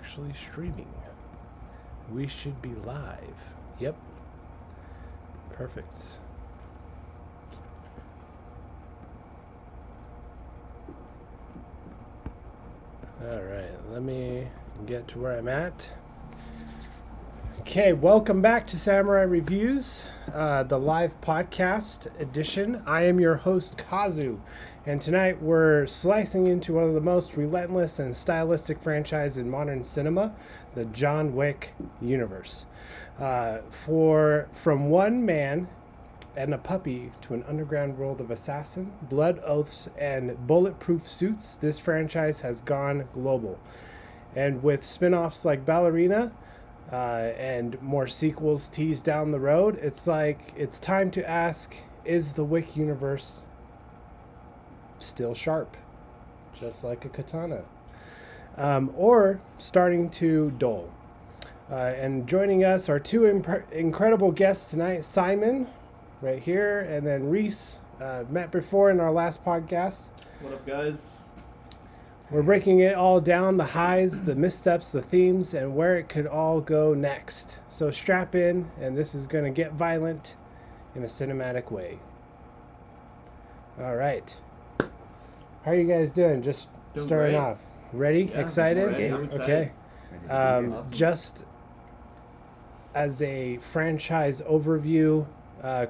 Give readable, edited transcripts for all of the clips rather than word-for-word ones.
actually streaming. We should be live. Yep. Perfect. All right, let me get to where I'm at. Okay, welcome back to Samurai Reviews, the live podcast edition. I am your host, Kazu, and tonight we're slicing into one of the most relentless and stylistic franchise in modern cinema, the John Wick universe. From one man and a puppy to an underground world of assassin, blood oaths, and bulletproof suits, this franchise has gone global. And with spin-offs like Ballerina, and more sequels teased down the road, it's like it's time to ask, is the Wick universe still sharp, just like a katana, or starting to dull? And joining us are two incredible guests tonight, Simon right here, and then Reese, met before in our last podcast. What up, guys? We're breaking it all down, the highs, the missteps, the themes, and where it could all go next. So strap in, and this is going to get violent in a cinematic way. All right. How are you guys doing? Just Doing starting great. off. Ready? Yeah, Excited? ready. I'm excited. Okay. Awesome. Just as a franchise overview,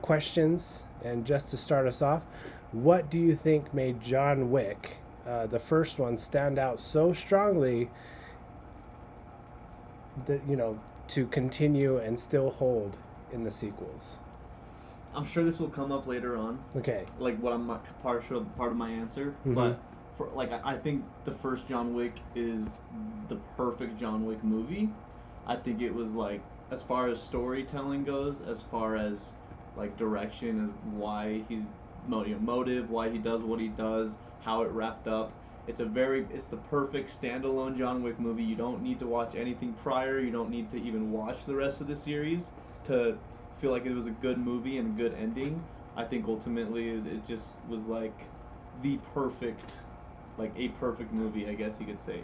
questions, and just to start us off, what do you think made John Wick, the first one, stand out so strongly that, to continue and still hold in the sequels? I'm sure this will come up later on, Okay. like what I'm part of my answer. Mhm. But I think the first John Wick is the perfect John Wick movie. I think it was like, as far as storytelling goes, as far as like direction, as why he motive, why he does what he does, how it wrapped up. It's the perfect standalone John Wick movie. You don't need to watch anything prior. You don't need to even watch the rest of the series to feel like it was a good movie and a good ending. I think ultimately it just was like a perfect movie, I guess you could say.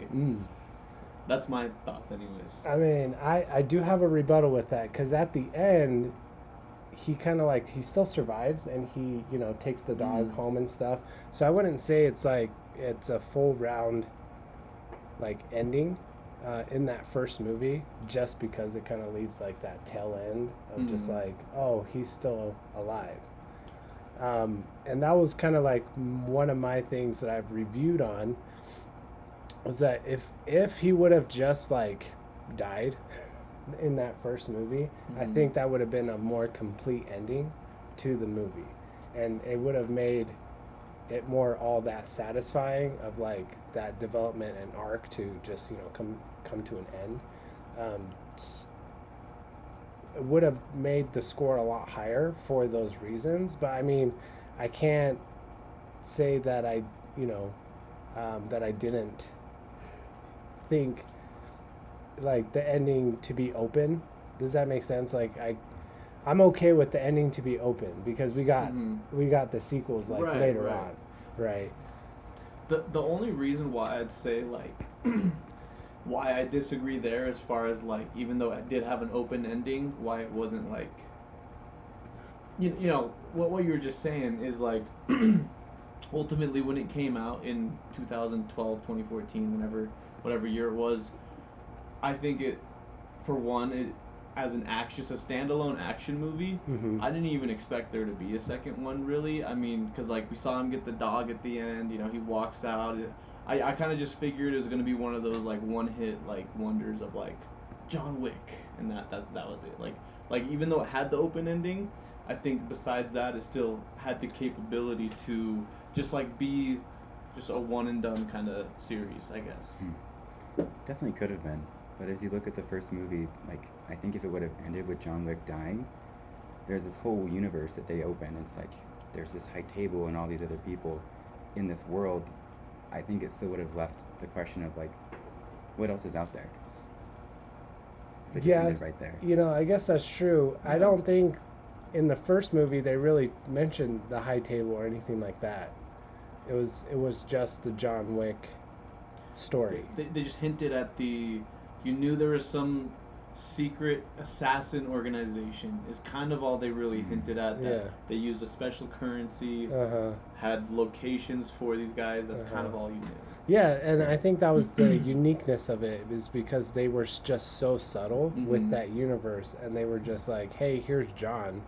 That's my thoughts anyways. I mean, I do have a rebuttal with that, because at the end, he kind of he still survives, and he, takes the dog home and stuff. So I wouldn't say it's a full round, ending in that first movie, just because it kind of leaves that tail end of just oh, he's still alive. And that was kind of one of my things that I've reviewed on, was that if he would have just died in that first movie, I think that would have been a more complete ending to the movie, and it would have made it more all that satisfying of that development and arc to just come to an end. It would have made the score a lot higher for those reasons, but I mean, I can't say that I didn't think the ending to be open. Does that make sense? I'm okay with the ending to be open, because we got the sequels later on, right? The only reason why I'd say why I disagree there, as far as even though it did have an open ending, why it wasn't what you were just saying is ultimately when it came out in 2012, 2014, whatever year it was, I think it as just a standalone action movie, I didn't even expect there to be a second one, really. I mean, because we saw him get the dog at the end, he walks out. I kind of just figured it was going to be one of those one-hit wonders of John Wick, and that was it. Even though it had the open ending, I think besides that, it still had the capability to just be just a one and done kind of series, I guess. Definitely could have been. But as you look at the first movie, I think if it would have ended with John Wick dying, there's this whole universe that they open. It's there's this high table and all these other people in this world. I think it still would have left the question of what else is out there? If it just ended right there. I guess that's true. I don't think in the first movie they really mentioned the high table or anything like that. It was just the John Wick story. They just hinted at the You knew there was some secret assassin organization is kind of all they really hinted at. That Yeah. they used a special currency, Uh-huh. had locations for these guys. That's kind of all you knew. Yeah, and I think that was the uniqueness of it, is because they were just so subtle with Mhm. that universe, and they were just like, hey, here's John.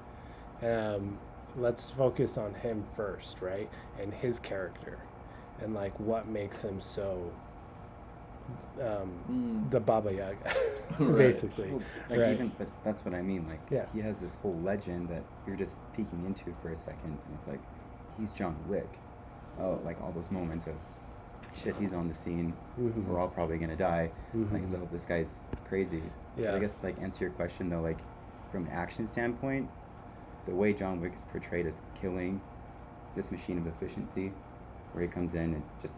Let's focus on him first, right? And his character, and like what makes him so the Baba Yaga, Right. basically. Well, like Right. even, but that's what I mean. Like, Yeah. he has this whole legend that you're just peeking into for a second, and it's like, he's John Wick. Oh, like all those moments of, shit, he's on the scene. Mhm. We're all probably gonna die. Like, Mhm. so this guy's crazy. But Yeah. I guess, like, answer your question though, like, from an action standpoint, the way John Wick is portrayed as killing this machine of efficiency, where he comes in and just,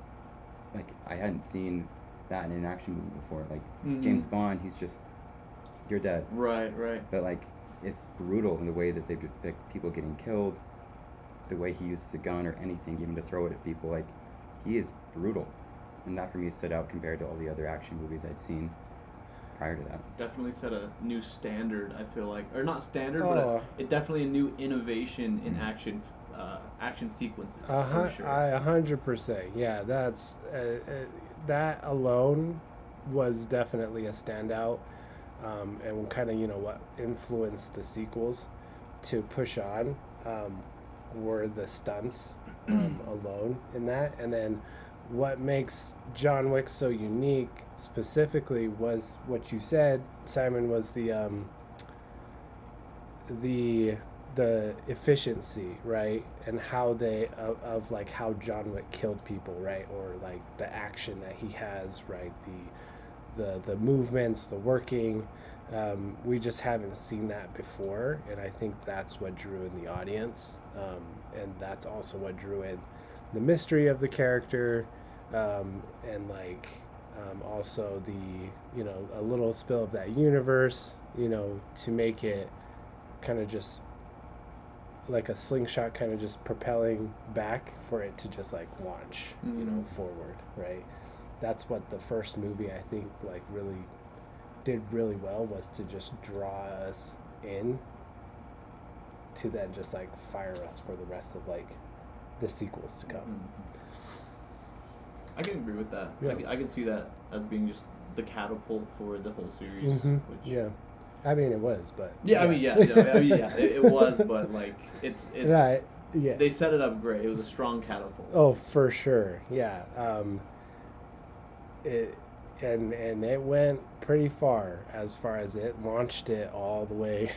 like, I hadn't seen that in an action movie before. Like, Mhm. James Bond, he's just, you're dead. Right. But like, it's brutal in the way that they depict people getting killed, the way he uses a gun or anything, even to throw it at people. Like, he is brutal, and that for me stood out compared to all the other action movies I'd seen prior to that. Definitely set a new standard. I feel like, or not standard, Oh. but it definitely a new innovation in action sequences for sure. 100%. Yeah, that's that alone was definitely a standout, and kind of what influenced the sequels to push on were the stunts alone in that, and then what makes John Wick so unique specifically was what you said, Simon, was the efficiency, right? And how they of like how John Wick killed people, right? Or like the action that he has, right? The movements, the working. We just haven't seen that before, and I think that's what drew in the audience, and that's also what drew in the mystery of the character, and like also the a little spill of that universe, to make it kind of just like a slingshot, kind of just propelling back for it to just like launch forward, right? That's what the first movie, I think, like really did really well, was to just draw us in to then just like fire us for the rest of like the sequels to come. I can agree with that. Yeah. I can see that as being just the catapult for the whole series. Mhm. Which, Yeah, I mean it was, but I mean, it was, but like it's right. Yeah. they set it up great. It was a strong catapult. Oh, for sure. Yeah. It it went pretty far as it launched it all the way,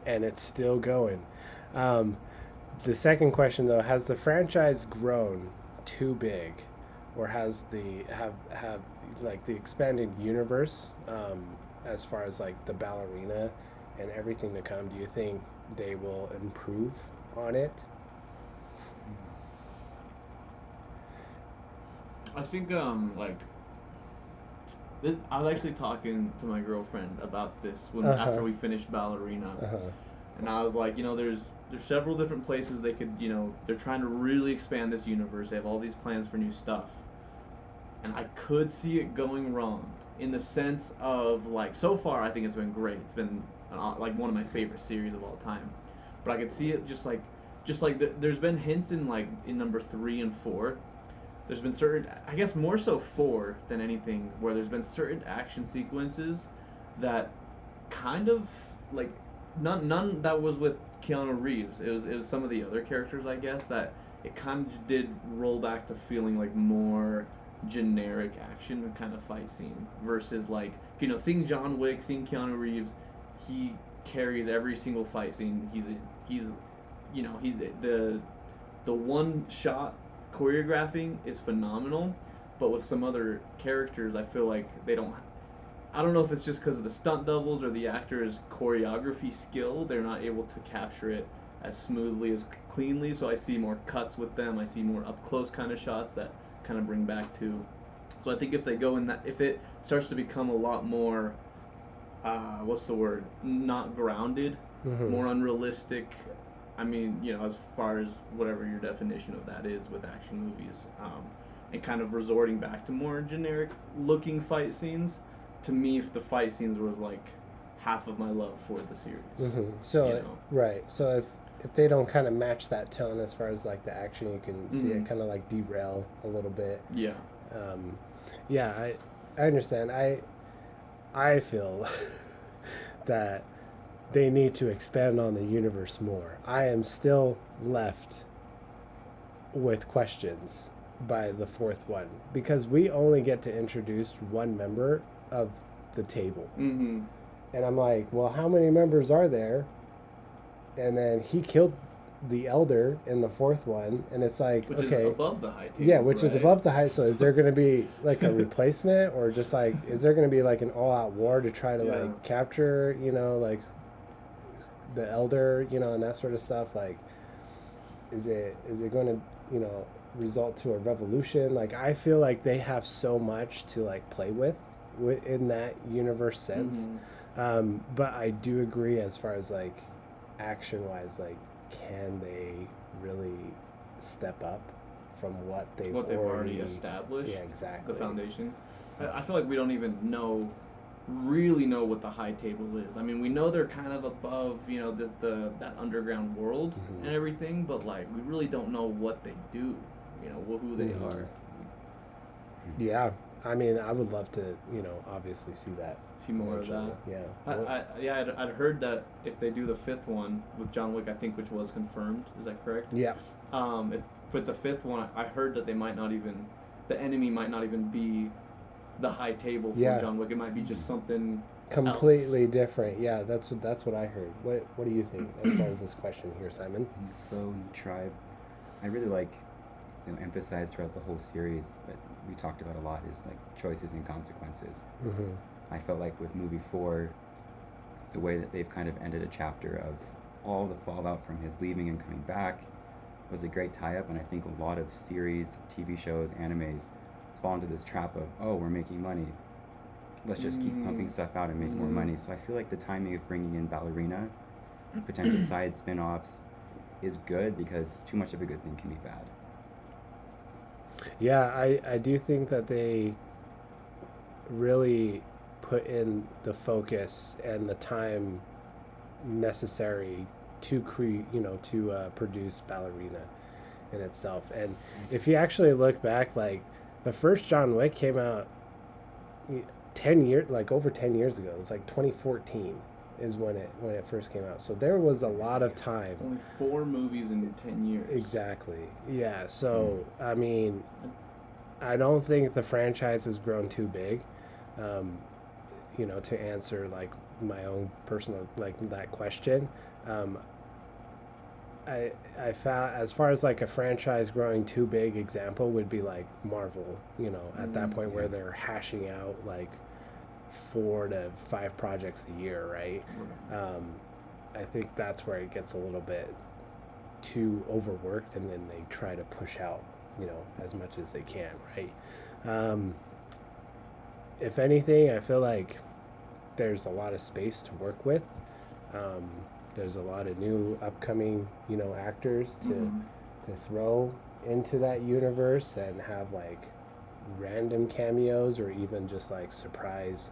and it's still going. The second question though, has the franchise grown too big, or has have like the expanded universe, as far as like the Ballerina and everything to come? Do you think they will improve on it? I think I was actually talking to my girlfriend about this after we finished Ballerina, and I was like, there's several different places they could, they're trying to really expand this universe. They have all these plans for new stuff, and I could see it going wrong in the sense of like, so far I think it's been great. It's been like one of my favorite series of all time, but I could see it just like there's been hints in like in number 3 and 4. There's been certain, I guess more so 4 than anything, where there's been certain action sequences that kind of like none that was with Keanu Reeves. It was some of the other characters, I guess, that it kind of did roll back to feeling like more generic action kind of fight scene versus like, seeing John Wick, seeing Keanu Reeves, he carries every single fight scene he's in. He's the one shot choreographing is phenomenal, but with some other characters, I feel like I don't know if it's just because of the stunt doubles or the actors' choreography skill, they're not able to capture it as smoothly, as cleanly, so I see more cuts with them, I see more up close kind of shots that kind of bring back to. So I think if they go in that, if it starts to become a lot more, not grounded, more unrealistic, I mean, as far as whatever your definition of that is with action movies, and kind of resorting back to more generic looking fight scenes, to me, if the fight scenes was like half of my love for the series. Mm-hmm. So you know? right. So if they don't kind of match that tone as far as like the action, you can see Mm-hmm. it kind of like derail a little bit. Yeah. Yeah, I understand. I feel that they need to expand on the universe more. I am still left with questions by the fourth one because we only get to introduce one member of the table. Mm-hmm. And I'm like, well, how many members are there? And then he killed the elder in the fourth one, and it's like, Which okay, is above the high table. yeah, which is right? above the height. So is there going to be like a replacement, or just like, is there going to be like an all-out war to try to Yeah. like capture, you know, like the elder, you know, and that sort of stuff? Like, is it going to, you know, result to a revolution? Like, I feel like they have so much to like play with in that universe sense. Mm-hmm. But I do agree as far as like action-wise, like, can they really step up from what they've already established. Yeah, exactly. The foundation. I feel like we don't even really know what the high table is. I mean, we know they're kind of above, you know, that underground world Mhm. and everything, but like we really don't know what they do. You know, who they Mhm. are. Yeah, I mean, I would love to, you know, obviously see that. See more of eventually. that. Yeah. I'd heard that if they do the fifth one with John Wick, I think, which was confirmed. Is that correct? Yeah. With the fifth one, I heard that the enemy might not even be the high table for Yeah. John Wick. It might be just something Completely different. Yeah, that's what I heard. What do you think as far as this question here, Simon? New foe, new tribe. I really like, you know, emphasized throughout the whole series that we talked about a lot is like choices and consequences. Mm-hmm. I felt like with movie 4, the way that they've kind of ended a chapter of all the fallout from his leaving and coming back was a great tie-up, and I think a lot of series, TV shows, animes fall into this trap of, oh, we're making money. Let's just keep pumping stuff out and make more money. So I feel like the timing of bringing in Ballerina, potential side spin-offs, is good because too much of a good thing can be bad. Yeah, I do think that they really put in the focus and the time necessary to produce Ballerina in itself. And if you actually look back, like the first John Wick came out 10 years, like over 10 years ago. It was like 2014 is when it first came out. So there was a lot of time. Only 4 movies in 10 years. Exactly. Yeah. So I mean, I don't think the franchise has grown too big. You know, to answer like my own personal like that question. I found as far as like a franchise growing too big example would be like Marvel, you know, at that point where they're hashing out like 4 to 5 projects a year, right? I think that's where it gets a little bit too overworked, and then they try to push out, you know, as much as they can, right? If anything, I feel like there's a lot of space to work with. There's a lot of new upcoming, you know, actors to throw into that universe and have like random cameos or even just like surprise,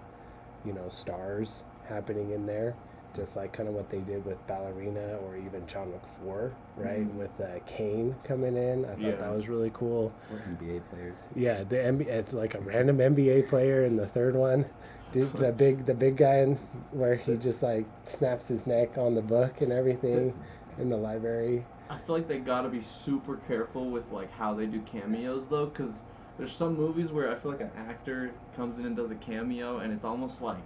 you know, stars happening in there. Just like kind of what they did with Ballerina or even John Wick 4, right? With Kane coming in. I thought that was really cool. Or NBA players. Yeah, it's like a random NBA player in the third one. The big guy where he just like snaps his neck on the book and everything in the library. I feel like they gotta be super careful with like how they do cameos though, because there's some movies where I feel like an actor comes in and does a cameo and it's almost like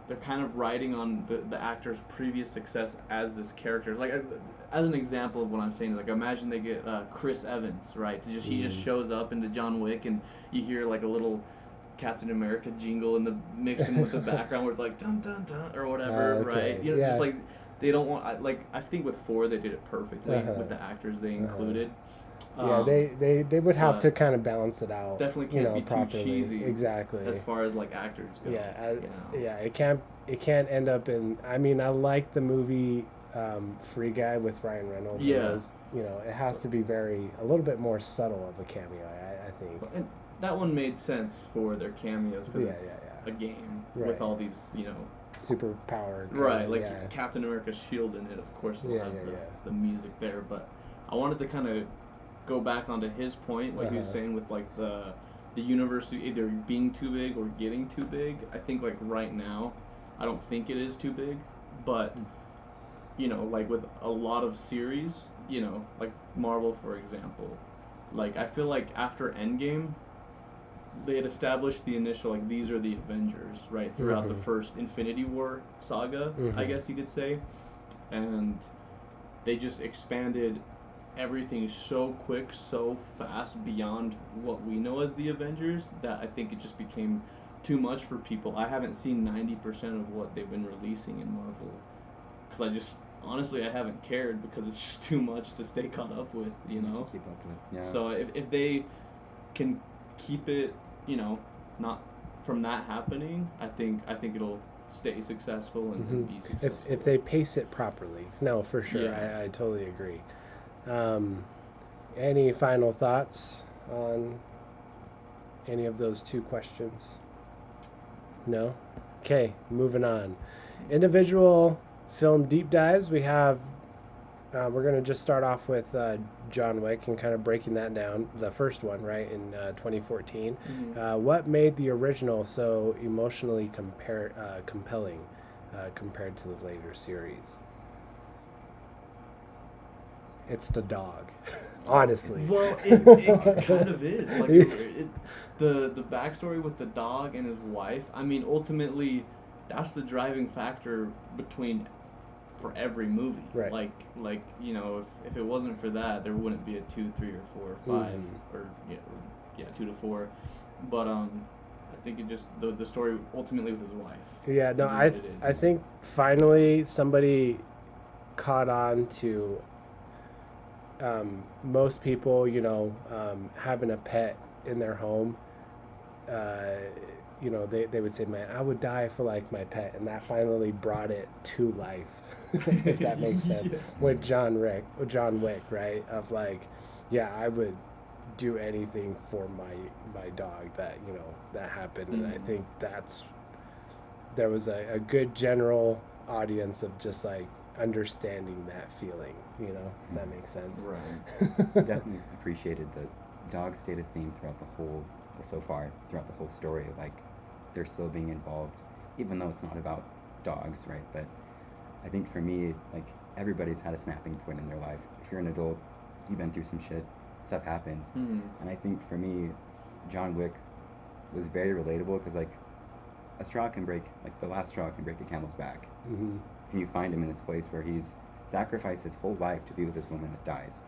they're kind of riding on the actor's previous success as this character. Like as an example of what I'm saying, like imagine they get Chris Evans, right? He just shows up into John Wick and you hear like a little Captain America jingle in the mixed in with the background where it's like dun dun dun or whatever, okay. right? You know, Yeah. just like they don't want I think with 4 they did it perfectly with the actors they included. Yeah, they would have to kind of balance it out. Definitely can't you know, be properly. too cheesy. Exactly. As far as like actors go. Yeah, you know? yeah. It can't end up in. I mean, I like the movie Free Guy with Ryan Reynolds. Yeah. You know, it has to be a little bit more subtle of a cameo. I think. And that one made sense for their cameos because Yeah, it's yeah. a game Right. with all these, you know, Super power. right, like yeah. Captain America's shield in it. Of course, they'll Yeah, have yeah, the music there, but I wanted to kind of go back onto his point, like he was Uh-huh. saying with like the universe either being too big or getting too big. I think like right now, I don't think it is too big, but you know, like with a lot of series, you know, like Marvel for example, like I feel like after Endgame, they had established the initial like these are the Avengers, right, throughout the Mhm. first Infinity War saga, I Mhm. guess you could say, and they just expanded everything so quick, so fast beyond what we know as the Avengers that I think it just became too much for people. I haven't seen 90% of what they've been releasing in Marvel because I just honestly I haven't cared because it's just too much to stay caught up with, you Too much know. to keep up with. Yeah. So if they can keep it, you know, not from that happening, I think it'll stay successful and Mhm. be successful. If they pace it properly. No, for sure. Yeah. I totally agree. Any final thoughts on any of those two questions? No? Okay, moving on. Individual film deep dives. We have, we're going to just start off with John Wick and kind of breaking that down. The first one, right, in 2014. Mhm. What made the original so emotionally compelling compared to the later series? It's the dog, honestly. Well, it kind of is. Like the backstory with the dog and his wife. I mean, ultimately, that's the driving factor for every movie. Right. Like you know, if it wasn't for that, there wouldn't be a 2, 3, or 4, or 5, or 2 to 4. But I think it just the story ultimately with his wife. Yeah, no, is what it I is. think finally somebody caught on to most people, you know, having a pet in their home. You know, they would say, man, I would die for like my pet, and that finally brought it to life, if that makes sense. Yeah. With John Wick, right? Of like, yeah, I would do anything for my dog that, you know, that happened. And I Mhm. think there was a good general audience of just like understanding that feeling, you know, if that makes sense. Right. Definitely appreciated the dog stayed a theme throughout the whole, so far, throughout the whole story. Like, they're still being involved, even though it's not about dogs, right? But I think for me, like, everybody's had a snapping point in their life. If you're an adult, you've been through some shit, stuff happens. Mhm. And I think for me, John Wick was very relatable because, like, a straw can break, like, the last straw can break a camel's back. Mm-hmm. And you find him in this place where he's sacrificed his whole life to be with this woman that dies.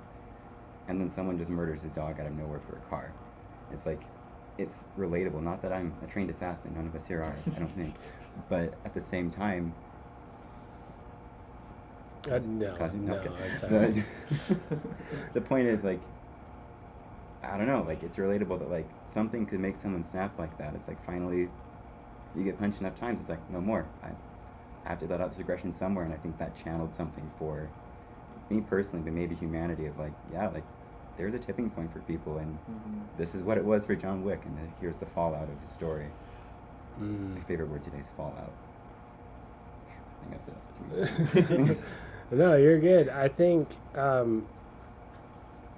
And then someone just murders his dog out of nowhere for a car. It's like, it's relatable. Not that I'm a trained assassin, none of us here are, I don't think. But at the same time, No, cousin? no, Okay. I'm sorry. The point is, like, I don't know, like, it's relatable that, like, something could make someone snap like that. It's like, finally, you get punched enough times, it's like, no more. I have to let out this aggression somewhere, and I think that channeled something for me personally, but maybe humanity, of like, yeah, like, there's a tipping point for people, and this is what it was for John Wick, and here's the fallout of the story. My favorite word today is fallout. I think I've said that 3 times. No, you're good. I think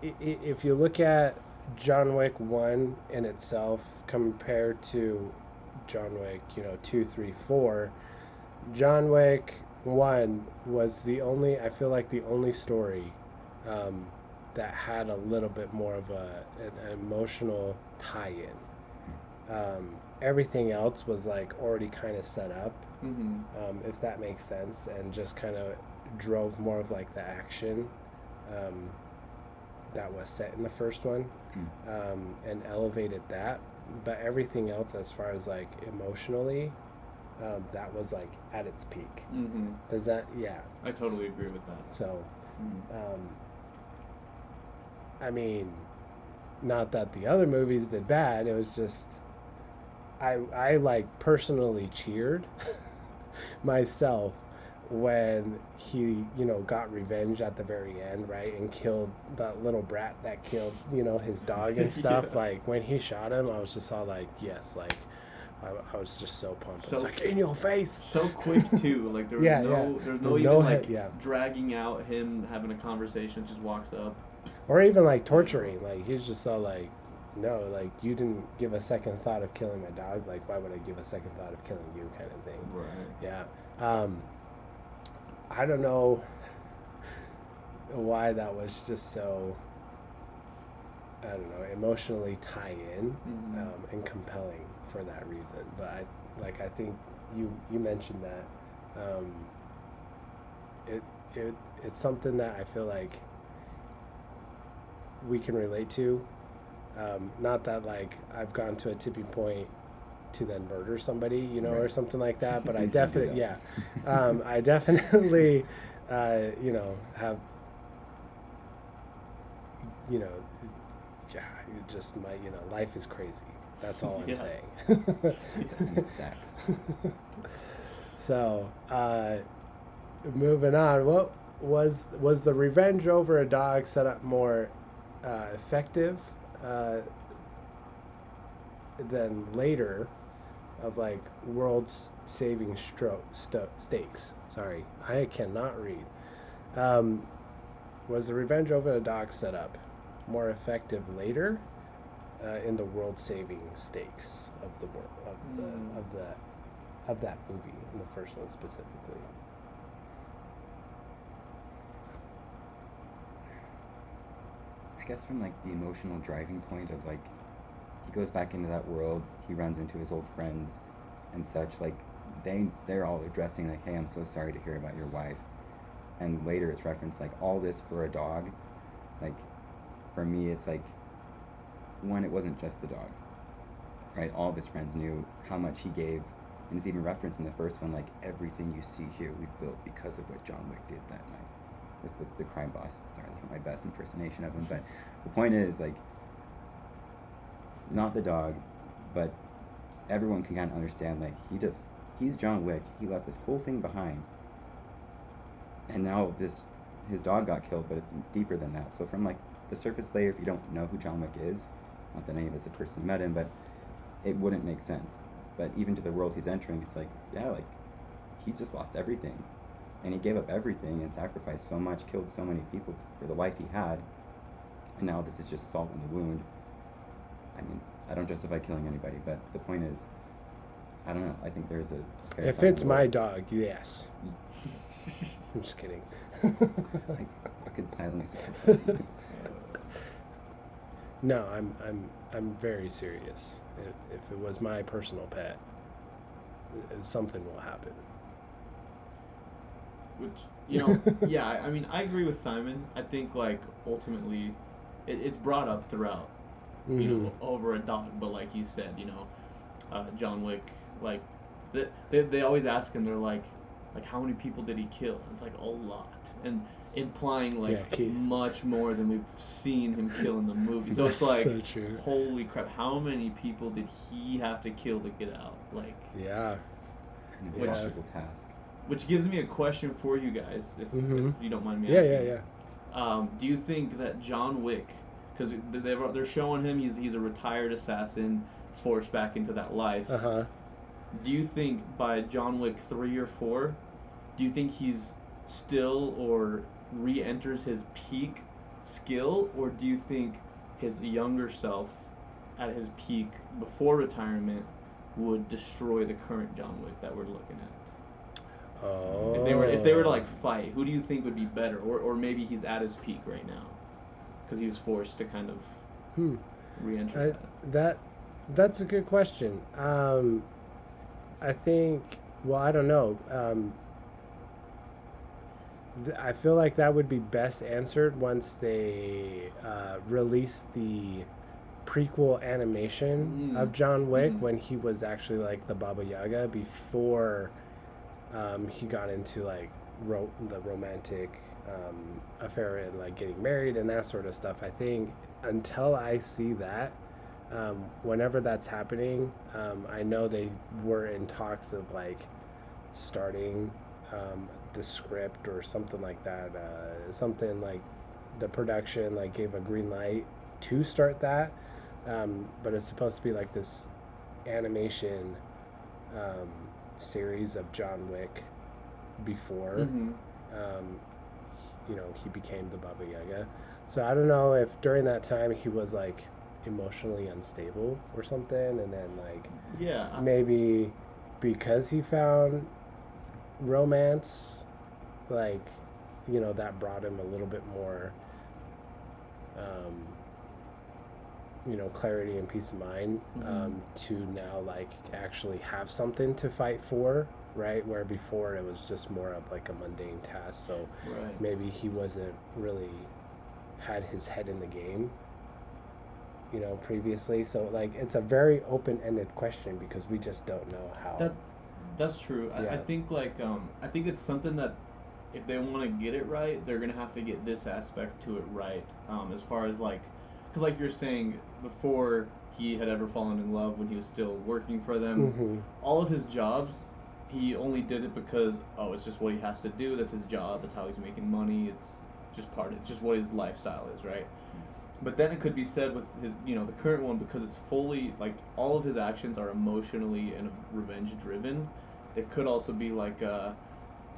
if you look at John Wick 1 in itself compared to John Wick, 2, 3, 4, John Wick 1 was I feel like the only story that had a little bit more of an emotional tie-in. Everything else was like already kind of set up, if that makes sense, and just kind of drove more of like the action that was set in the first one, and elevated that. But everything else, as far as like emotionally, that was like at its peak. Does that? Yeah. I totally agree with that. So, I mean, not that the other movies did bad. It was just I like personally cheered myself when he, got revenge at the very end, right, and killed that little brat that killed, his dog and stuff. Yeah. Like when he shot him, I was just all like, yes, like I was just so pumped. So- It's like in your face. So quick too. Like there was Yeah, there's No no even head- like yeah. dragging out him having a conversation. Just walks up. Or even like torturing. Like he's just all like, no, like you didn't give a second thought of killing my dog. Like why would I give a second thought of killing you, kind of thing. Right. Yeah. I don't know why that was just so, I don't know, emotionally tie in and compelling for that reason. But I think you mentioned that it's something that I feel like we can relate to. Not that like I've gone to a tipping point to then murder somebody, Right. or something like that. But I Please don't do definitely, that. I definitely, have, yeah, you just life is crazy. That's all I'm Yeah. saying. And it stacks. So, moving on. What was the revenge over a dog setup more effective than later of like world-saving stakes? Sorry, I cannot read. Was the revenge over a dog setup more effective later in the world-saving stakes of the world of that movie, in the first one specifically? I guess from like the emotional driving point of like he goes back into that world, he runs into his old friends and such, like they're all addressing like, hey, I'm so sorry to hear about your wife. And later it's referenced like all this for a dog. Like for me it's like, one, it wasn't just the dog, right? All of his friends knew how much he gave, and it's even referenced in the first one, like everything you see here we've built because of what John Wick did that night with the crime boss. Sorry, that's not my best impersonation of him, but the point is like, not the dog, but everyone can kind of understand like he's John Wick. He left this whole thing behind, and now his dog got killed, but it's deeper than that. So from like the surface layer, if you don't know who John Wick is, not that any of us have personally met him, but it wouldn't make sense. But even to the world he's entering, it's like, yeah, like he just lost everything, and he gave up everything and sacrificed so much, killed so many people for the wife he had, and now this is just salt in the wound. I mean, I don't justify killing anybody, but the point is, I don't know, I think there's a fair If side it's to my it. dog, yes. I'm just kidding. I could silently say it. No, I'm very serious. If it was my personal pet, something will happen. Which, yeah, I mean, I agree with Simon. I think, like, ultimately, it's brought up throughout, over a dog. But like you said, John Wick, like, they always ask him, they're like, how many people did he kill? And it's like, a lot. And implying, like, much more than we've seen him kill in the movie. So it's like, so true. Holy crap, how many people did he have to kill to get out? Like, Yeah. An Yeah. impossible task. which gives me a question for you guys, if you don't mind me Yeah, asking. yeah. Do you think that John Wick, because they're showing him he's a retired assassin forced back into that life. Uh-huh. Do you think by John Wick 3 or 4, do you think he's still or re-enters his peak skill, or do you think his younger self at his peak before retirement would destroy the current John Wick that we're looking at? Oh. If they were to like fight, who do you think would be better, or maybe he's at his peak right now because he was forced to kind of re-enter That's a good question. I think, well, I don't know. I feel like that would be best answered once they release the prequel animation of John Wick when he was actually like the Baba Yaga before he got into like the romantic affair and like getting married and that sort of stuff. I think until I see that, whenever that's happening, I know they were in talks of like starting the script or something like that. Something like the production like gave a green light to start that, but it's supposed to be like this animation series of John Wick before he became the Baba Yaga. So I don't know if during that time he was like emotionally unstable or something, and then like maybe because he found romance, like that brought him a little bit more clarity and peace of mind, to now like actually have something to fight for, right? Where before it was just more of like a mundane task. So maybe he wasn't really had his head in the game, previously. So like it's a very open-ended question because we just don't know how. That's true. I think like I think it's something that if they want to get it right, they're gonna have to get this aspect to it right. As far as like, because like you're saying, before he had ever fallen in love, when he was still working for them, all of his jobs, he only did it because it's just what he has to do. That's his job. That's how he's making money. It's just it's just what his lifestyle is, right? But then it could be said with his, the current one, because it's fully like all of his actions are emotionally and revenge driven. There could also be like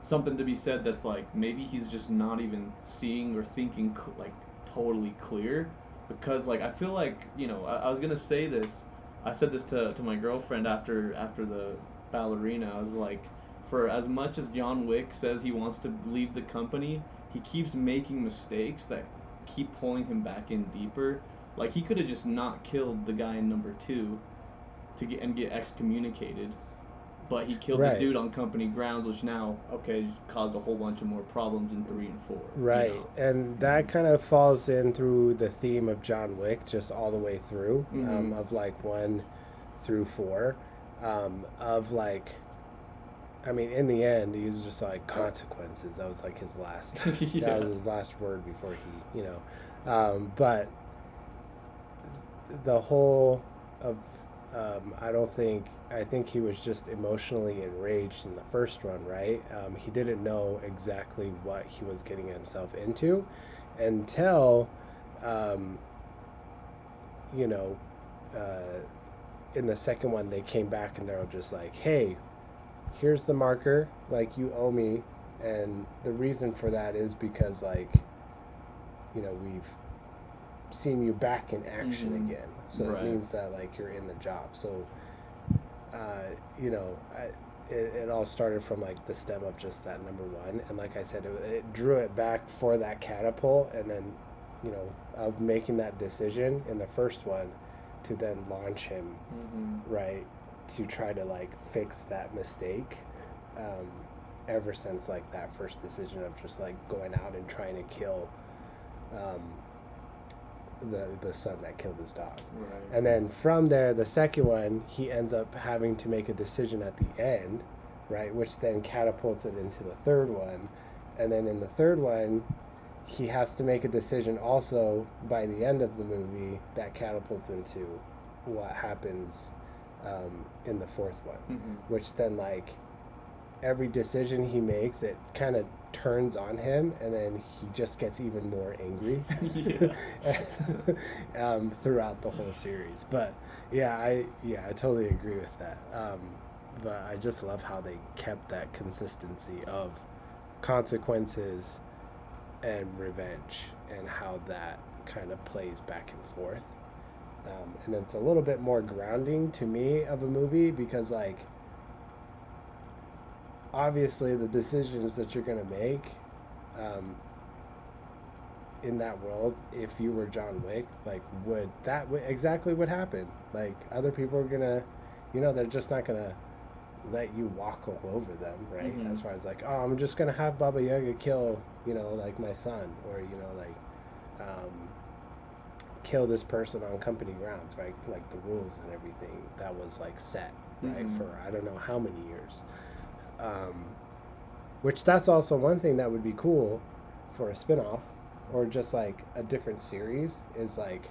something to be said that's like maybe he's just not even seeing or thinking like totally clear, because like I feel like I was gonna say this. I said this to my girlfriend after the Ballerina. I was like, for as much as John Wick says he wants to leave the company, he keeps making mistakes that keep pulling him back in deeper. Like he could have just not killed the guy in number 2 to get excommunicated, but he killed the dude on company grounds, which now caused a whole bunch of more problems in 3 and 4. Right, and that kind of falls in through the theme of John Wick, just all the way through, of like 1 through 4, of like. I mean, in the end, he was just like consequences. That was like his last. That was his last word before he, But the whole of, I think he was just emotionally enraged in the first run, right? He didn't know exactly what he was getting himself into, until, in the second one they came back and they were just like, hey. Here's the marker, like you owe me, and the reason for that is because like, we've seen you back in action again, so it means that like you're in the job. So, it all started from like the stem of just that number 1, and like I said, it drew it back for that catapult, and then, of making that decision in the first one to then launch him, right. To try to like fix that mistake, ever since like that first decision of just like going out and trying to kill the son that killed his dog. And then from there, the second one, he ends up having to make a decision at the end, right, which then catapults it into the third one. And then in the third one, he has to make a decision also by the end of the movie that catapults into what happens in the fourth one, which then like every decision he makes, it kind of turns on him, and then he just gets even more angry throughout the whole series. But I totally agree with that. But I just love how they kept that consistency of consequences and revenge, and how that kind of plays back and forth. And it's a little bit more grounding to me of a movie, because like obviously the decisions that you're going to make in that world, if you were John Wick, like would that exactly what happened? Like other people are going to, they're just not going to let you walk all over them, right? As far as like, I'm just going to have Baba Yaga kill, like my son, or, kill this person on company grounds, right? Like the rules and everything that was like set, right, for I don't know how many years. Which that's also one thing that would be cool for a spin-off, or just like a different series, is like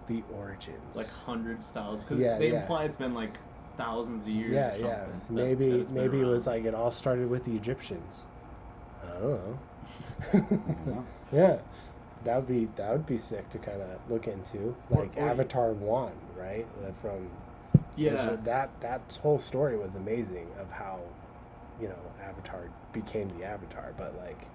the origins, like 100 styles, because they imply it's been like thousands of years Yeah, or something. yeah. that Maybe it's been it was around. like it all started with the Egyptians. I don't know. I don't know. Yeah, that would be sick to kind of look into, like Or- Avatar 1, right? From Yeah. that whole story was amazing of how, Avatar became the Avatar, but like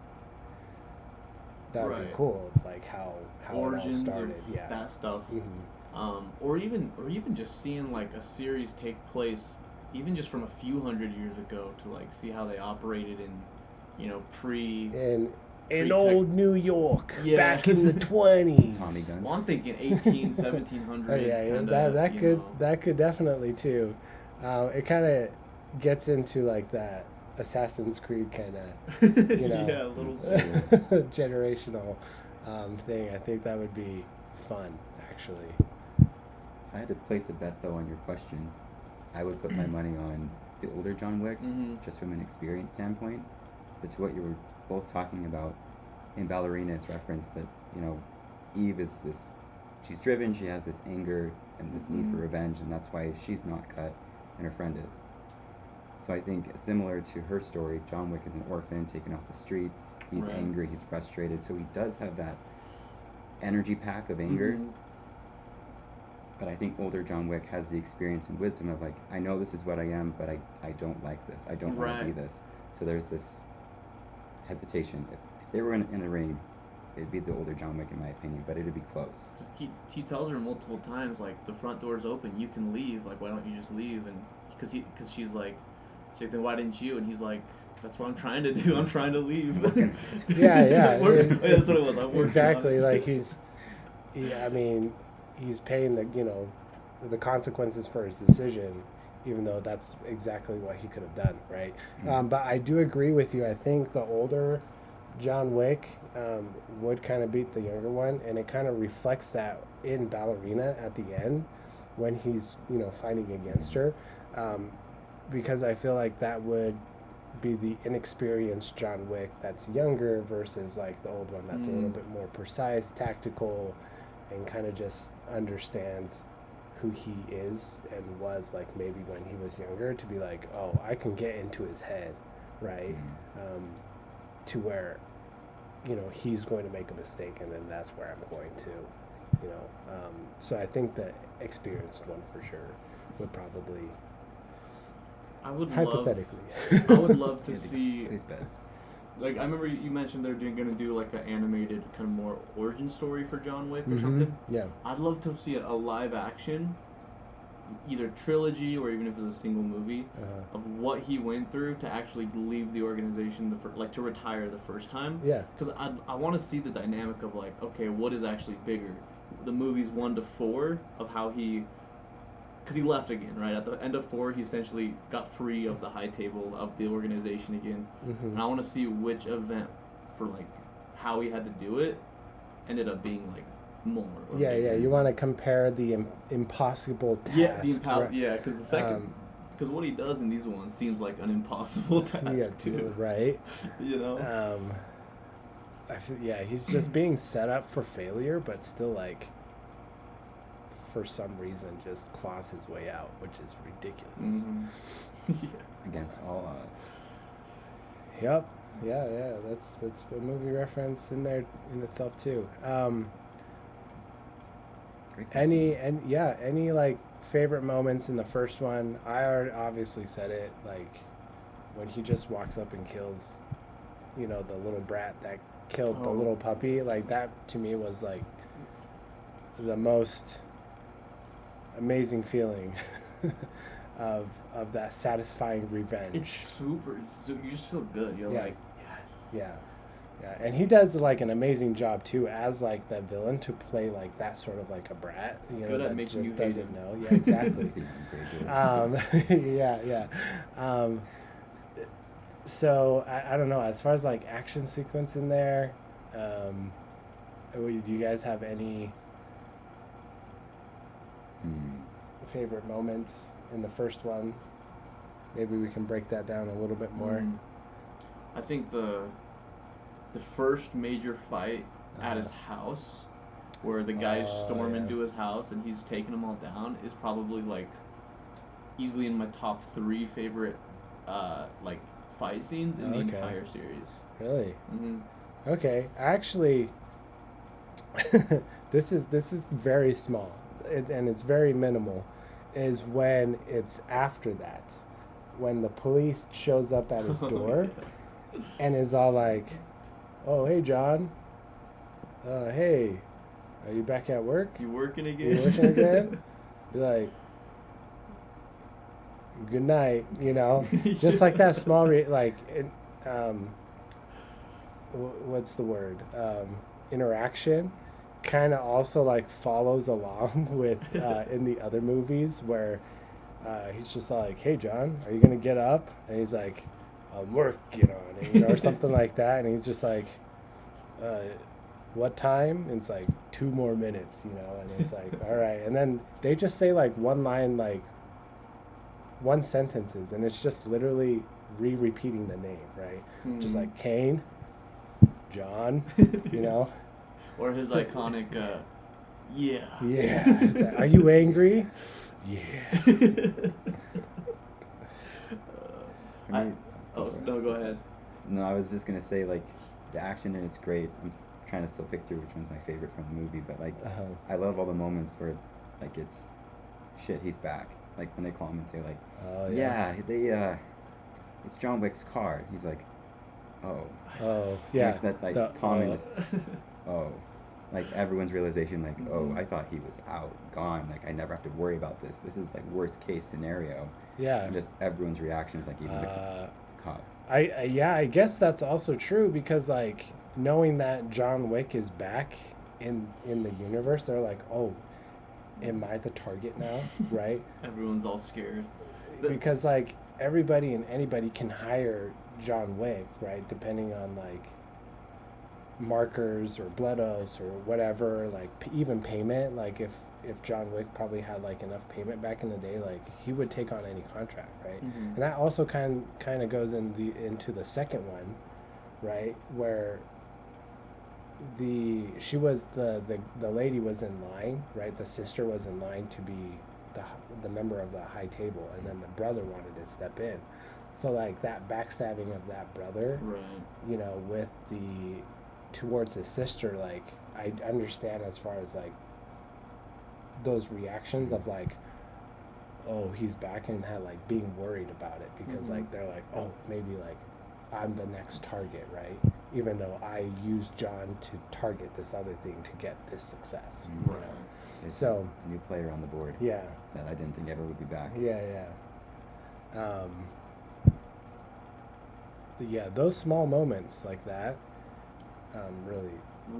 that would be Right. cool, like how Origins it all of started. Yeah. that stuff. Mhm. Or even just seeing like a series take place, even just from a few hundred years ago, to like see how they operated in, pre. In Pre-tech- old New York, Yeah. back in the 20s. Tommy guns. Well, I'm thinking 1700s. Oh yeah, kinda, that could definitely too. It kind of gets into like that Assassin's Creed kind of yeah, a little. generational thing. I think that would be fun, actually. If I had to place a bet though on your question, I would put my money on the older John Wick, Mhm. just from an experience standpoint. But to what you were both talking about, in Ballerina, it's referenced that Eve is this. She's driven. She has this anger and this need for Mhm. revenge, and that's why she's not cut, and her friend is. So I think similar to her story, John Wick is an orphan taken off the streets. He's Right. angry. He's frustrated. So he does have that energy pack of anger. Mhm. But I think older John Wick has the experience and wisdom of like, I know this is what I am, but I don't like this. I don't want to be Right. this. So there's this hesitation. If they were in a ring, it'd be the older John Wick in my opinion, but it'd be close. He tells her multiple times, like, the front door's open, you can leave, like, why don't you just leave? And because she's like, then why didn't you? And he's like, that's what I'm trying to do. I'm trying to leave. Yeah. That's what it was. I'm working Exactly. on it. Like he's paying the consequences for his decision, even though that's exactly what he could have done, right? Mhm. But I do agree with you. I think the older John Wick would kind of beat the younger one, and it kind of reflects that in Ballerina at the end when he's fighting against her, because I feel like that would be the inexperienced John Wick that's younger versus like the old one that's a little bit more precise, tactical, and kind of just understands who he is and was like maybe when he was younger, to be like, oh, I can get into his head, right? To where he's going to make a mistake, and then that's where I'm going to so I think the experienced one for sure would probably, I would hypothetically, I would love to Yeah, see, these bets. like, I remember you mentioned they're going to do like an animated kind of more origin story for John Wick or Mhm. something. Yeah. I'd love to see a live action, either trilogy or even if it's a single movie, of what he went through to actually leave the organization, to retire the first time. Yeah. Because I want to see the dynamic of like, okay, what is actually bigger? The movies 1 to 4 of how because he left again, right? At the end of 4, he essentially got free of the high table of the organization again. Mm-hmm. And I want to see which event for like how he had to do it ended up being like more. Or Yeah, bigger. you want to compare the impossible task. right? Because the second, because what he does in these ones seems like an impossible task too. Right. He's just being set up for failure, but still like, for some reason, just claws his way out, which is ridiculous. Mm-hmm. Yeah. Against all odds. Yep. Yeah. That's a movie reference in there in itself too. Great question. Any like favorite moments in the first one? I already obviously said it, like when he just walks up and kills, the little brat that killed the little puppy. Like that to me was like the most amazing feeling of that satisfying revenge. It's you just feel good. You're like, yes. Yeah, and he does like an amazing job too as like the villain to play like that sort of like a brat. He's good at that making just you hate doesn't him. know. Yeah, exactly. Yeah. So I don't know, as far as like action sequence in there, do you guys have any favorite moments in the first one? Maybe we can break that down a little bit more. I think the first major fight at his house, where the guys storm into his house and he's taking them all down, is probably like easily in my top 3 favorite like fight scenes in the Okay. entire series. Really? Mm-hmm. Okay. Actually, this is very small, and it's very minimal. Is when it's after that, when the police shows up at his door, and is all like, "Oh, hey, John. Hey, are you back at work? You working Are again? you working again?" Be like, "Good night," you know, just like that small what's the word? Interaction kind of also like follows along with in the other movies where he's just like, "Hey, John, are you gonna get up?" And he's like, "I'm working on it," or something like that, and he's just like, "What time?" And it's like 2 more minutes, and it's like, all right, and then they just say like one line, like one sentences, and it's just literally repeating the name, right? Just like Kane, John, Or his iconic, yeah. Yeah. It's like, are you angry? Yeah. No, go ahead. No, I was just gonna say, like, the action in it's great. I'm trying to still pick through which one's my favorite from the movie, but like, I love all the moments where, like, it's shit, he's back. Like when they call him and say like, Oh, it's John Wick's car. He's like, oh. Oh, yeah. Like that, like, calming just, oh. Like everyone's realization, like, oh, I thought he was out, gone. Like I never have to worry about this. This is like worst case scenario. Yeah. And just everyone's reactions, like even the cop. I guess that's also true because like knowing that John Wick is back in the universe, they're like, oh, am I the target now? Right? Everyone's all scared. Because like everybody and anybody can hire John Wick, right? Depending on like markers or blood oaths or whatever, like even payment. Like if John Wick probably had like enough payment back in the day, like he would take on any contract, right? And that also kind of goes into the second one, right, where the lady was in line, right? The sister was in line to be the member of the high table, and then the brother wanted to step in. So like that backstabbing of that brother, right, with towards his sister, like I understand as far as like those reactions of like, oh, he's back, and had like being worried about it because like they're like, oh, maybe like I'm the next target, right? Even though I used John to target this other thing to get this success. Right. So a new player on the board. Yeah. That I didn't think ever would be back. Yeah. Yeah, those small moments like that,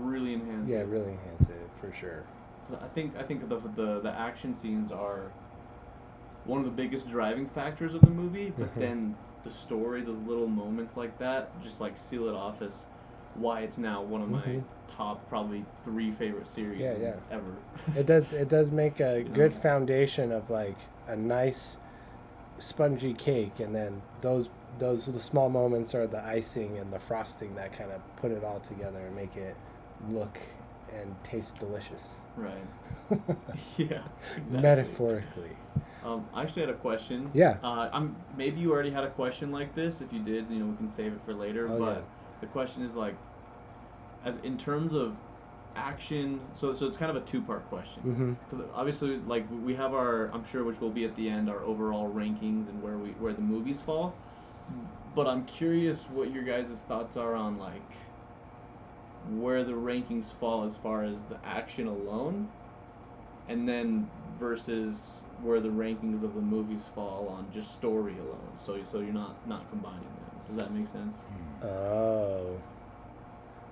really enhance it. Yeah, really enhance it for sure. I think the action scenes are one of the biggest driving factors of the movie, but then the story, those little moments like that, just like seal it off as why it's now one of my top probably 3 favorite series ever. It does make a good foundation of like a nice spongy cake, and then those the small moments are the icing and the frosting that kind of put it all together and make it look and taste delicious. Right. Yeah. Exactly. Metaphorically. I actually had a question. Yeah. Maybe you already had a question like this. If you did, we can save it for later. The question is like, as in terms of action. So it's kind of a 2-part question. Because obviously, like we have our, I'm sure, which will be at the end, our overall rankings and where the movies fall. But I'm curious what your guys' thoughts are on like where the rankings fall as far as the action alone, and then versus where the rankings of the movies fall on just story alone. So you're not combining them. Does that make sense? Oh,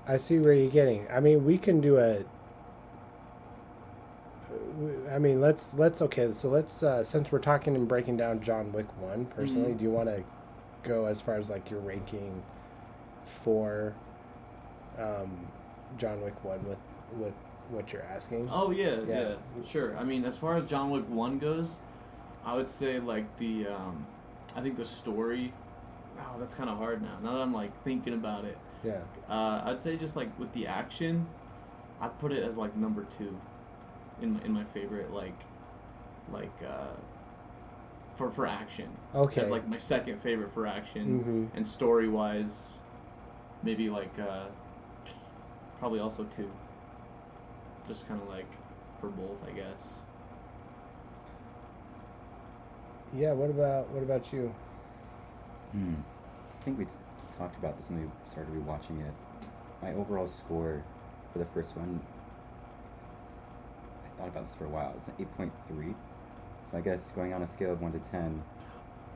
I see where you're getting. I mean, we can do a. I mean, let's okay. So let's since we're talking and breaking down John Wick 1 personally, do you want to go as far as like your ranking for John Wick 1 with what you're asking? Oh yeah, sure. I mean, as far as John Wick 1 goes, I would say like I think the story. Wow, that's kind of hard now. Now that I'm like thinking about it. Yeah. I'd say just like with the action, I'd put it as like number 2 in my favorite like for action. Okay. As like my second favorite for action, Mm-hmm. and story wise, maybe like probably also 2. Just kind of like for both, I guess. Yeah. What about you? I think we talked about this when we started rewatching it. My overall score for the first one, I thought about this for a while. It's an 8.3. So I guess going on a scale of 1 to 10.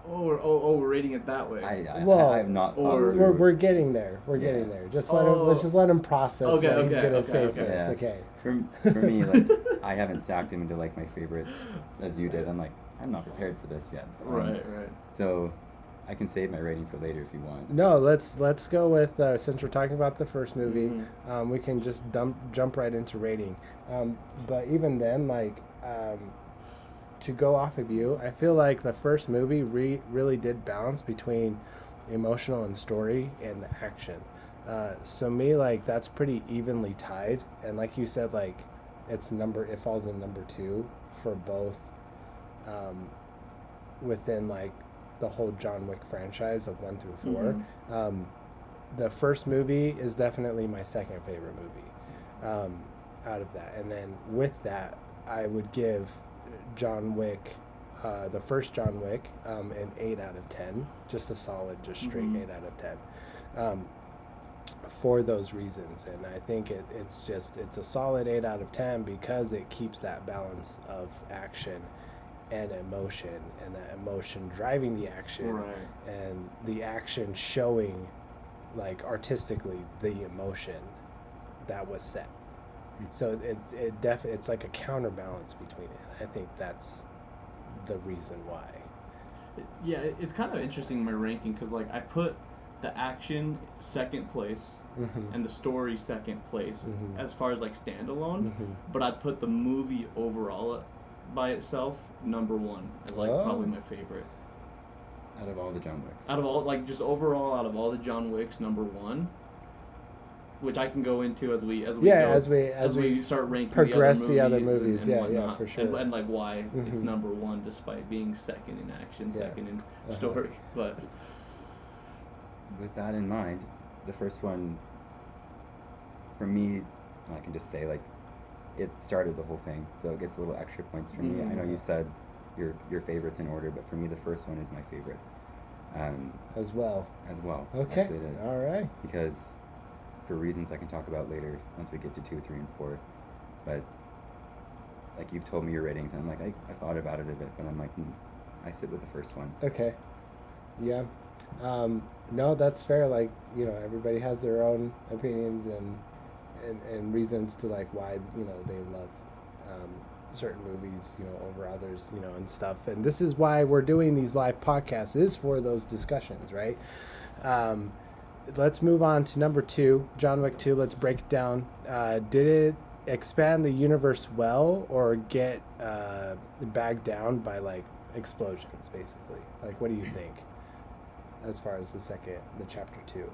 We're rating it that way. I Well, have not thought or- through. We're getting there. We're Yeah. getting there. Just let's just let him process what he's gonna say first. Yeah. Okay. For me, like, I haven't stacked him into like my favorite as you did. I'm like, I'm not prepared for this yet. Right. So I can save my rating for later if you want. No, let's go with since we're talking about the first movie, Mhm. we can just jump right into rating. But even then, like, to go off of you, I feel like the first movie really did balance between emotional and story and the action. So me, like, that's pretty evenly tied, and like you said, like, it falls in number 2 for both, within like the whole John Wick franchise of 1 through 4. Mhm. The first movie is definitely my second favorite movie, out of that, and then with that, I would give John Wick, the first John Wick, an 8 out of 10, just a solid, just straight Mhm. 8 out of 10, for those reasons. And I think it's a solid 8 out of 10 because it keeps that balance of action and emotion, and that emotion driving the action, Right. and the action showing, like, artistically the emotion that was set. So it's like a counterbalance between it. I think that's the reason why. Yeah, it's kind of interesting, my ranking, because like I put the action second place Mm-hmm. and the story second place Mhm. as far as like standalone, Mm-hmm. but I'd put the movie overall by itself number 1 as like Oh. probably my favorite. Out of all the John Wicks. Out of all, like, just overall out of all the John Wicks, number 1, which I can go into as we go, as we start ranking progress the other movies, and yeah, whatnot, for sure. and like why it's Mhm. number 1 despite being second in action, Yeah. second in Uh-huh. story. But With that in mind, the first one, for me, I can just say, like, it started the whole thing, so it gets a little extra points for me. I know you said your favorites in order, but for me, the first one is my favorite. as well. As well. Okay. Actually, it is. All right. Because for reasons I can talk about later once we get to 2, 3, and 4. But like, you've told me your ratings, and I'm like, I thought about it a bit, but I'm like, I sit with the first one. Okay. Yeah. No, that's fair. Like, everybody has their own opinions and reasons to, like, why, they love certain movies, over others, and stuff. And this is why we're doing these live podcasts, is for those discussions, right? Let's move on to number 2, John Wick 2. Let's break it down. Did it expand the universe well, or get bagged down by, like, explosions, basically? Like, what do you think as far as the chapter 2?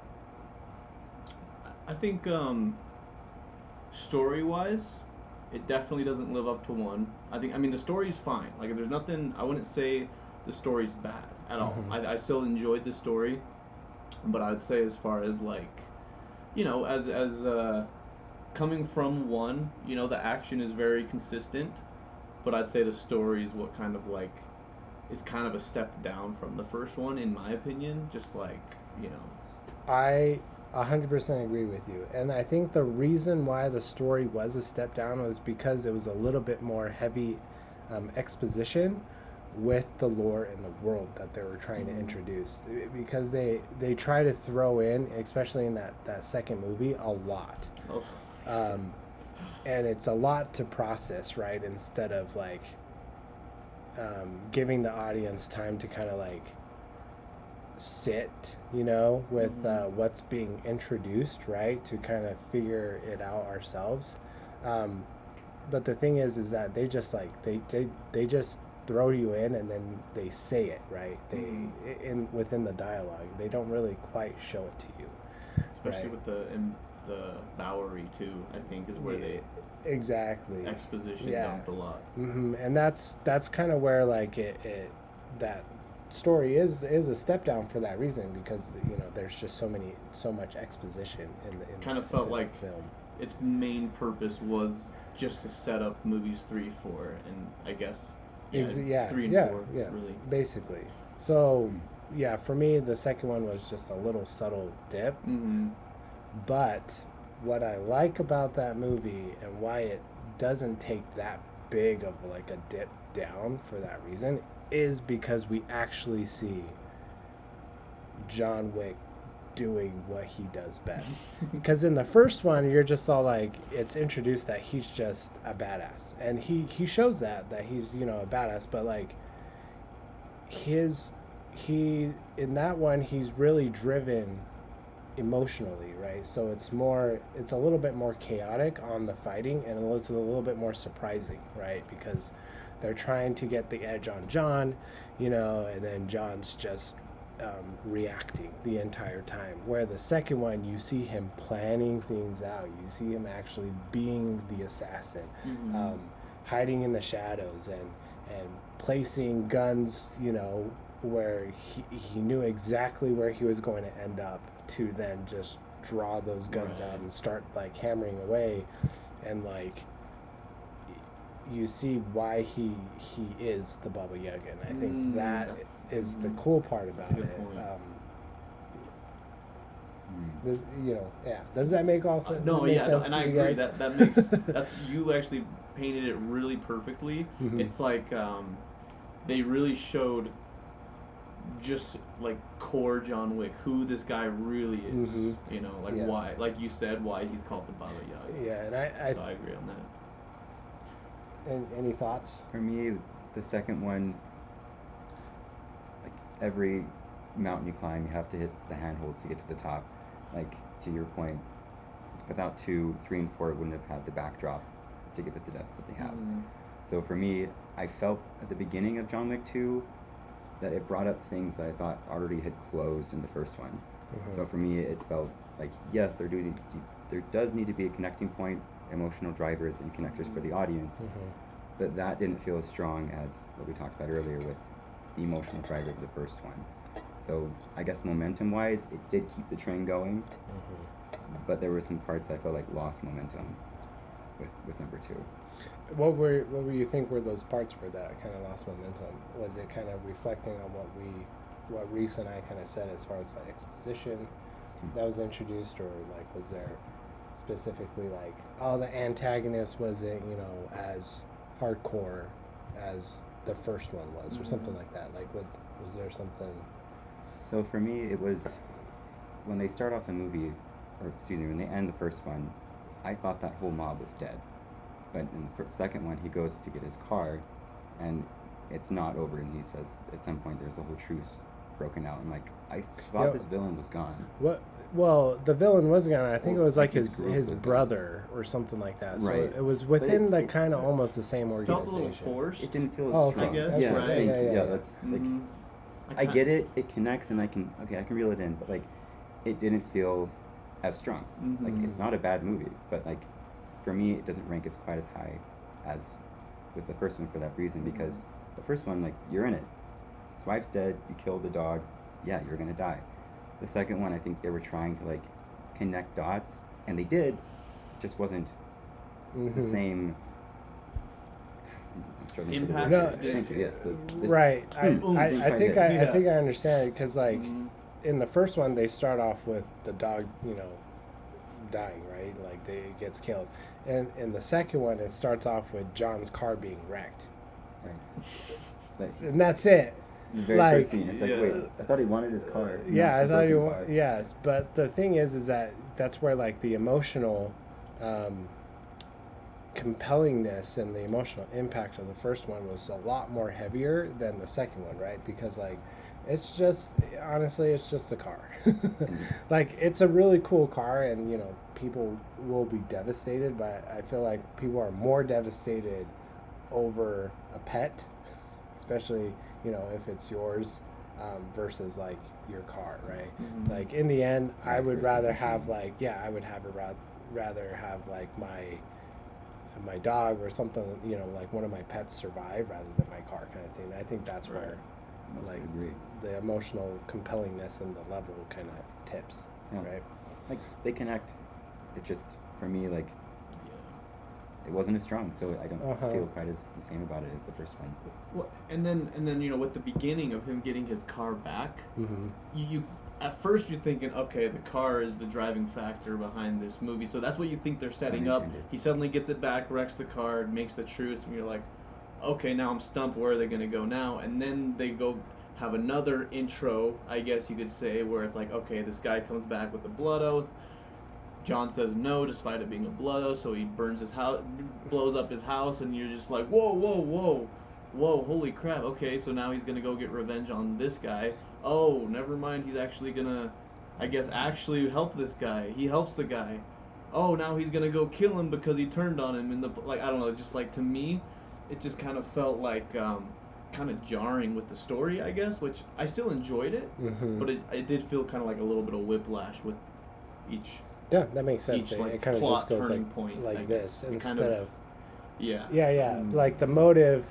I think story-wise, it definitely doesn't live up to 1. I mean, the story's fine. Like, there's nothing, I wouldn't say the story's bad at all. Mhm. I still enjoyed the story, but I'd say as far as, like, as coming from 1, the action is very consistent, but I'd say the story is what kind of, like, is kind of a step down from the first one, in my opinion. Just like, I 100% agree with you. And I think the reason why the story was a step down was because it was a little bit more heavy exposition with the lore and the world that they were trying to introduce. Because they try to throw in, especially in that second movie, a lot. And it's a lot to process, right? Instead of, like, giving the audience time to kind of, like, sit, with what's being introduced, right? To kind of figure it out ourselves. But the thing is that they just, like, they just throw you in, and then they say it, right? Within the dialogue, they don't really quite show it to you. especially right? with the Bowery too, I think, is where they exactly exposition Yeah. dumped a lot. And that's kind of where, like, it that story is a step down for that reason, because there's just so much exposition in the kind of felt like film. Its main purpose was just to set up movies 3, 4, and I guess 3 and 4 really basically. So yeah, for me the second one was just a little subtle dip. But what I like about that movie and why it doesn't take that big of like a dip down for that reason is because we actually see John Wick doing what he does best. Because in the first one, you're just all like, it's introduced that he's just a badass, and he shows that he's a badass, but like he in that one he's really driven emotionally, right? So it's a little bit more chaotic on the fighting, and it's a little bit more surprising, right? Because they're trying to get the edge on John, and then John's just reacting the entire time. Where the second one, you see him planning things out. You see him actually being the assassin, hiding in the shadows and placing guns, where he knew exactly where he was going to end up, to then just draw those guns out and start like hammering away, and like you see why he is the Baba Yaga, and I think that is the cool part about it. Does that make all sense? No, make yeah, sense and I agree. guys? That makes that's you actually painted it really perfectly. It's like they really showed just like core John Wick, who this guy really is. Why, like you said, why he's called the Baba Yaga. Yeah, and I agree on that. And any thoughts? For me, the second one, like every mountain you climb, you have to hit the handholds to get to the top. Like, to your point, without 2, 3, and 4, it wouldn't have had the backdrop to give it the depth that they have. So for me, I felt at the beginning of John Wick 2 that it brought up things that I thought already had closed in the first one. So for me, it felt like, yes, there does need to be a connecting point, emotional drivers and connectors for the audience, but that didn't feel as strong as what we talked about earlier with the emotional driver of the first one. So I guess momentum-wise, it did keep the train going, but there were some parts I felt like lost momentum with number 2. What were you think were those parts where that kind of lost momentum? Was it kind of reflecting on what Reese and I kind of said as far as the exposition that was introduced, or like was there specifically like, the antagonist wasn't as hardcore as the first one was, or something like that? Like was there something? So for me, it was when they start off the movie, when they end the first one, I thought that whole mob was dead. But in the second one, he goes to get his car, and it's not over, and he says at some point there's a whole truce broken out. I'm like, I thought this villain was gone. What? Well, the villain was gone. I think it was like his brother gone, or something like that. So right. it was within the kind of almost the same organization. Felt a little forced. It didn't feel as strong. I guess. Yeah, right. thank you. Yeah. That's like, I get it. It connects, and I can reel it in. But like, it didn't feel as strong. Like, it's not a bad movie, but like, for me, it doesn't rank as quite as high as with the first one for that reason, because the first one, like, you're in it. His wife's dead. You killed the dog. Yeah, you're gonna die. The second one, I think they were trying to like connect dots, and they did. It just wasn't the same. I'm struggling impact. For the word. Thank you. Yes. Right. I think I understand it, because like in the first one they start off with the dog, dying, right? Like it gets killed, and in the second one it starts off with John's car being wrecked, Right. and that's it. The very first scene, it's like, wait, I thought he wanted his car. Yeah, I thought he wanted. Yes, but the thing is that's where like the emotional compellingness and the emotional impact of the first one was a lot more heavier than the second one, right? Because like, it's just, honestly, it's just a car. Like, it's a really cool car, and people will be devastated, but I feel like people are more devastated over a pet, especially if it's yours, versus like your car, right? Like, in the end, I would rather have like, I would rather have like my dog or something, like one of my pets survive rather than my car, kind of thing. I think that's where Most like would agree. the emotional compellingness and the level kind of tips, Yeah. right? Like they connect. It just for me like Yeah. it wasn't as strong, so I don't Uh-huh. feel quite as the same about it as the first one. Well, and then you know, with the beginning of him getting his car back, Mm-hmm. you at first you're thinking, okay, the car is the driving factor behind this movie, so that's what you think they're setting up. Unintended. He suddenly gets it back, wrecks the car, makes the truce, and you're like, okay, now I'm stumped. Where are they gonna go now? And then they go have another intro, I guess you could say, where it's like, okay, this guy comes back with a blood oath. John says no, despite it being a blood oath, so he burns his house, blows up his house, and you're just like, whoa, holy crap! Okay, so now he's gonna go get revenge on this guy. Oh, never mind, he's actually gonna, I guess, actually help this guy. He helps the guy. Oh, now he's gonna go kill him because he turned on him in the, like, I don't know, just like to me, it just kind of felt like kind of jarring with the story, I guess, which I still enjoyed it, Mm-hmm. but it did feel kind of like a little bit of whiplash with each. Yeah, that makes sense. Each, It, like, kind of plot just goes turning like point, like I this guess. It instead kind of Yeah. yeah. Like the motive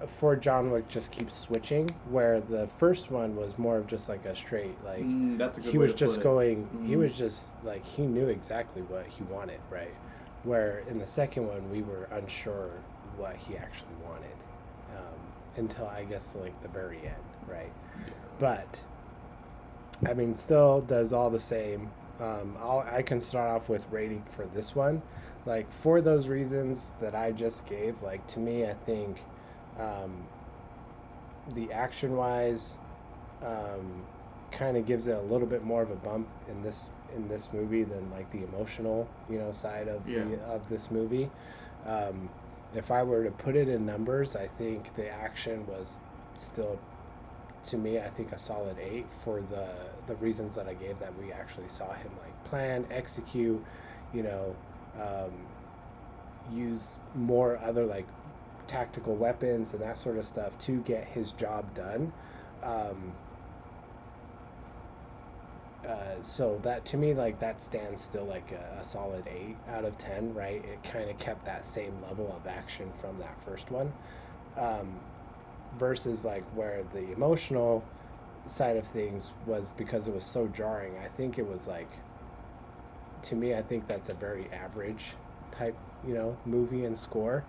for John Wick just keeps switching, where the first one was more of just like a straight like That's a good he way was to just put it. going. He Mhm. was just like he knew exactly what he wanted, right? Where in the second one we were unsure what he actually wanted until I guess like the very end, right? But I mean, still does all the same. I can start off with rating for this one, like for those reasons that I just gave. Like to me, I think the action wise kind of gives it a little bit more of a bump in this movie than like the emotional side of of this movie. If I were to put it in numbers, I think the action was still, to me, I think a solid 8 for the reasons that I gave, that we actually saw him like plan, execute, use more other like tactical weapons and that sort of stuff to get his job done. So that to me, like that stands still like a solid 8 out of 10, right? It kind of kept that same level of action from that first one. Versus like where the emotional side of things was, because it was so jarring, I think it was like, to me, I think that's a very average type movie and score.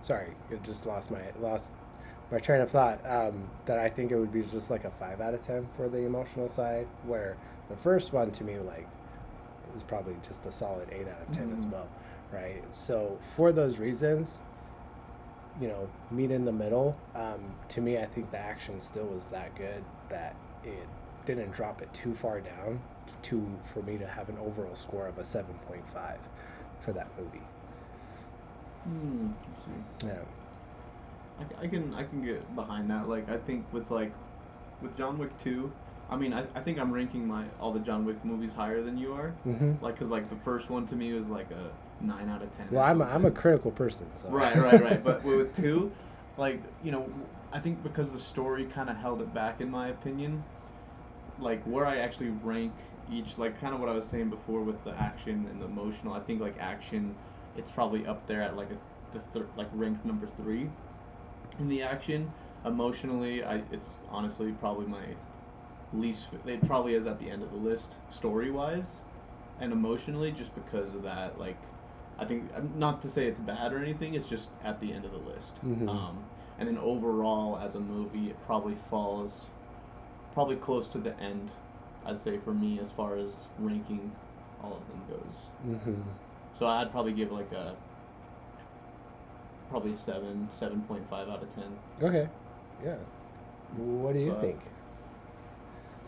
Sorry, it just lost my train of thought. That I think it would be just like a 5 out of 10 for the emotional side, where the first one to me like was probably just a solid 8 out of 10 as well, right? So for those reasons, meet in the middle. To me, I think the action still was that good that it didn't drop it too far down for me to have an overall score of a 7.5 for that movie. I see. Yeah. I can get behind that. Like, I think with John Wick 2, I mean, I think I'm ranking all the John Wick movies higher than you are. Mm-hmm. Like, because like the first one to me was like a 9 out of 10. Well, I'm a critical person. So. Right. But with 2, like, I think because the story kind of held it back, in my opinion. Like, where I actually rank each, like, kind of what I was saying before with the action and the emotional. I think like action, it's probably up there at like ranked number 3 in the action. Emotionally, it's honestly probably my least. It probably is at the end of the list story wise, and emotionally, just because of that. Like, I think, not to say it's bad or anything, it's just at the end of the list. Mm-hmm. And then overall as a movie, it probably falls probably close to the end, I'd say, for me, as far as ranking all of them goes. Mm-hmm. So I'd probably give like a probably 7.5 out of 10. Okay. Yeah. What do you But- think?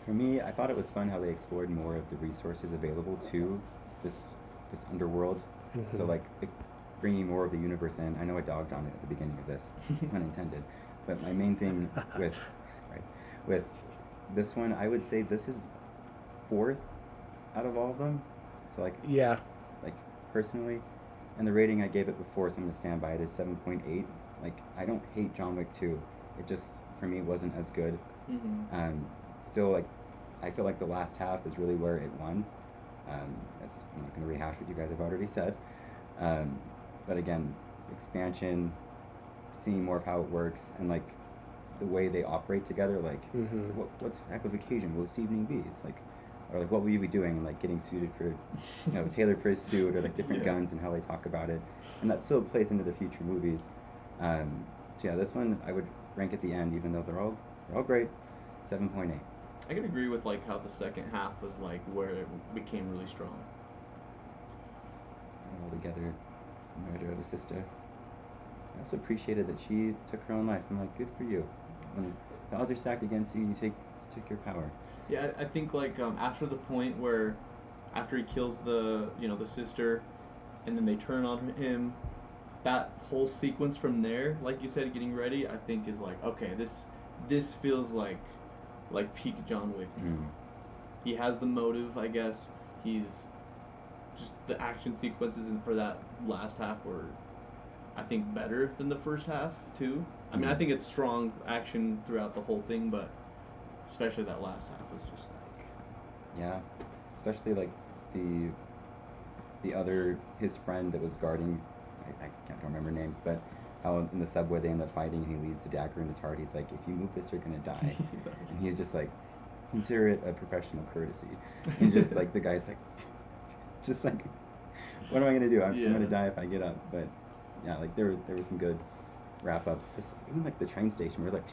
For me, I thought it was fun how they explored more of the resources available to this underworld. Mm-hmm. So like bringing more of the universe in. I know I dogged on it at the beginning of this, pun intended. But my main thing with this one, I would say this is 4th out of all of them. So like Yeah. personally, and the rating I gave it before, so I'm gonna stand by it, is 7.8. Like, I don't hate John Wick 2. It just, for me, wasn't as good. Mm-hmm. Still, like, I feel like the last half is really where it won. I'm not gonna rehash what you guys have already said. But again, expansion, seeing more of how it works, and like the way they operate together. Like, what's heck of occasion will this evening be? It's like, or like, what will you be doing? And like getting suited for, tailored for his suit, or like different guns and how they talk about it, and that still plays into the future movies. So yeah, this one I would rank at the end, even though they're all great. 7.8. I can agree with like how the second half was like where it became really strong. All together, the murder of a sister. I also appreciated that she took her own life. I'm like, good for you. When the odds are stacked against you, you take your power. Yeah, I think like after the point where, after he kills the the sister, and then they turn on him, that whole sequence from there, like you said, getting ready, I think is like, okay, this feels like peak John Wick. He has the motive, I guess. He's just the action sequences and for that last half were, I think, better than the first half too. I mean, I think it's strong action throughout the whole thing, but especially that last half was just like, yeah, especially like the other, his friend that was guarding, I can't remember names, but how in the subway they end up fighting and he leaves the dagger in his heart. He's like, if you move this, you're gonna die. And he's just like, consider it a professional courtesy. And just like the guy's like, just like, what am I gonna do? I'm gonna die if I get up. But yeah, like there were some good wrap ups. This, even like the train station, we're like,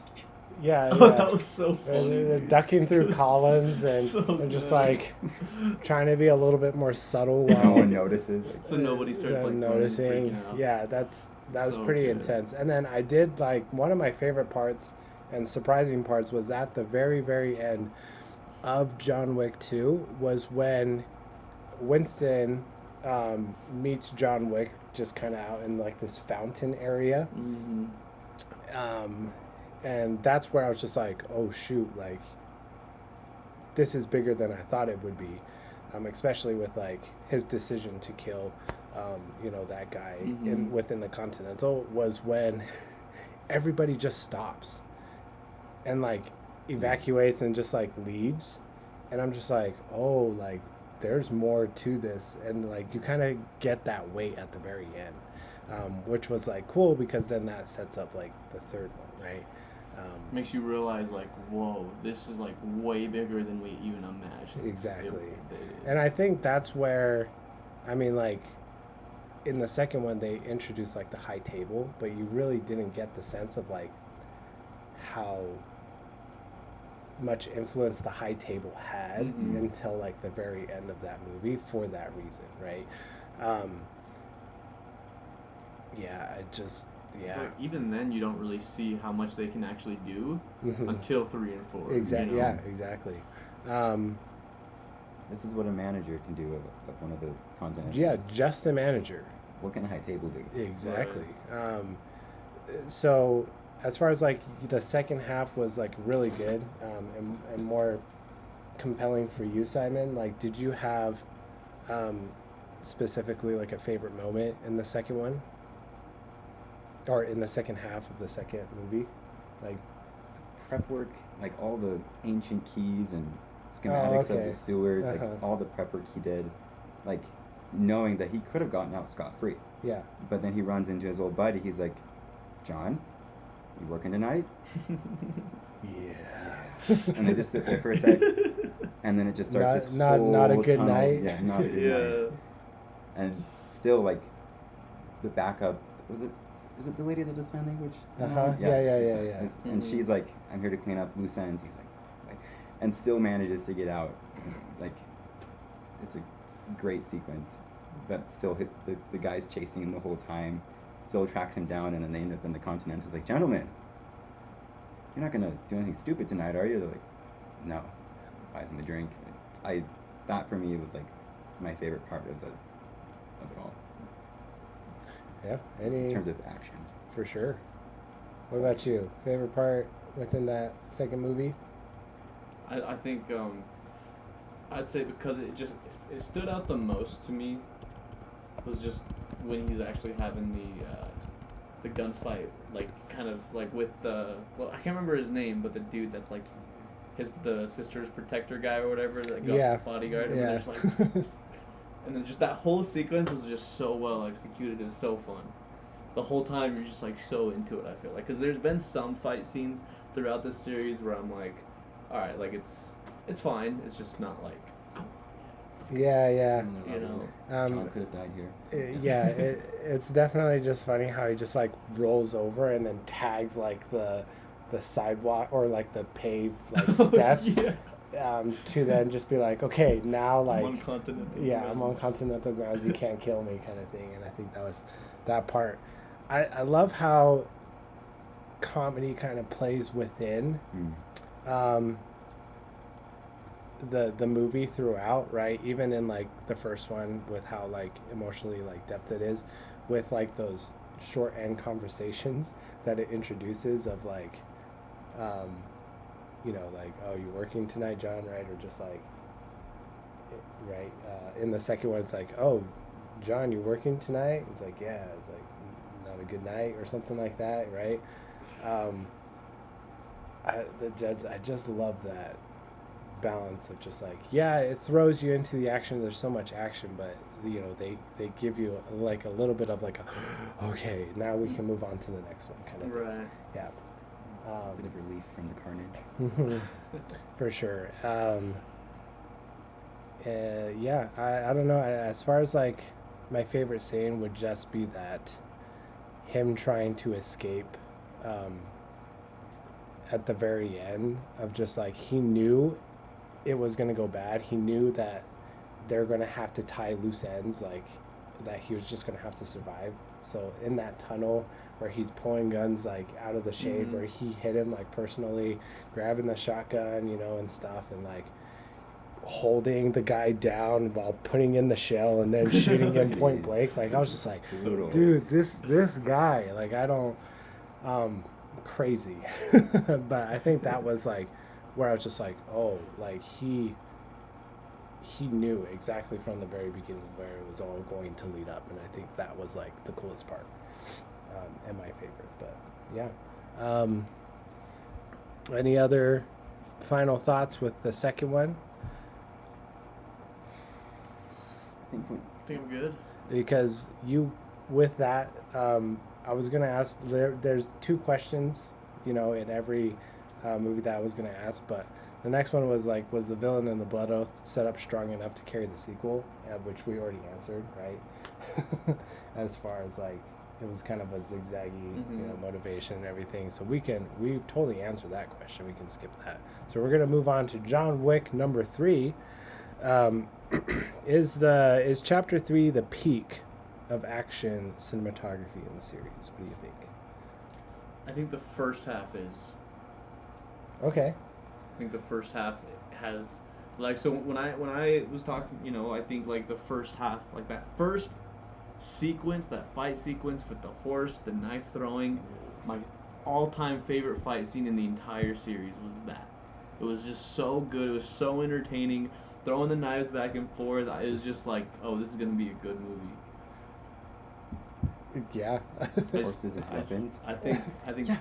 Yeah, that was so funny. They're ducking through columns and so they're just good. like trying to be a little bit more subtle no while one notices. Like, So nobody starts like noticing. running, freaking out. Yeah, that was So pretty good. intense. And then I did like one of my favorite parts and surprising parts was at the very, very end of John Wick 2 was when Winston meets John Wick just kind of out in like this fountain area. And that's where I was just like, oh shoot, like this is bigger than I thought it would be, especially with like his decision to kill that guy within the Continental, was when everybody just stops and like evacuates and just like leaves, and I'm just like, oh, like there's more to this, and like you kind of get that weight at the very end, which was like cool because then that sets up like the third one, right? Makes you realize like, whoa, this is like way bigger than we even imagined. Exactly. It is. And I think that's where, I mean, like in the second one they introduced like the high table, but you really didn't get the sense of like how much influence the high table had until like the very end of that movie for that reason, right? But even then, you don't really see how much they can actually do until 3 and 4. Exactly. Yeah, exactly. this is what a manager can do of one of the Continentals. Yeah, just the manager. What can a high table do? Exactly. So as far as like the second half was like really good and more compelling for you, Simon, like did you have specifically like a favorite moment in the second one? Or in the second half of the second movie? Like prep work, like all the ancient keys and schematics of the sewers, like all the prep work he did, like knowing that he could have gotten out scot-free. Yeah. But then he runs into his old buddy. He's like, John, you working tonight? Yeah. And they just sit there for a sec, and then it just starts this whole not a good tunnel. night. Yeah, not a good night. And still, like, the backup, is it the lady that does sign language? Yeah. And she's like, I'm here to clean up loose ends. He's like, fuck. And still manages to get out. Like, it's a great sequence. But still hit the guy's chasing him the whole time. Still tracks him down, and then they end up in the Continental. He's like, gentlemen, you're not gonna do anything stupid tonight, are you? They're like, no. Buys him a drink. That for me was like my favorite part of it all. Yeah. In terms of action. For sure. What about you? Favorite part within that second movie? I think I'd say because it stood out the most to me was just when he's actually having the gunfight, like kind of like with I can't remember his name, but the dude that's like the sister's protector guy or whatever, like bodyguard, and there's like And then just that whole sequence was just so well executed. It was so fun. The whole time you're just like so into it, I feel like. Because there's been some fight scenes throughout this series where I'm like, alright, like it's fine. It's just not like, come on. Yeah. You know? John could have died here. It's definitely just funny how he just like rolls over and then tags like the sidewalk or like the paved like steps. To then just be like, okay, now like I'm on Continental I'm on Continental grounds, you can't kill me kind of thing. And I think that was that part. I love how comedy kind of plays within the movie throughout, right? Even in like the first one with how like emotionally like depth it is, with like those short end conversations that it introduces of like you know, like, oh, you working tonight, John, right? Or just like, right? In the second one, it's like, oh, John, you working tonight? It's like, yeah. It's like, not a good night or something like that, right? I just love that balance of just like, yeah, it throws you into the action. There's so much action, but you know, they give you like a little bit of like, okay, now we can move on to the next one, kind of. Right. Yeah. Bit of relief from the carnage. For sure. I don't know. As far as like my favorite scene would just be that him trying to escape at the very end of just like he knew it was going to go bad. He knew that they're going to have to tie loose ends, like that he was just going to have to survive. So in that tunnel where he's pulling guns like out of the shade, where he hit him like personally, grabbing the shotgun, you know, and stuff, and like holding the guy down while putting in the shell and then shooting him point blank. Like I was just like, dude, this guy, like I don't, crazy. But I think that was like where I was just like, oh, like he knew exactly from the very beginning where it was all going to lead up, and I think that was like the coolest part, and my favorite. But yeah, any other final thoughts with the second one? I think I'm good. Because you, with that, I was gonna ask. There's two questions, you know, in every movie that I was gonna ask, but the next one was like, was the villain in the Blood Oath set up strong enough to carry the sequel? Which we already answered, right? As far as like, it was kind of a zigzaggy, you know, motivation and everything. So we've totally answered that question. We can skip that. So we're gonna move on to John Wick number 3. Is chapter 3 the peak of action cinematography in the series? What do you think? I think the first half is. Okay. I think the first half has, like, so when I was talking, you know, I think like the first half, like that first sequence, that fight sequence with the horse, the knife throwing, my all-time favorite fight scene in the entire series was that. It was just so good. It was so entertaining. Throwing the knives back and forth, it was just like, oh, this is gonna be a good movie. Yeah. Horses as weapons. I think yeah.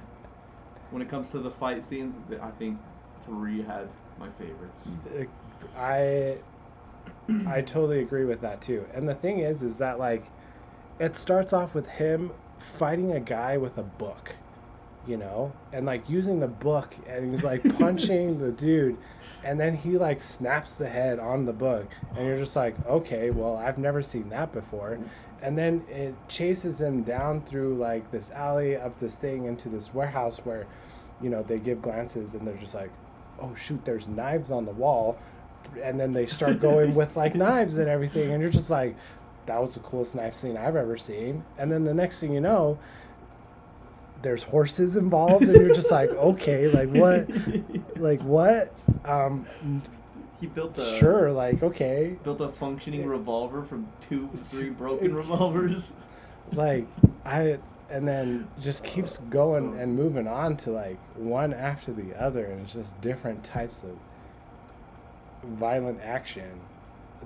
When it comes to the fight scenes, I think 3 had my favorites. I totally agree with that too. And the thing is that like, it starts off with him fighting a guy with a book, you know, and like using the book, and he's like punching the dude, and then he like snaps the head on the book, and you're just like, okay, well, I've never seen that before. And then it chases him down through like this alley, up this thing, into this warehouse where, you know, they give glances and they're just like, oh shoot, there's knives on the wall. And then they start going with like knives and everything, and you're just like, that was the coolest knife scene I've ever seen. And then the next thing you know, there's horses involved, and you're just like, okay, like what? Like what? He built a functioning revolver from 2-3 broken revolvers. Like and then just keeps going and moving on to like one after the other, and it's just different types of violent action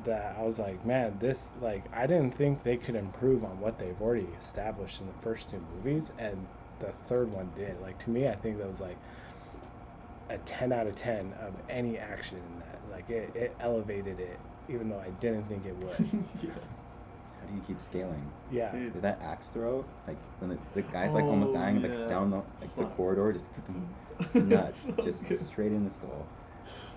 that I was like, man, this, like, I didn't think they could improve on what they've already established in the first 2 movies, and the third one did. Like, to me, I think that was like a 10 out of 10 of any action in that. Like, it elevated it even though I didn't think it would. Yeah. How do you keep scaling? Yeah. Dude. With that axe throw, like when the guy's like almost dying, yeah. like down the Slap. corridor, just nuts, So just good. straight in the skull.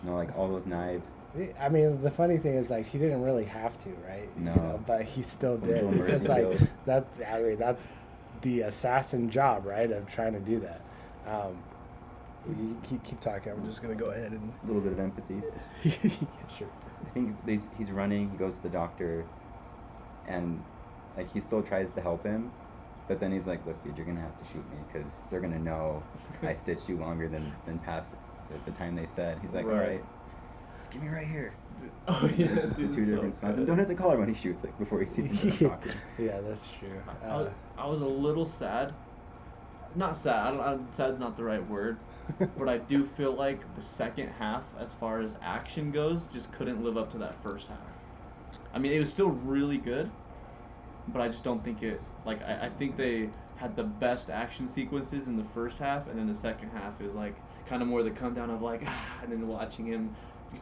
You know, like all those knives. I mean, the funny thing is, like, he didn't really have to, right? No. But he still A did. little mercy It's like, kill. that's the assassin job, right? Of trying to do that. You keep talking. I'm just gonna go ahead and. A little bit of empathy. Yeah, sure. I think he's running. He goes to the doctor, and like he still tries to help him, but then he's like, "Look, dude, you're gonna have to shoot me because they're gonna know I stitched you longer than past the time they said." He's like, Right. "All right, just give me right here." Oh yeah, The dude, two so different spots, and good. don't hit the collar when he shoots, like before he's even done talking. Yeah, that's true. I was a little sad. Not sad. Sad's not the right word. But I do feel like the second half, as far as action goes, just couldn't live up to that first half. I mean, it was still really good, but I just don't think it. Like, I think they had the best action sequences in the first half, and then the second half is like kind of more the come down of like, and then watching him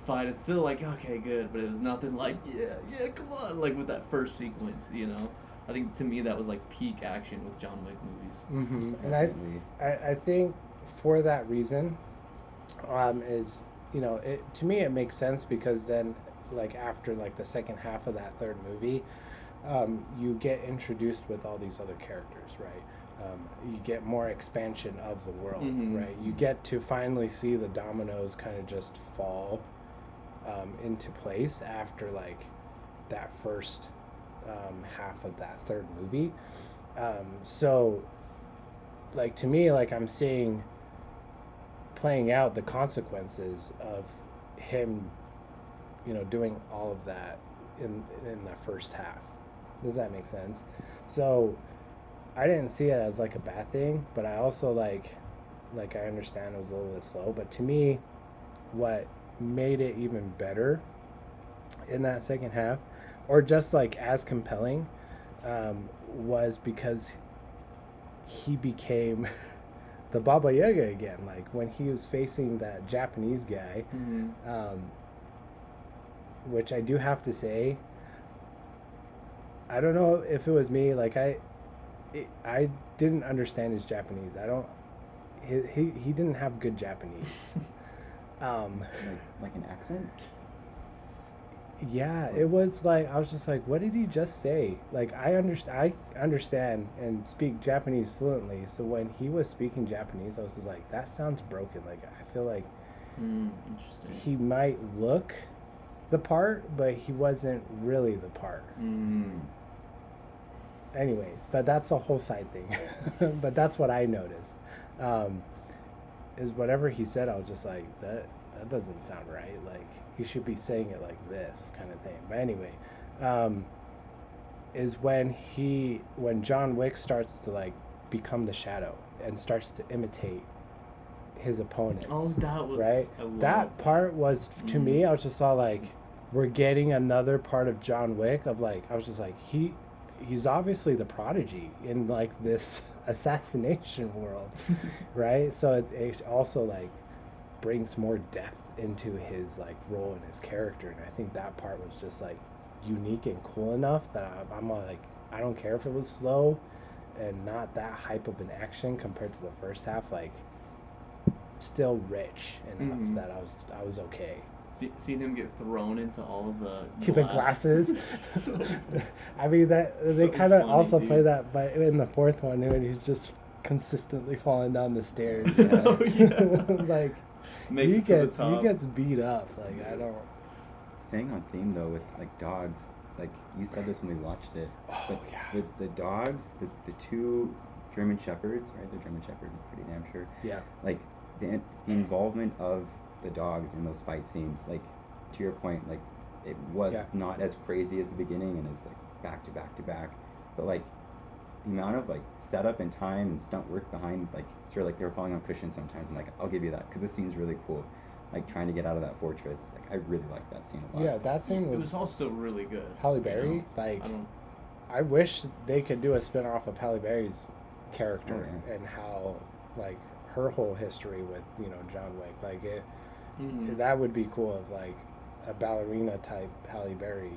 fight. It's still like, okay, good, but it was nothing like, yeah, come on, like with that first sequence, you know. I think to me that was like peak action with John Wick movies. Mm-hmm. And Definitely. I think for that reason, is, you know, to me it makes sense because then, like, after like the second half of that third movie, you get introduced with all these other characters, right? You get more expansion of the world, Mhm. right? You get to finally see the dominoes kind of just fall into place after like that first half of that third movie. So like, to me, like, I'm seeing playing out the consequences of him, you know, doing all of that in the first half. Does that make sense? So I didn't see it as like a bad thing, but I also like I understand it was a little bit slow, but to me what made it even better in that second half, or just like as compelling, was because he became the Baba Yaga again. Like when he was facing that Japanese guy, which I do have to say, I don't know if it was me, like I didn't understand his Japanese. He didn't have good Japanese. Like an accent. Yeah, it was like, I was just like, what did he just say? Like, I understand and speak Japanese fluently. So when he was speaking Japanese, I was just like, that sounds broken. Like, I feel like Interesting. he might look the part, but he wasn't really the part. Anyway, but that's a whole side thing. But that's what I noticed. Is whatever he said, I was just like, that doesn't sound right. Like, he should be saying it like this kind of thing. But anyway, is when John Wick starts to like become the shadow and starts to imitate his opponents. Oh, that was right. That part was, to me, I was just all like, we're getting another part of John Wick of like, I was just like, he's obviously the prodigy in like this assassination world, right? So it also like brings more depth into his like role and his character, and I think that part was just like unique and cool enough that I'm like, I don't care if it was slow and not that hype of an action compared to the first half, like still rich enough that I was okay. Seeing him get thrown into all of the The glasses. So, I mean, that they so kind of funny, also dude. play that, but in the fourth one, when he's just consistently falling down the stairs. Oh, yeah. Like makes he it to the gets top. beat up. Like, I don't. Staying on theme though with like dogs, like you said this when we watched it. Oh, but yeah. the dogs, the two German shepherds, right? They're German shepherds, I'm pretty damn sure. Yeah. Like the involvement of the dogs in those fight scenes, like to your point, like it was not as crazy as the beginning and it's like back to back to back, but like the amount of like setup and time and stunt work behind, like sure, like they were falling on cushions sometimes. I'm like, I'll give you that because the scene's really cool. Like trying to get out of that fortress, like I really like that scene a lot. Yeah, that scene It was was all still really good. Halle you Berry. know? Like, I don't. I wish they could do a spin-off of Halle Berry's character Oh, yeah. and how like her whole history with John Wick. Like it. Mhm. That would be cool. Of like, a ballerina type Halle Berry,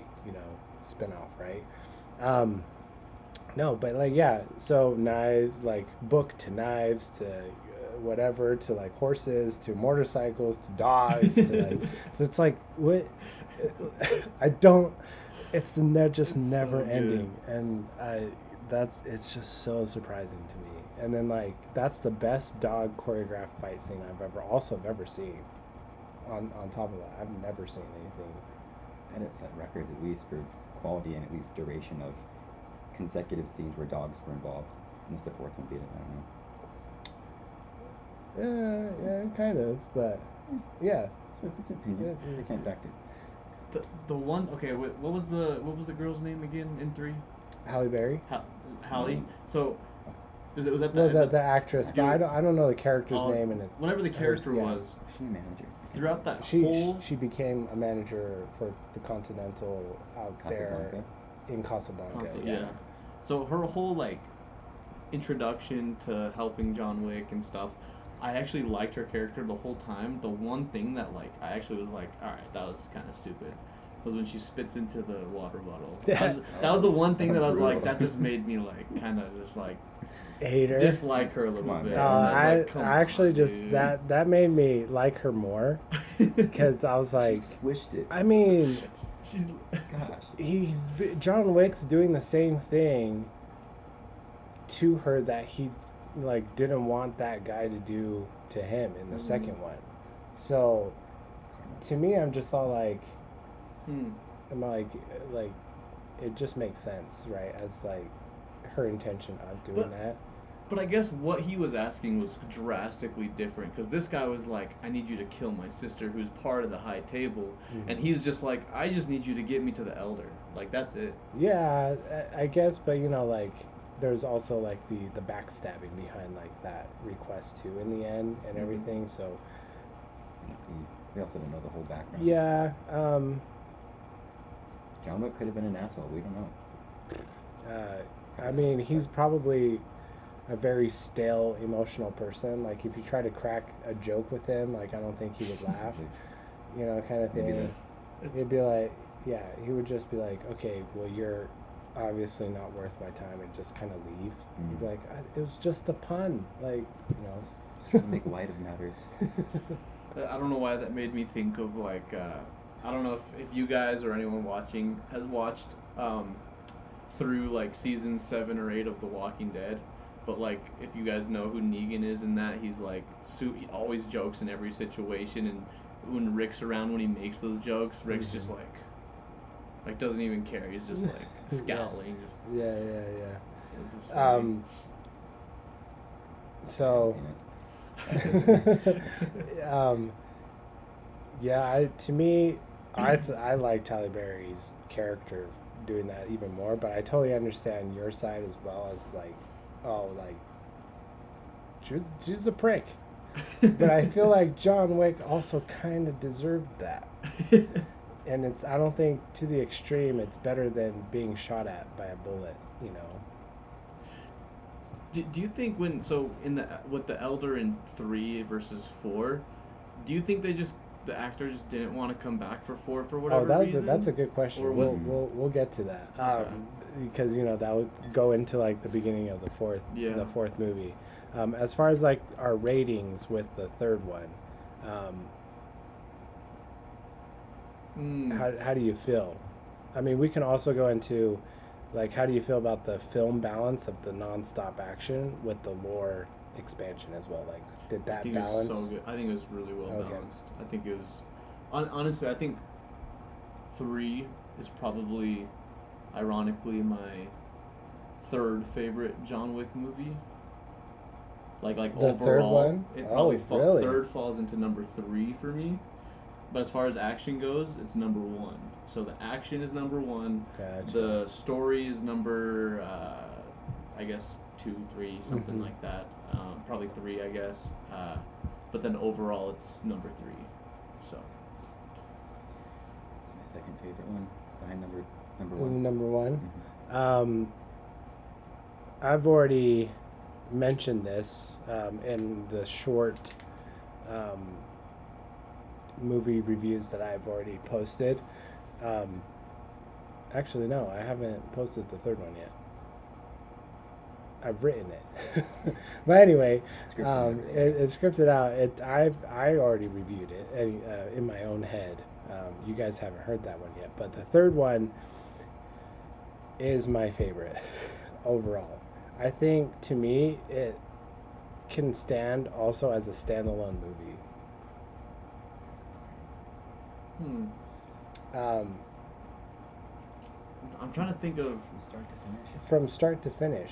spinoff, right? No, but like, yeah, so knives, like book to knives to whatever, to like horses to motorcycles to dogs to like, it's like, what? I don't, it's just It's never so ending. And it's just so surprising to me. And then like, that's the best dog choreographed fight scene I've ever seen. On top of that, I've never seen anything. And it set records at least for quality and at least duration of consecutive scenes where dogs were involved. Unless the fourth one beat it, I don't know. Yeah, kind of, but yeah. It's an opinion. I can't back it. The one, okay, what was the girl's name again in 3? Halle Berry. Halle. So was that No, the the actress, but I don't know the character's name in it. Whatever the character yeah. was. Was she a manager? Throughout that She whole became a manager for the Continental out Casablanca? there in Casablanca. yeah. So her whole like introduction to helping John Wick and stuff, I actually liked her character the whole time. The one thing that like I actually was like, all right, that was kind of stupid, was when she spits into the water bottle. That was the one thing that I was like, that just made me like kind of just like Hate her. dislike her a little bit. And I was like, I actually on, just dude. that made me like her more because I was like, She squished it. I mean, She's Gosh. John Wick's doing the same thing to her that he like didn't want that guy to do to him in the second one. So to me, I'm just all like, I'm like it just makes sense, right? As like her intention of doing that. But I guess what he was asking was drastically different, because this guy was like, I need you to kill my sister who's part of the high table, and he's just like, I just need you to get me to the elder. Like, that's it. Yeah, I guess, but like there's also like the backstabbing behind like that request too in the end and everything, so We also don't know the whole background. yeah. John Wick could have been an asshole. We don't know. I mean, he's probably a very stale, emotional person. Like, if you try to crack a joke with him, like, I don't think he would laugh, kind of Maybe thing. this. He'd be like, yeah, he would just be like, okay, well, you're obviously not worth my time, and just kind of leave. He'd be like, it was just a pun. Like, Just trying to make light of matters. I don't know why that made me think of like, I don't know if you guys or anyone watching has watched through like season 7 or 8 of The Walking Dead. But like, if you guys know who Negan is in that, he's like, he always jokes in every situation, and when Rick's around, when he makes those jokes, Rick's just like doesn't even care. He's just like scowling. Just yeah. it's just funny. So, to me, I like Halle Berry's character doing that even more, but I totally understand your side as well, as like, oh, like, she's a prick. But I feel like John Wick also kind of deserved that. And I don't think to the extreme, it's better than being shot at by a bullet, Do you think with the Elder in 3 versus 4, do you think the actor just didn't want to come back for 4 for whatever reason? That's a good question. Or We'll get to that. Because that would go into like the beginning of the fourth movie. As far as like our ratings with the third one, how do you feel? I mean, we can also go into like, how do you feel about the film balance of the non-stop action with the lore expansion as well? Like, did that balance? It was so good. I think it was really well balanced. I think it was honestly, I think 3 is probably, ironically, my third favorite John Wick movie. Like the overall, third one? It probably really? Third falls into number 3 for me. But as far as action goes, it's number 1. So the action is number 1. Gotcha. The story is number, I guess 2, 3, something like that. Probably 3, I guess. But then overall, it's number 3. So. It's my second favorite one, behind number 1. Number 1. Mm-hmm. I've already mentioned this in the short movie reviews that I've already posted. Actually, no, I haven't posted the third one yet. I've written it, but anyway, it's scripted out. I already reviewed it in my own head. You guys haven't heard that one yet, but the third one is my favorite overall. I think, to me, it can stand also as a standalone movie. I'm trying to think of from start to finish,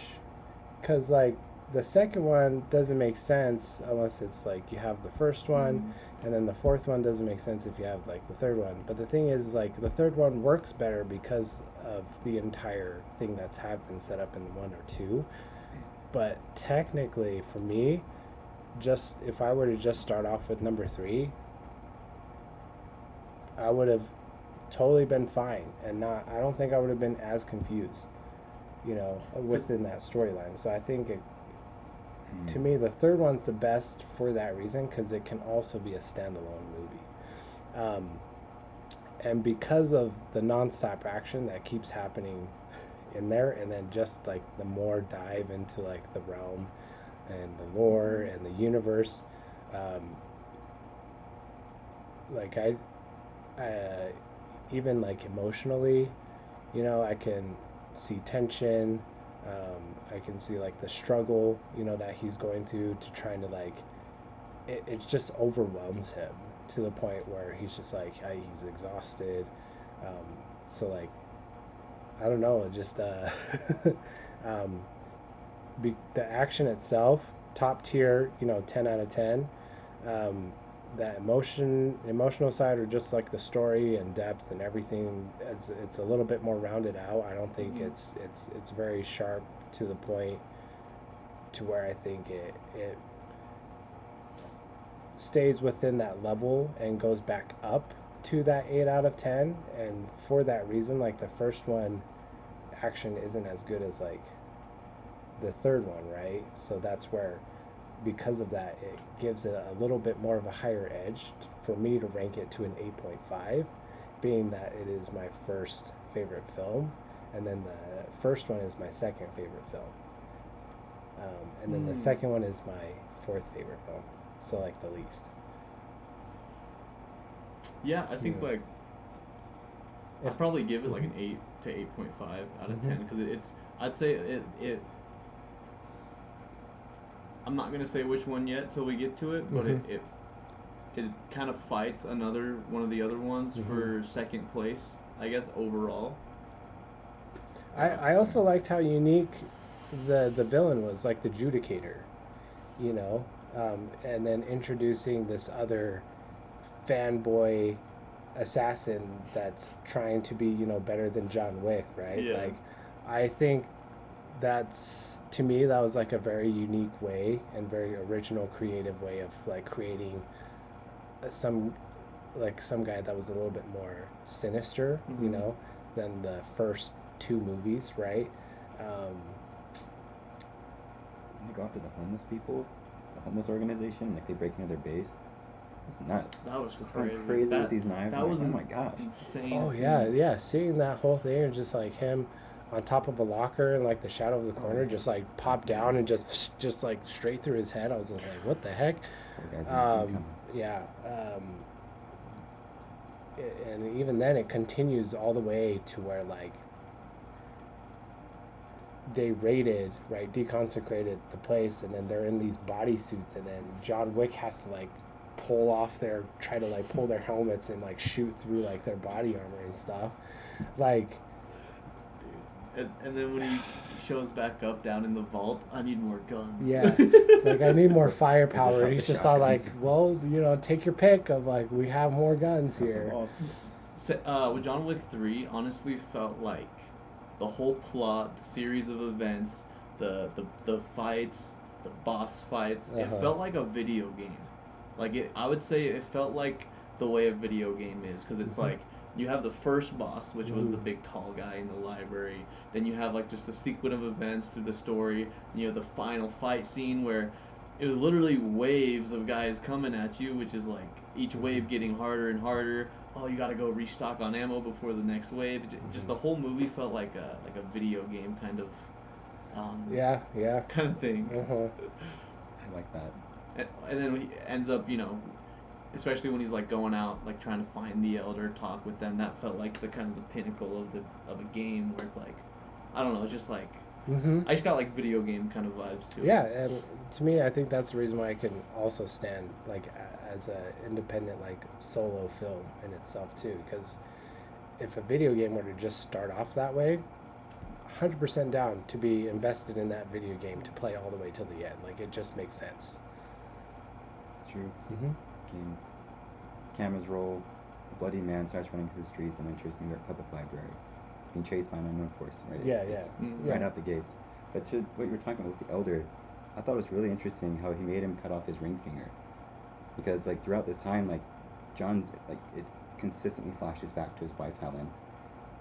because like the second one doesn't make sense unless it's like you have the first one, and then the fourth one doesn't make sense if you have like the third one. But the thing is, like, the third one works better because of the entire thing that's been set up in 1 or 2. But technically, for me, just if I were to just start off with number 3, I would have totally been fine, and I don't think I would have been as confused, within that storyline. So I think to me, the third one's the best for that reason, because it can also be a standalone movie. And because of the nonstop action that keeps happening in there, and then just like the more dive into like the realm and the lore and the universe, like I even like emotionally, I can see tension. I can see like the struggle, that he's going through to trying to like, it just overwhelms him to the point where he's just like, he's exhausted. So like, I don't know, just the action itself, top tier, 10 out of 10. That emotional side, or just like the story and depth and everything, it's a little bit more rounded out. I don't think it's very sharp to the point to where I think it stays within that level and goes back up to that 8 out of 10. And for that reason, like, the first one, action isn't as good as like the third one, right? So that's where, because of that, it gives it a little bit more of a higher edge for me to rank it to an 8.5, being that it is my first favorite film, and then the first one is my second favorite film, and then the second one is my fourth favorite film, so like the least. Yeah, I think like I'd probably give it like an 8 to 8.5 out of 10, because I'd say it I'm not gonna say which one yet till we get to it, but it kind of fights another one of the other ones for second place, I guess, overall. I also liked how unique the villain was, like the Judicator, and then introducing this other fanboy assassin that's trying to be, better than John Wick, right? Yeah. Like, I think that's, to me, that was like a very unique way and very original, creative way of like creating some guy that was a little bit more sinister, than the first 2 movies, right? They go after the homeless people, the homeless organization, like they break into their base. It's nuts. That was just crazy. going crazy with these knives. That was oh my gosh, insane. Oh yeah, seeing that whole thing, and just like him on top of a locker in like the shadow of the corner, just like pop down and just like straight through his head. I was like, what the heck? Yeah. And even then, it continues all the way to where like they raided, right, deconsecrated the place, and then they're in these bodysuits, and then John Wick has to like try to like pull their helmets and like shoot through like their body armor and stuff, like. And then when he shows back up down in the vault, I need more guns. Yeah, it's like, I need more firepower. He's just all like, well, take your pick of like, we have more guns here. With John Wick 3, honestly felt like the whole plot, the series of events, the fights, the boss fights, it felt like a video game. Like, I would say it felt like the way a video game is, because it's like, you have the first boss, which was the big tall guy in the library. Then you have like just a sequence of events through the story. And you have the final fight scene where it was literally waves of guys coming at you, which is like each wave getting harder and harder. Oh, you gotta go restock on ammo before the next wave. Just the whole movie felt like a video game kind of yeah kind of thing. I like that. And then he ends up, especially when he's like going out, like trying to find the elder, talk with them. That felt like the kind of the pinnacle of a game where it's like, I don't know, it's just like I just got like video game kind of vibes to it. Yeah, and to me, I think that's the reason why I can also stand like as a independent like solo film in itself too. Because if a video game were to just start off that way, 100% down to be invested in that video game to play all the way till the end. Like it just makes sense. It's true. Game. Cameras roll. A bloody man starts running through the streets and enters New York Public Library. It's being chased by an unknown force. Right? It's right out the gates. But to what you were talking about with the elder, I thought it was really interesting how he made him cut off his ring finger, because like throughout this time, like John's like it consistently flashes back to his wife Helen,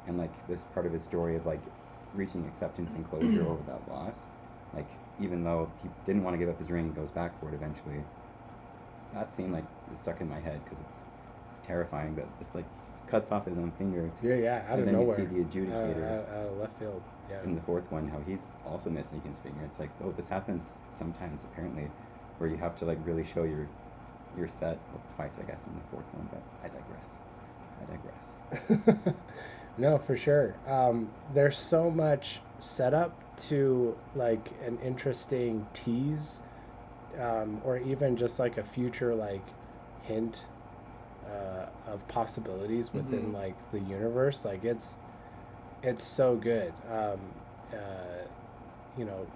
and like this part of his story of like reaching acceptance and closure over that loss. Like even though he didn't want to give up his ring, he goes back for it eventually. That scene like is stuck in my head because it's terrifying, but it's like he just cuts off his own finger. Yeah, out and of then nowhere. you see the adjudicator out of left field. Yeah. in the fourth one, how he's also missing his finger. It's like, oh, this happens sometimes apparently, where you have to like really show your set. Well, twice I guess in the fourth one, but I digress. No, for sure. There's so much setup to like an interesting tease, or even just like a future like hint of possibilities within like the universe. Like it's so good.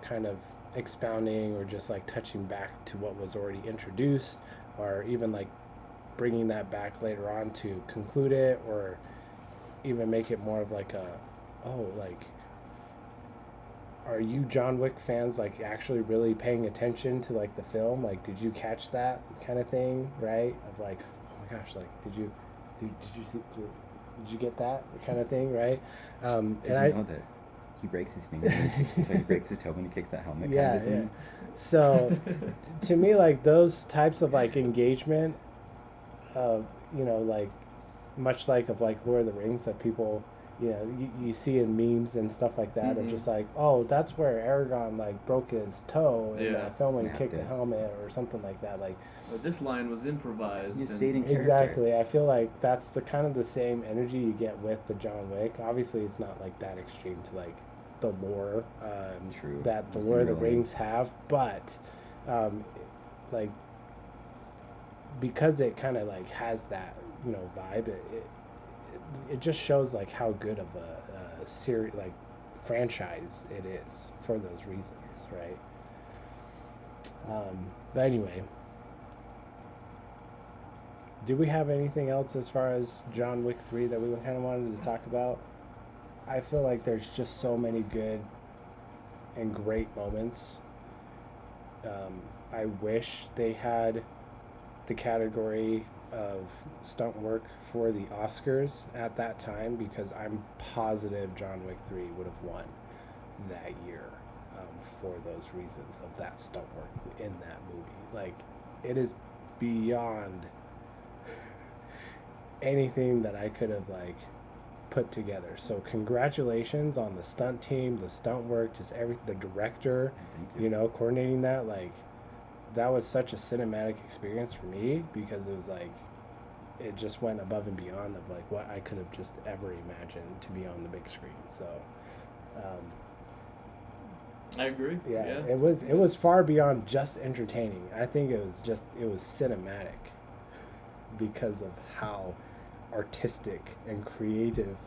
Kind of expounding or just like touching back to what was already introduced, or even like bringing that back later on to conclude it, or even make it more of like are you John Wick fans like actually really paying attention to like the film? Like, did you catch that kind of thing, right? Of like, oh my gosh, like did you get that kind of thing, right? Did you know that he breaks his finger, so he breaks his toe when he kicks that helmet kind of thing? So to me, like those types of like engagement of, like much like of like Lord of the Rings, that people, you see in memes and stuff like that, of just like, oh, that's where Aragorn like broke his toe in that film and kicked the helmet or something like that. Like, but this line was improvised. You stayed in character. Exactly. I feel like that's the kind of the same energy you get with the John Wick. Obviously, it's not like that extreme to like the lore that the Lord of the Rings have, but like because it kind of like has that vibe, it just shows like how good of a series like franchise it is for those reasons, right? But anyway, do we have anything else as far as John Wick 3 that we kind of wanted to talk about? I feel like there's just so many good and great moments. I wish they had the category of stunt work for the Oscars at that time, because I'm positive John Wick 3 would have won that year for those reasons of that stunt work in that movie. Like, it is beyond anything that I could have like put together. So congratulations on the stunt team, the stunt work, just the director, coordinating that. Like, that was such a cinematic experience for me, because it was like it just went above and beyond of like what I could have just ever imagined to be on the big screen. So I agree. Yeah, it was far beyond just entertaining. I think it was cinematic because of how artistic and creative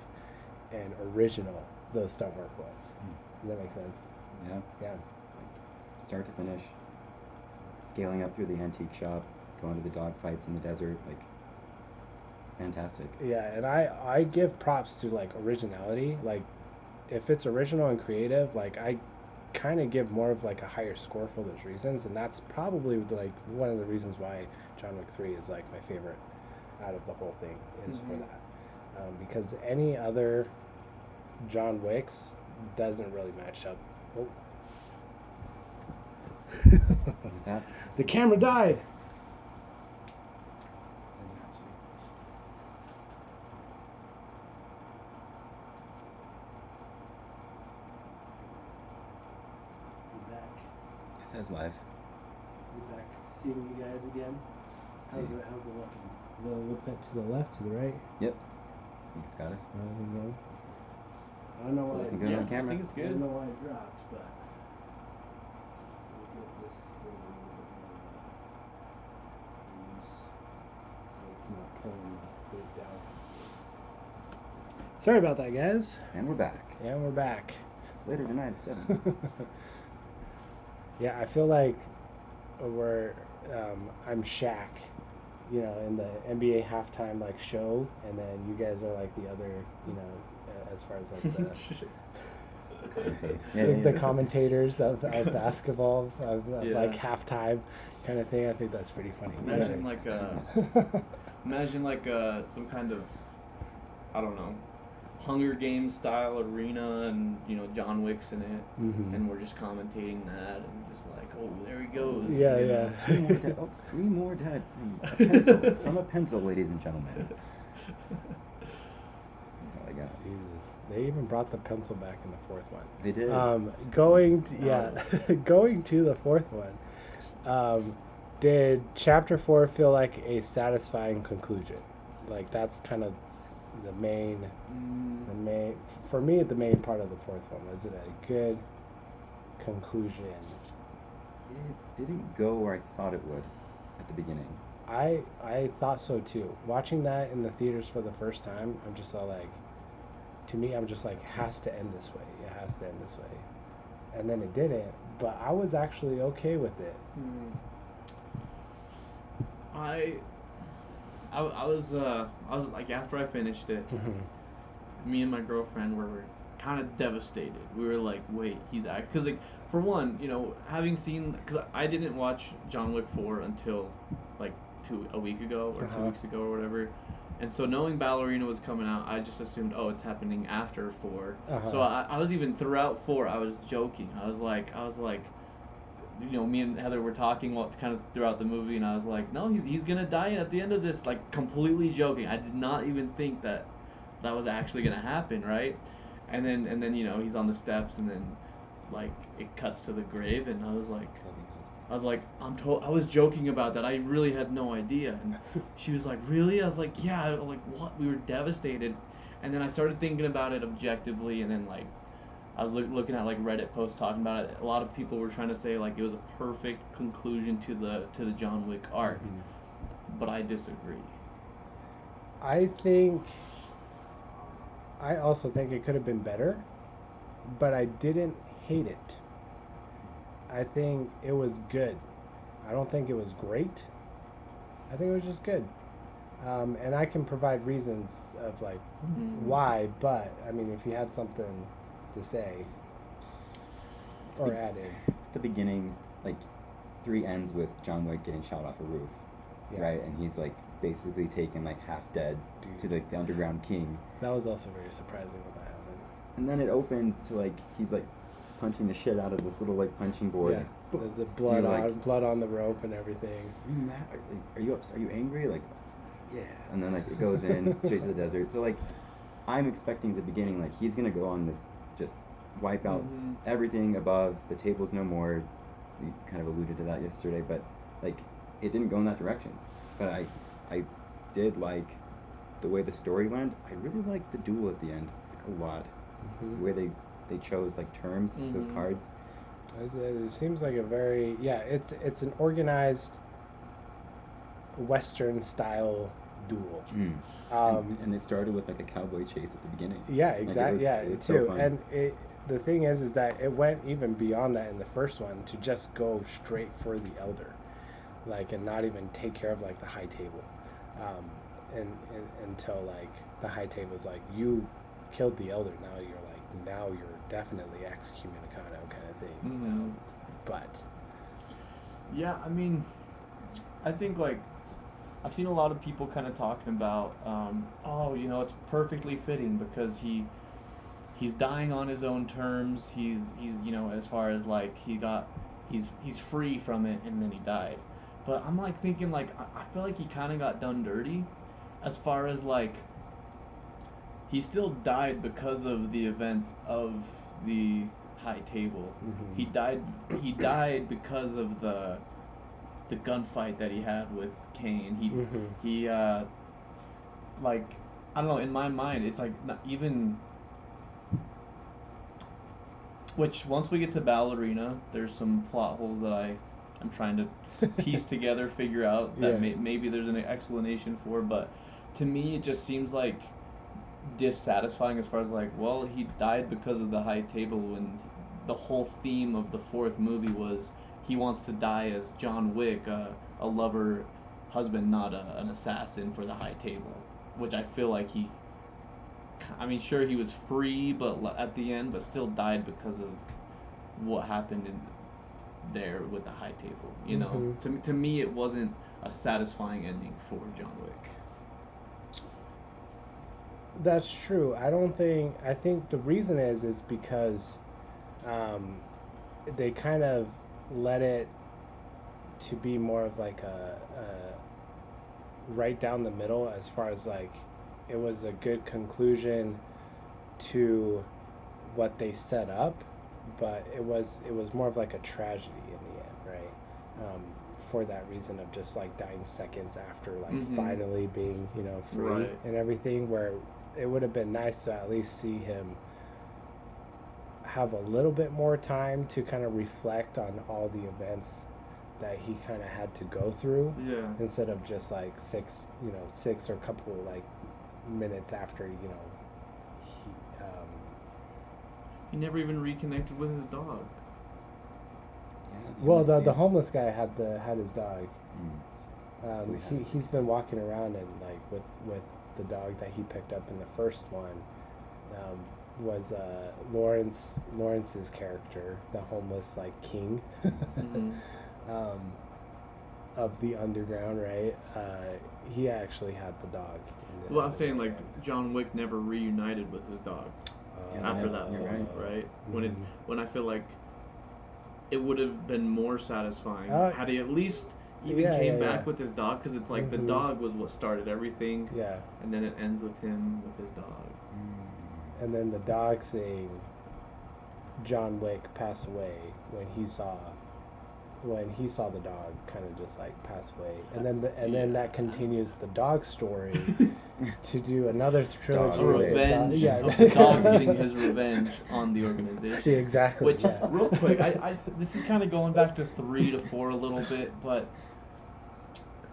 and original those stunt work was. Does that make sense? Yeah. Like, start to finish, scaling up through the antique shop, going to the dog fights in the desert, like, fantastic. Yeah, and I give props to like originality. Like, if it's original and creative, like I kind of give more of like a higher score for those reasons, and that's probably like one of the reasons why John Wick 3 is like my favorite out of the whole thing is for that, because any other John Wicks doesn't really match up. What's that? The camera died. Is it back? It says live. Is it back? Seeing you guys again? Let's How's see. it looking? A little bit to the left, to the right? Yep. I think it's got us. I don't know why. Looking good on camera. I think it's I good. don't know why it dropped, but we'll get this scroll a little bit more loose so it's not pulling the weight down. Sorry about that, guys. And we're back. Yeah, we're back. Later tonight at 7. Yeah, I feel like I'm Shaq, you know, in the NBA halftime like show, and then you guys are like the other, you know, as far as like the commentators of basketball of like halftime kind of thing. I think that's pretty funny. Imagine like some kind of, I don't know, Hunger Games style arena, and you know John Wick's in it, and we're just commentating that, and just like, oh, there he goes. Yeah, you yeah. know? Three more dead from a pencil. From a pencil, ladies and gentlemen. That's all I got. Jesus, they even brought the pencil back in the fourth one. They did. Going to the fourth one. Did chapter 4 feel like a satisfying conclusion? Like that's kind of the main for me, the main part of the fourth one. Was it a good conclusion? It didn't go where I thought it would at the beginning. I thought so too. Watching that in the theaters for the first time, I'm just all like, to me, I'm just like, it has to end this way. It has to end this way. And then it didn't, but I was actually okay with it. I was like, after I finished it, me and my girlfriend were kind of devastated. We were like, wait, he's acting, because like, for one, you know, having seen, because I didn't watch John Wick 4 until like a week ago or 2 weeks ago or whatever, and so knowing Ballerina was coming out, I just assumed, oh, it's happening after 4. So I was even throughout 4, I was joking. I was like, you know, me and Heather were talking kind of throughout the movie, and I was like, no, he's gonna die at the end of this, like completely joking. I did not even think that was actually gonna happen, right? And then you know, he's on the steps, and then like it cuts to the grave, and I was like, I was joking about that. I really had no idea, and she was like, really? I was like, yeah. Like, what? We were devastated, and then I started thinking about it objectively, and then like, I was looking at like Reddit posts talking about it. A lot of people were trying to say like it was a perfect conclusion to the John Wick arc, but I disagree. I also think it could have been better, but I didn't hate it. I think it was good. I don't think it was great. I think it was just good. And I can provide reasons of like why, but I mean, if you had something to say or add in. At the beginning, like 3 ends with John Wick getting shot off a roof, right? And he's like basically taken like half dead to like the underground king. That was also very surprising when that happened. And then it opens to like he's like punching the shit out of this little like punching board. Yeah, there's the blood on the rope and everything. Are you mad? Are you upset? Are you angry? Like, yeah. And then like it goes in straight to the desert. So like, I'm expecting at the beginning like he's gonna go on this just wipe out everything above. The table's no more. We kind of alluded to that yesterday, but like it didn't go in that direction. But I did like the way the story went. I really liked the duel at the end like, a lot. The way they chose like terms with those cards. It seems like a very it's an organized Western style duel. And it started with like a cowboy chase at the beginning. Yeah, exactly. Like, it was too. So fun. And the thing is that it went even beyond that in the first one to just go straight for the elder, like, and not even take care of like the high table, and until like the high table's like, you killed the elder, now you're definitely excommunicado kind of thing. But yeah, I mean, I think like I've seen a lot of people kind of talking about, oh, you know, it's perfectly fitting because he's dying on his own terms. He's you know, as far as like he he's free from it, and then he died. But I'm like thinking like I feel like he kind of got done dirty, as far as like he still died because of the events of the high table. He died because of the gunfight that he had with Kane. He like, I don't know, in my mind it's like not even, which once we get to Ballerina, there's some plot holes that I'm trying to piece together, figure out that maybe there's an explanation for, but to me it just seems like dissatisfying as far as like, well, he died because of the high table, when the whole theme of the fourth movie was he wants to die as John Wick, a lover husband, not an assassin for the high table, which I feel like sure he was free but at the end, but still died because of what happened in there with the high table, you know. To me it wasn't a satisfying ending for John Wick. That's true. I think the reason is because they kind of let it to be more of like a right down the middle, as far as like it was a good conclusion to what they set up, but it was more of like a tragedy in the end, right? For that reason of just like dying seconds after like finally being, you know, free and everything, where it would have been nice to at least see him have a little bit more time to kind of reflect on all the events that he kind of had to go through, instead of just like six or a couple like minutes after, you know, he never even reconnected with his dog. Well, the homeless guy had his dog. He's been walking around, and like with the dog that he picked up in the first one, was Lawrence's character, the homeless like king of the underground, right? He actually had the dog. Well, I'm saying like John Wick never reunited with his dog after that moment, right? When I feel like it would have been more satisfying had he at least even came back with his dog, because it's like the dog was what started everything. Yeah. And then it ends with him with his dog. And then the dog seeing John Wick pass away when he saw the dog kind of just like pass away, and then that continues the dog story to do another trilogy. A revenge of the dog getting his revenge on the organization. Exactly. Which, real quick, I this is kind of going back to 3 to 4 a little bit, but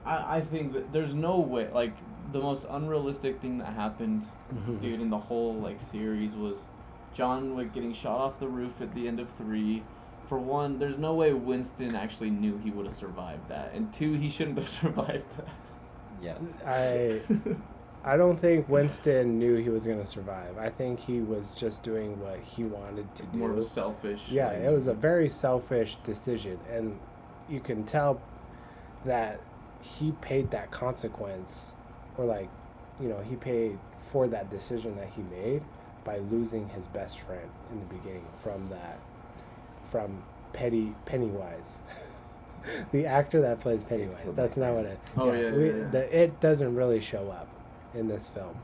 I think that there's no way, like, the most unrealistic thing that happened, dude, in the whole like series was John Wick getting shot off the roof at the end of 3. For one, there's no way Winston actually knew he would have survived that, and 2, he shouldn't have survived that. Yes. I don't think Winston knew he was going to survive. I think he was just doing what he wanted to do. More of a selfish. Yeah, it was a very selfish decision, and you can tell that he paid that consequence, or like, you know, he paid for that decision that he made by losing his best friend in the beginning from Pennywise. The actor that plays Pennywise. That's not what it. It doesn't really show up in this film.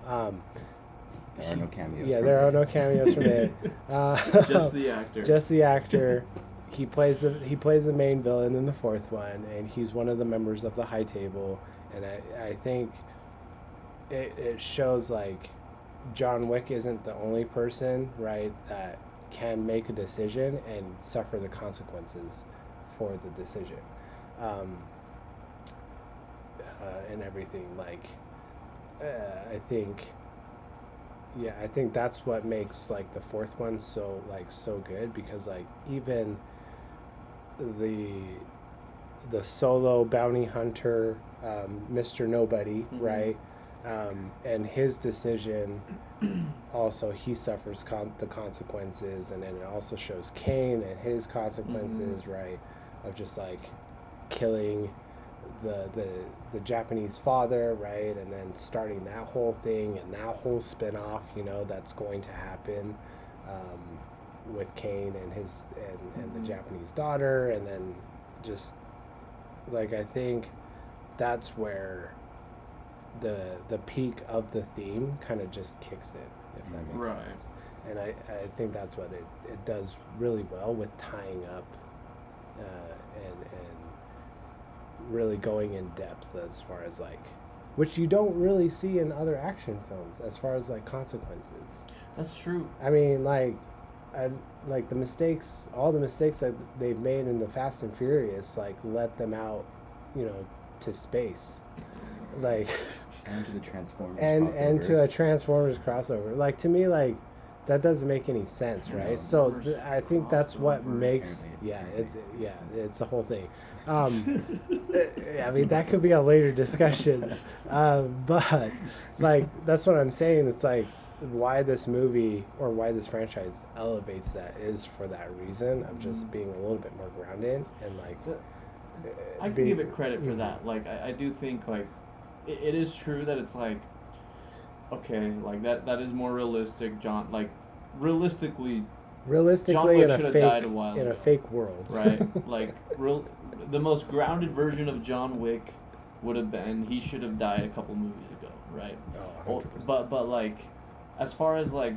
There are no cameos. Yeah, there are no cameos from it. Just the actor. Just the actor. He plays the main villain in the 4th one, and he's one of the members of the High Table. And I think it shows like John Wick isn't the only person, right, that can make a decision and suffer the consequences for the decision, and everything. Like, I think that's what makes like the 4th one so good, because like even the solo bounty hunter, Mr. Nobody, right? And his decision, also he suffers the consequences, and then it also shows Kane and his consequences, right, of just like killing the Japanese father, right, and then starting that whole thing and that whole spin-off, you know, that's going to happen, with Kane and his and the Japanese daughter, and then just like I think that's where the peak of the theme kind of just kicks in, if that makes sense. And I think that's what it does really well with tying up and really going in depth as far as like, which you don't really see in other action films as far as like consequences. That's true. I mean, like the mistakes, all the mistakes that they've made in the Fast and Furious, like let them out, you know, to space, like, and to the Transformers and crossover. to a Transformers crossover. Like to me, like that doesn't make any sense, right? So I think that's what makes it's the whole thing. I mean that could be a later discussion, but like that's what I'm saying. It's like why this movie or why this franchise elevates that is for that reason of just being a little bit more grounded and like. I can give it credit for that. Like I do think like it is true that it's like okay, like that is more realistic. John, like realistically John Wick in should have died a while in ago, a fake world, right? Like the most grounded version of John Wick would have been he should have died a couple movies ago, right? Oh, 100%. But like as far as like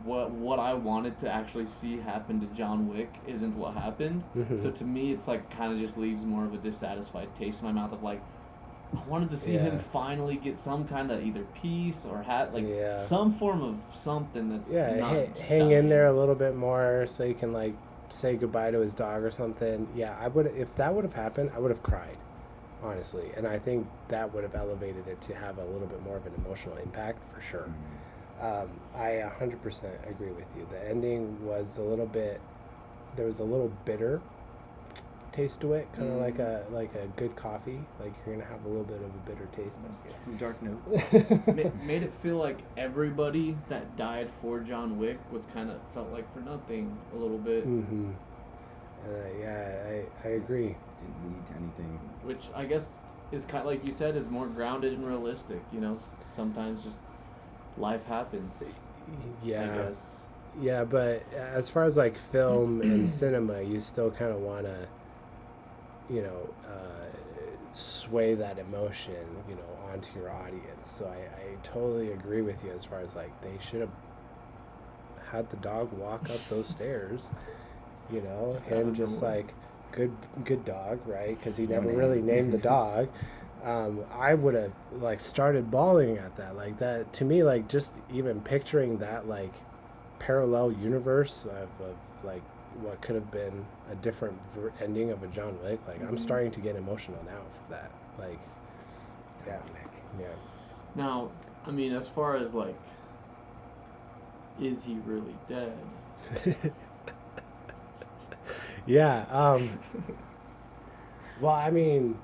what I wanted to actually see happen to John Wick isn't what happened. Mm-hmm. So to me, it's like kind of just leaves more of a dissatisfied taste in my mouth of like, I wanted to see him finally get some kind of either peace or some form of something that's not hang in there a little bit more so he can like say goodbye to his dog or something. Yeah, I would if that would have happened, I would have cried, honestly, and I think that would have elevated it to have a little bit more of an emotional impact for sure. Mm-hmm. I 100% agree with you. The ending was a little bit, there was a little bitter taste to it, kind of like a good coffee. Like you're gonna have a little bit of a bitter taste. Some dark notes. Made it feel like everybody that died for John Wick was kind of felt like for nothing a little bit. Mm-hmm. I agree. Didn't lead to anything. Which I guess is kind of, like you said, is more grounded and realistic. You know, sometimes just life happens. Yeah. I guess. Yeah, but as far as like film and cinema, you still kind of want to, you know, sway that emotion, you know, onto your audience. So I totally agree with you as far as like they should have had the dog walk up those stairs, you know, and just like good dog, right? Because he never really named the dog. I would have like started bawling at that, like that to me, like just even picturing that like parallel universe of like what could have been a different ending of a John Wick. Like I'm starting to get emotional now for that. Like, yeah. Now, I mean, as far as like, is he really dead? Yeah. Well, I mean,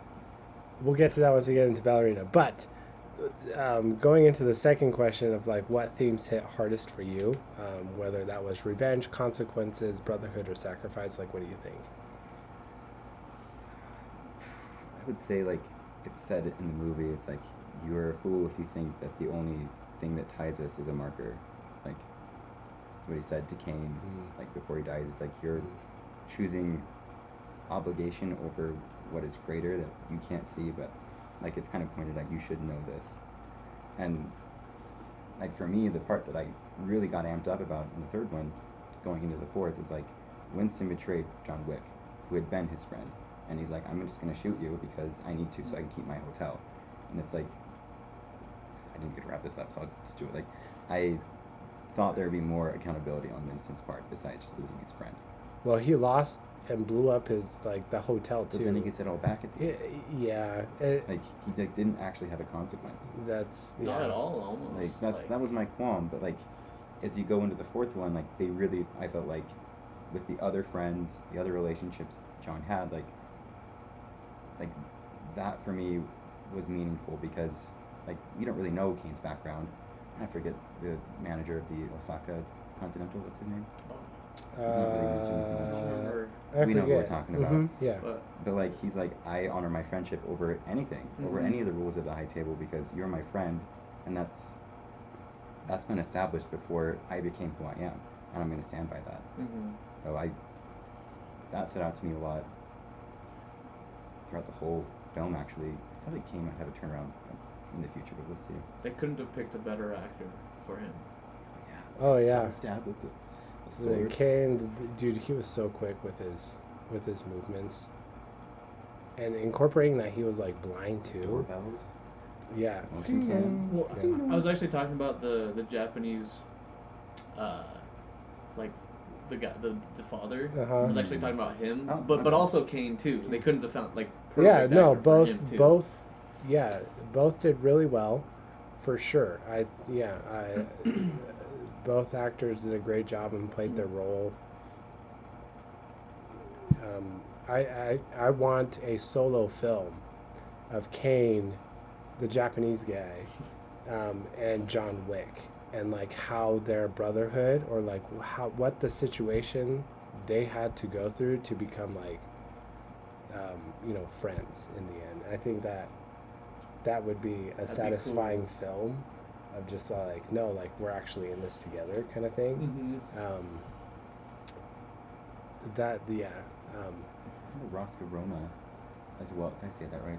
we'll get to that once we get into Ballerina. But going into the second question of like what themes hit hardest for you, whether that was revenge, consequences, brotherhood, or sacrifice, like what do you think? I would say like it's said in the movie, it's like you're a fool if you think that the only thing that ties us is a marker. Like that's what he said to Kane, like before he dies. It's like you're choosing obligation over what is greater that you can't see, but like it's kind of pointed like you should know this. And like for me, the part that I really got amped up about in the third one going into the fourth is like Winston betrayed John Wick, who had been his friend, and he's like, I'm just gonna shoot you because I need to so I can keep my hotel. And it's like, I didn't get to wrap this up, so I'll just do it. Like I thought there would be more accountability on Winston's part besides just losing his friend. Well, he lost and blew up his like the hotel too. But then he gets it all back at the end. Yeah. Like he didn't actually have a consequence. That's not at all. Almost. Like that was my qualm. But like as you go into the fourth one, like they really, I felt like with the other friends, the other relationships John had, like that for me was meaningful because like we don't really know Kane's background. I forget the manager of the Osaka Continental. What's his name? He's not really mentioned as much. We know what we're talking about. Mm-hmm. Yeah. But like he's like, I honor my friendship over anything, over any of the rules of the high table because you're my friend, and that's been established before I became who I am. and I'm gonna stand by that. Mm-hmm. So that stood out to me a lot throughout the whole film. Actually, I thought like Kane might have a turnaround in the future, but we'll see. They couldn't have picked a better actor for him. Oh yeah. Stab with the sword. Kane, dude, he was so quick with his movements, and incorporating that he was like blind too. Doorbells. Yeah. Motion cam. Well, Yeah. I was actually talking about the Japanese, like the guy, the father. Uh-huh. I was actually talking about him, Oh, but okay. also Kane too. They couldn't have found like Yeah, perfect no, actor for him, too. both did really well, for sure. Both actors did a great job and played their role. I want a solo film of Kane, the Japanese guy, and John Wick, and like how their brotherhood, or like what the situation they had to go through to become like friends in the end. I think that would be a satisfying film of just like, no, like we're actually in this together kind of thing. Mm-hmm. The Rosca Roma as well. Did I say that right?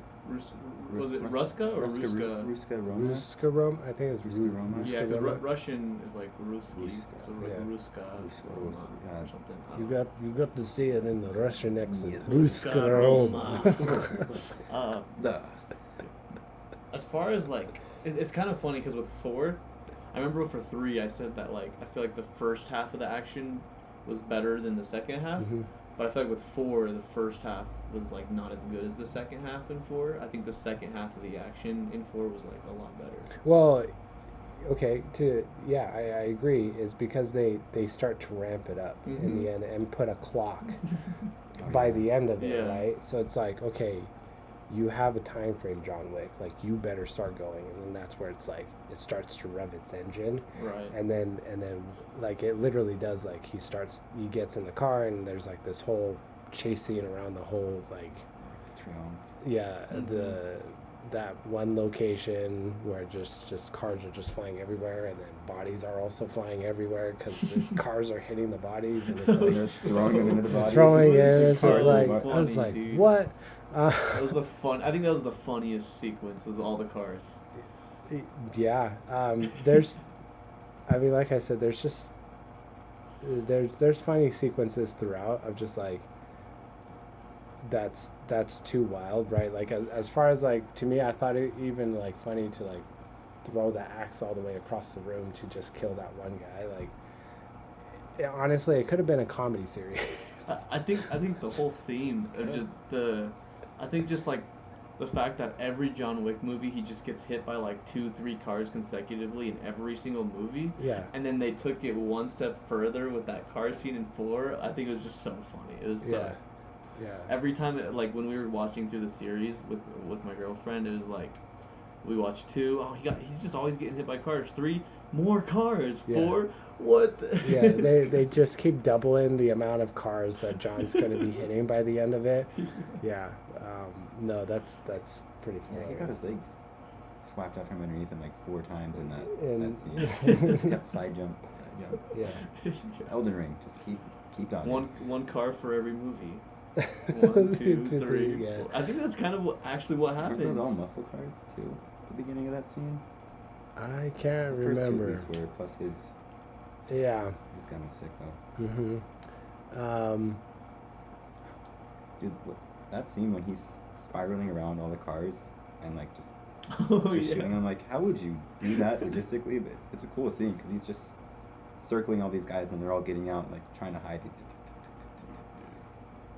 Was it Ruska or Ruska? Ruska Roma. Ruska Roma? I think it's Ruska Roma. Yeah, Ruska because Roma. Russian is like Ruski, Ruska. so like Yeah. Ruska Roma yeah. or something. I don't know. You got to see it in the Russian accent. Yeah. Ruska Roma. The As far as like, it's kind of funny because with 4, I remember for 3 I said that like I feel like the first half of the action was better than the second half, Mhm. but I feel like with 4 the first half was like not as good as the second half in 4. I think the second half of the action in 4 was like a lot better. Well, okay, I agree. Is because they start to ramp it up in Mhm. the end and put a clock Oh, by yeah. the end of it, Yeah. right? So it's like, okay, you have a time frame, John Wick. Like you better start going, and then that's where it's like it starts to rev its engine, Right. and then like it literally does. Like he gets in the car, and there's like this whole chase scene around the whole like Triumph. Mhm. that one location where just cars are just flying everywhere, and then bodies are also flying everywhere because the cars are hitting the bodies, and it's And like they're throwing them into the body. throwing in. It's It's so like funny, I was like, dude. what? That was I think that was the funniest sequence. Was all the cars. Yeah. There's, I mean, like I said, there's just there's funny sequences throughout of just like that's too wild, right? Like as far as like to me, I thought it even like funny to like throw the axe all the way across the room to just kill that one guy. Like honestly, it could have been a comedy series. I think the whole theme of just like the fact that every John Wick movie he just gets hit by like 2-3 cars consecutively in every single movie. Yeah. And then they took it one step further with that car scene in 4. I think it was just so funny. It was so, Yeah. Yeah. every time like when we were watching through the series with my girlfriend, it was like we watched 2. Oh, he's just always getting hit by cars. 3 more cars. Yeah. 4. What? Yeah, they just keep doubling the amount of cars that John's going to be hitting by the end of it. Yeah. No, that's pretty Yeah, funny. he got his legs swapped out from underneath him like 4 times in that And- scene. Just kept side jump. Yeah. It's Elden Ring. Just keep dodging. One car for every movie. 1, 2, 3. Yeah. 4. I think that's kind of what Aren't happens. those all muscle cars too? At the beginning of that scene. I can't The first 2 at remember. least were, plus his Yeah. gun was sick though. Mm-hmm. Dude, that scene when he's spiraling around all the cars and like just Oh shooting. yeah. I'm like, how would you do that logistically? But it's a cool scene because he's just circling all these guys and they're all getting out, like trying to hide.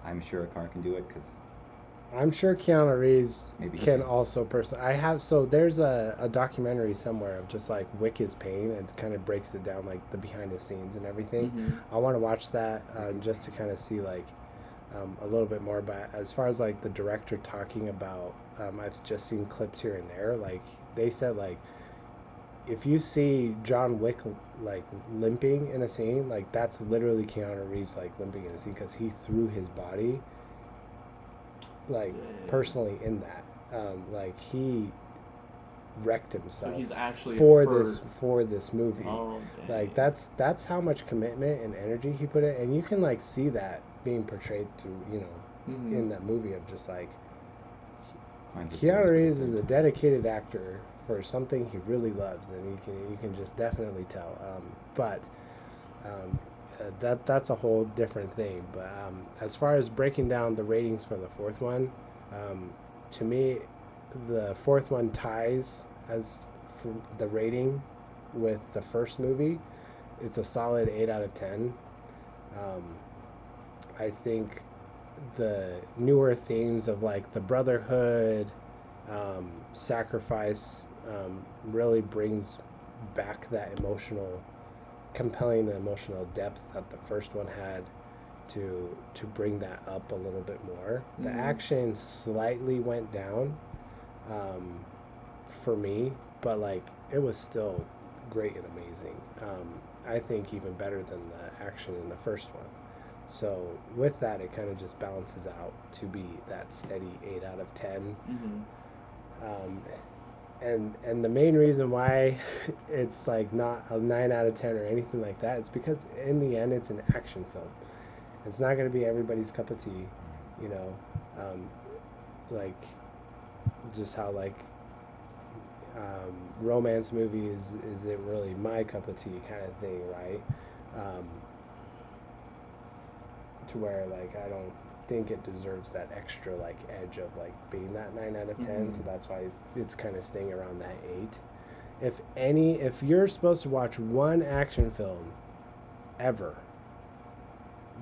I'm sure a car can do it because I'm sure Keanu Reeves Maybe he can can. also there's a documentary somewhere of just like Wick is Pain, and it kind of breaks it down, like the behind the scenes and everything. Mhm. I want to watch that just to kind of see like a little bit more. But as far as like the director talking about, I've just seen clips here and there. Like they said, like if you see John Wick like limping in a scene, like that's literally Keanu Reeves like limping in a scene because he threw his body like Dang. personally in that. Like wrecked So himself he's actually for hurt. this movie. Oh, dang. Like that's how much commitment and energy he put in, and you can like see that being portrayed through, you know, Mhm. in that movie of just like Behind the scenes Keanu with Reeves the is thing. a dedicated actor for something he really loves, and you can just definitely tell. But that's a whole different thing. But as far as breaking down the ratings for the fourth one, to me, the fourth one ties as for the rating with the first movie. It's a solid 8 out of 10. I think the newer themes of like the brotherhood, sacrifice, really brings back that compelling emotional depth that the first one had to bring that up a little bit more. The Mhm. action slightly went down for me, but like it was still great and amazing. I think even better than the action in the first one. So with that, it kind of just balances out to be that steady 8 out of 10. And the main reason why it's like not a 9 out of 10 or anything like that, it's because in the end it's an action film. It's not going to be everybody's cup of tea, you know, like just how like romance movies isn't really my cup of tea kind of thing, right? To where like I don't think it deserves that extra like edge of like being that 9 out of 10. So that's why it's kind of staying around that 8. If you're supposed to watch one action film ever,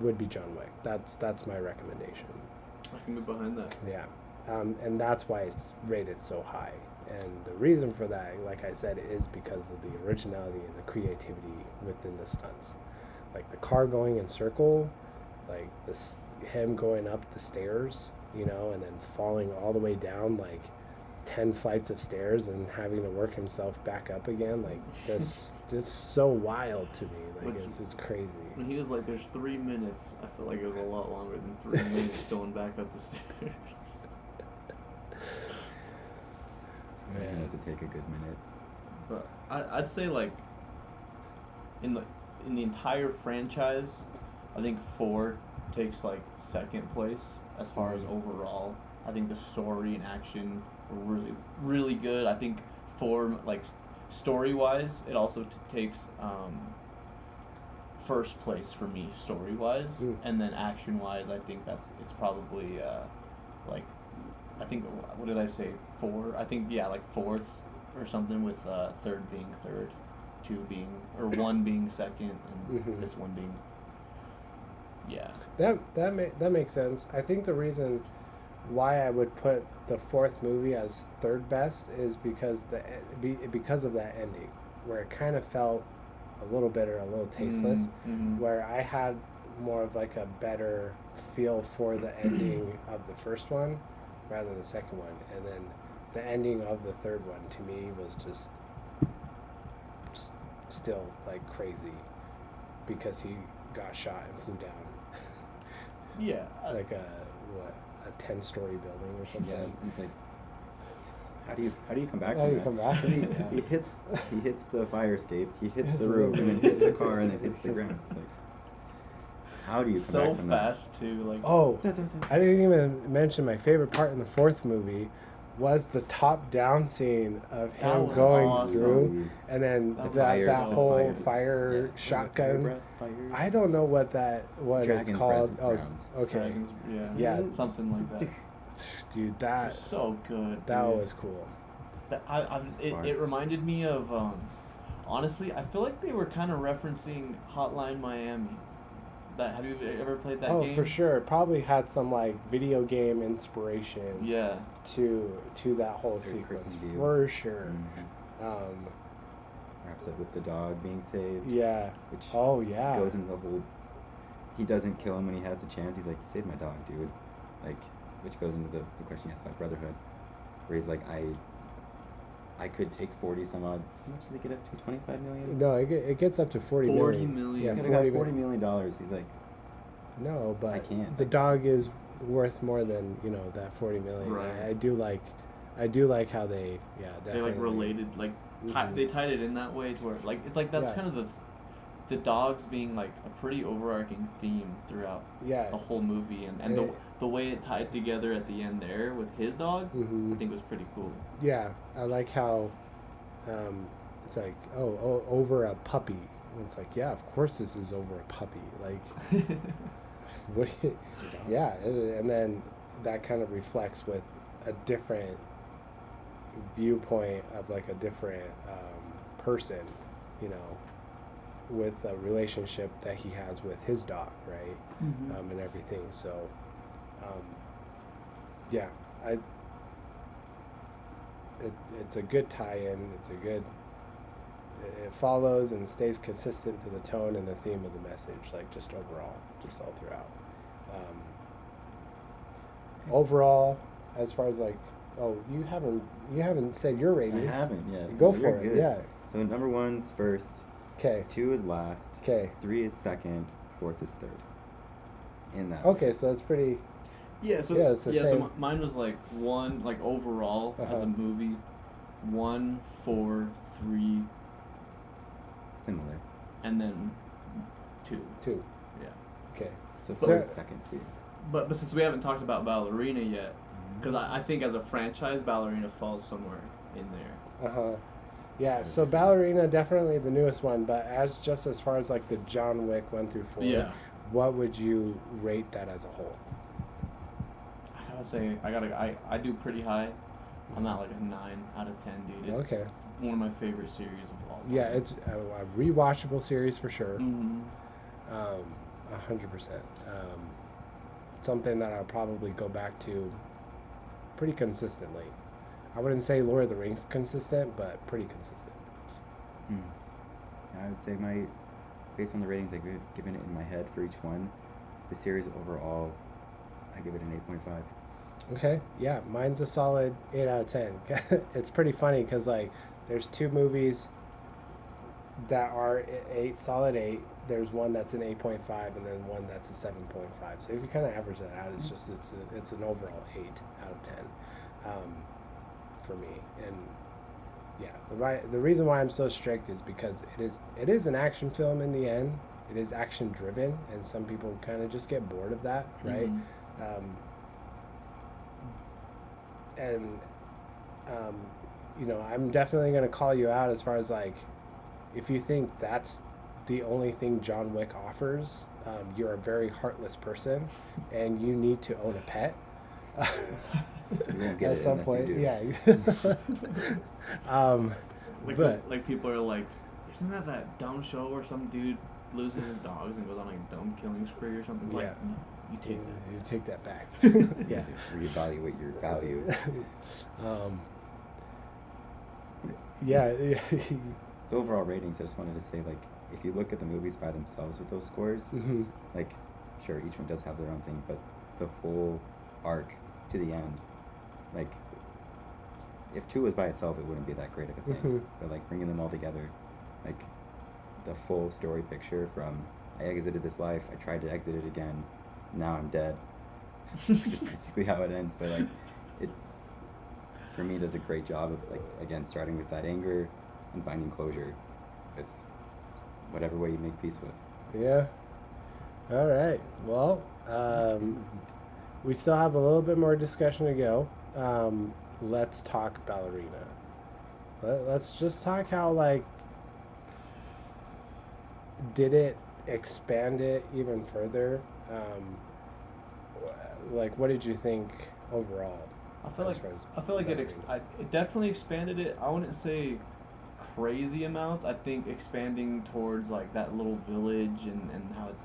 would be John Wick. That's my recommendation. I can get behind that. Yeah. And that's why it's rated so high. And the reason for that, like I said, is because of the originality and the creativity within the stunts. Like the car going in circle, like him going up the stairs, you know, and then falling all the way down like 10 flights of stairs and having to work himself back up again. Like that's just so wild to me. Like it's crazy. When he was like, "There's 3 minutes," I felt like it was a lot longer than 3 minutes going back up the stairs. It has to take a good minute. But I'd say like in the entire franchise, I think 4 takes like second place as far as overall. I think the story and action were really, really good. I think 4, like story wise, it also takes first place for me story wise, and then action wise, I think it's probably like I think what did I say 4? I think like 4th or something, with 3rd being 3rd, 2 being or 1 being 2nd, and this one being. Yeah. That makes sense. I think the reason why I would put the 4th movie as 3rd best is because of that ending, where it kind of felt a little bitter, a little tasteless, where I had more of like a better feel for the ending of the first one rather than the second one, and then the ending of the 3rd one to me was just still like crazy because he got shot and flew down. Yeah. Like a 10-story building or something. Yeah, it's like, how do you come back How from do you that? come back? He hits the fire escape, he hits the roof, and then hits a car, and then hits the ground. It's like, how do you come back from that? So fast too, like. Oh, I didn't even mention my favorite part in the 4th movie was the top-down scene of him going through, and then that whole fire shotgun. I don't know what it's called. Oh, okay. Dragons, Yeah, something like that. Dude, that was so good. That dude. was cool. It reminded me of honestly, I feel like they were kind of referencing Hotline Miami. Have you ever played that game? Oh, for sure. It probably had some like video game inspiration. Yeah. To that whole sequence, for sure. Wraps up with the dog being saved. Yeah. Which goes in the whole. He doesn't kill him when he has the chance. He's like, "You saved my dog, dude." Like, which goes into the question you asked about brotherhood, where he's like, I could take 40 some odd. How much does it get up to? 25 million? No, it gets up to 40 million. Yeah, $40 million. He's like, no, but I can't. The dog is worth more than that 40 million. Right. I do like I do like how they They definitely like related, like they tied it in that way to where like it's like that's kind of the dogs being like a pretty overarching theme throughout the whole movie, and the way it tied together at the end there with his dog, I think was pretty cool. Yeah, I like how it's like over a puppy. And it's like, yeah, of course this is over a puppy. Like, what? Yeah, and then that kind of reflects with a different viewpoint of like a different person, you know, with a relationship that he has with his dog, right? And everything. So, yeah, it's a good tie-in. It's a good. It follows and stays consistent to the tone and the theme of the message, like just overall, just all throughout. Overall, as far as like, you haven't said your ratings. I haven't yet. Go for it. Good. Yeah. So number 1's first. Okay. 2 is last. Okay. 3 is second. 4th is third. In that. Okay, so it's pretty. Yeah. So it's the same. So mine was like 1, like overall as a movie, 1, 4, 3. Similar. And then 2. Yeah. Okay. So 4 is second too. But since we haven't talked about Ballerina yet, because I think as a franchise, Ballerina falls somewhere in there. Yeah. So Ballerina definitely the newest one, but as far as like the John Wick 1 through 4, what would you rate that as a whole? I gotta say, I do pretty high. I'm not like a 9 out of 10, dude. It's one of my favorite series of all time. Yeah, it's a rewatchable series for sure. 100%. Something that I'll probably go back to pretty consistently. I wouldn't say Lord of the Rings consistent, but pretty consistent. I would say based on the ratings I've given it in my head for each one, the series overall, I give it an 8.5. Okay, yeah, mine's a solid 8 out of 10. It's pretty funny because like there's 2 movies that are solid 8. There's one that's an 8.5 and then one that's a 7.5. So if you kind of average that out, it's just it's an overall 8 out of 10 for me. And yeah, the reason why I'm so strict is because it is an action film in the end. It is action driven, and some people kind of just get bored of that, right? You know, I'm definitely going to call you out as far as like, if you think that's the only thing John Wick offers, you're a very heartless person, and you need to own a pet. You won't get at it some unless point, you do. Yeah. Like people are like, isn't that dumb show where some dude loses his dogs and goes on like a dumb killing spree or something? It's like, no, you take that. You take that back. Yeah. Reevaluate your values. Yeah. So overall ratings, I just wanted to say, like, if you look at the movies by themselves with those scores, like, sure, each one does have their own thing, but the full arc to the end, like, if 2 was by itself, it wouldn't be that great of a thing. But, like, bringing them all together, like, the full story picture from, I exited this life, I tried to exit it again, now I'm dead, which is basically how it ends. But, like, it, for me, does a great job of, like, again, starting with that anger and finding closure with whatever way you make peace with. Yeah. All right. Well, we still have a little bit more discussion to go. Let's talk Ballerina. Let's just talk how, like, did it expand it even further? Like, what did you think overall? I feel like it definitely expanded it. I wouldn't say crazy amounts. I think expanding towards like that little village and how it's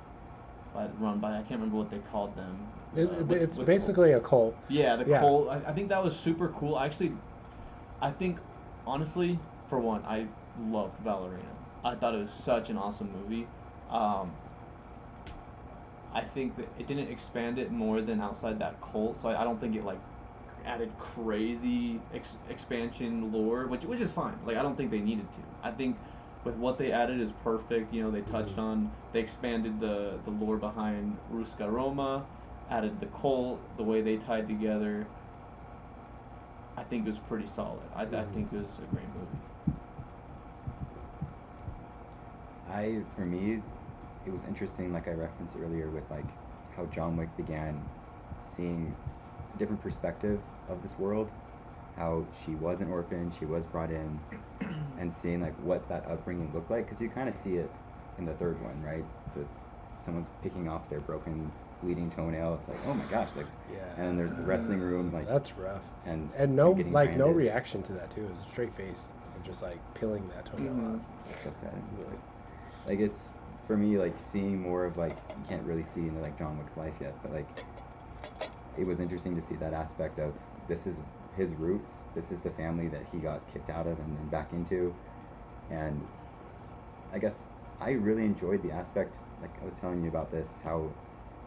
run by, I can't remember what they called them. It's basically a cult. Yeah, the cult. I think that was super cool. I think, honestly, for one, I loved Ballerina. I thought it was such an awesome movie. I think that it didn't expand it more than outside that cult, so I don't think it like added crazy expansion lore, which is fine. Like, I don't think they needed to. I think with what they added is perfect. You know, they touched on, they expanded the lore behind Ruska Roma, added the cult, the way they tied together. I think it was pretty solid. I think it was a great movie. For me, it was interesting, like I referenced earlier, with like how John Wick began seeing a different perspective of this world, how she was an orphan, she was brought in, and seeing like what that upbringing looked like, because you kind of see it in the third one, right? Someone's picking off their broken, bleeding toenail. It's like, oh my gosh, like, Yeah. and then there's the wrestling room, like, That's rough. and no getting like no branded. reaction to that too. It was a straight face of just like peeling that toenail Mhm. off. Just looks at him, like it's for me, like seeing more of like, you can't really see into like John Wick's life yet, but like it was interesting to see that aspect of, this is his roots, this is the family that he got kicked out of and then back into. And I guess I really enjoyed the aspect, like I was telling you about this, how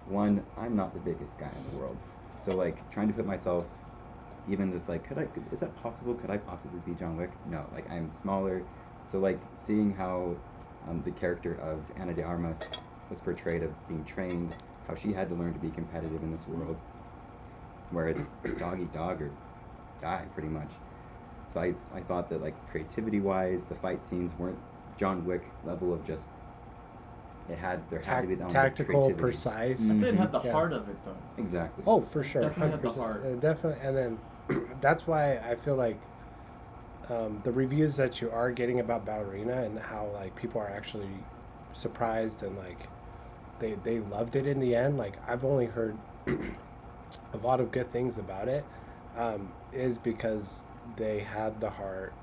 one, I'm not the biggest guy in the world, so like trying to put myself, even just like, is that possible, could I possibly be John Wick? No, like I'm smaller. So like seeing how the character of Ana de Armas was portrayed, of being trained, how she had to learn to be competitive in this world where it's dog eat dog or die pretty much. So I thought that like creativity wise, the fight scenes weren't John Wick level of just, there had to be the element of Tactical, creativity. precise. I'd say it had the Yeah. heart of it though. Exactly. Oh, for sure, Definitely had the 100%. heart. Definitely, and then that's why I feel like the reviews that you are getting about Ballerina and how like people are actually surprised and like they loved it in the end. Like I've only heard a lot of good things about it, is because they had the heart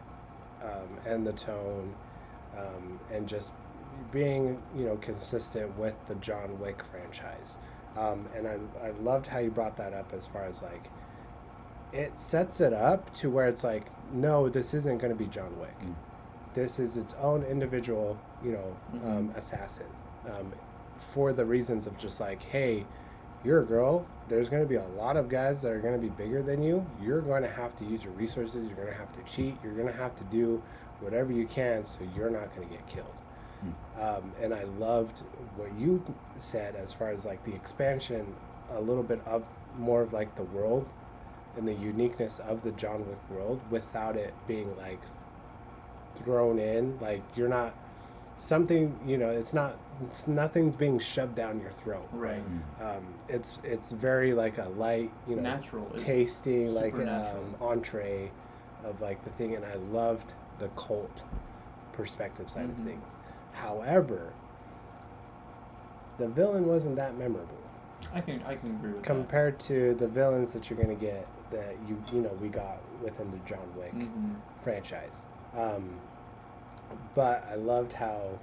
and the tone, and just being consistent with the John Wick franchise. And I loved how you brought that up as far as like it sets it up to where it's like, no, this isn't going to be John Wick. This is its own individual, assassin, for the reasons of just like, hey, you're a girl. There's going to be a lot of guys that are going to be bigger than you. You're going to have to use your resources. You're going to have to cheat. You're going to have to do whatever you can so you're not going to get killed. And I loved what you said as far as like the expansion a little bit of more of like the world and the uniqueness of the John Wick world without it being like thrown in. Like you're not something, nothing's being shoved down your throat. Right. It's very like a light, Natural. tasting like supernatural. entree of like the thing. And I loved the cult perspective side of things. However, the villain wasn't that memorable. I can agree with compared to the villains that you're gonna get that we got within the John Wick franchise. But I loved how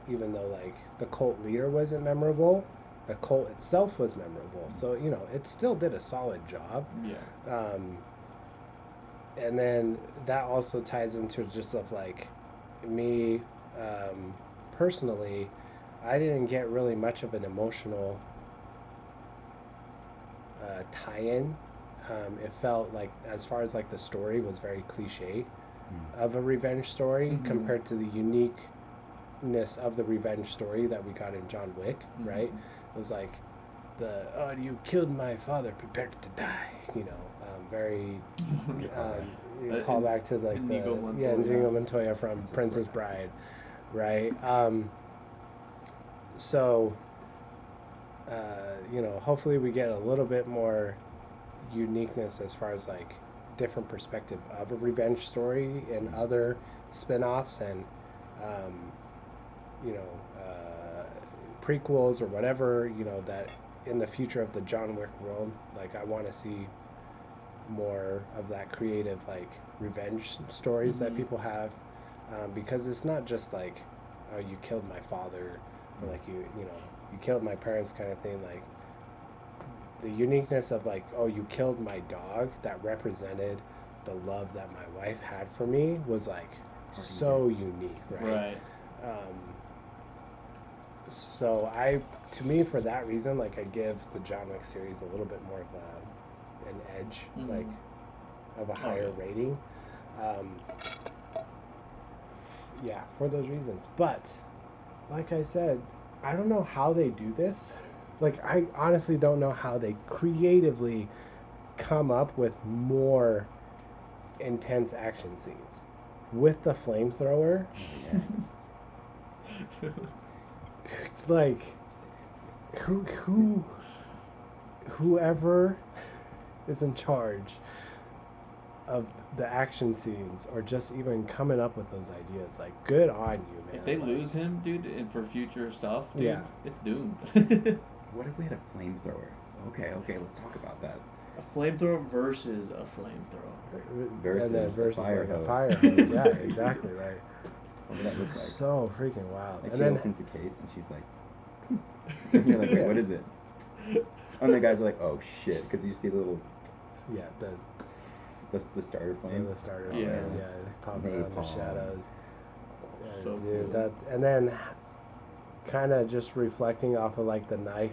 even though like the cult leader wasn't memorable, the cult itself was memorable. So it still did a solid job. Yeah. And then that also ties into just of like me personally, I didn't get really much of an emotional tie-in. It felt like, as far as like the story was very cliche of a revenge story compared to the uniqueness of the revenge story that we got in John Wick, right? It was like you killed my father, prepare to die, very call back to like Inigo Montoya from Princess Bride, right? So hopefully we get a little bit more uniqueness as far as like different perspective of a revenge story and other spin-offs and prequels or whatever, that in the future of the John Wick world, like I want to see more of that creative like revenge stories that people have, because it's not just like, oh, you killed my father, or like you killed my parents kind of thing. Like the uniqueness of like, oh, you killed my dog, that represented the love that my wife had for me, was like so unique, right? So to me, for that reason, like I give the John Wick series a little bit more of an edge, like of a higher rating. For those reasons. But like I said, I don't know how they do this. Like I honestly don't know how they creatively come up with more intense action scenes with the flamethrower. Yeah. Like, whoever is in charge of the action scenes, or just even coming up with those ideas, like, good on you, man. If they like, lose him, dude, and for future stuff, dude, Yeah. it's doomed. What if we had a flamethrower? Okay, let's talk about that. A flamethrower versus a flamethrower. Versus and then a versus fire like a hose. fire hose. Yeah, exactly, right. What would that look like? So freaking wild. Like And she then opens the case and she's like, and you're like, wait, what is it? And the guys are like, oh shit, because you see the little, yeah, the starter flame. the starter, Yeah. yeah, popping out in the Napalm. shadows. Yeah, So dude, cool. and then kind of just reflecting off of like the knife,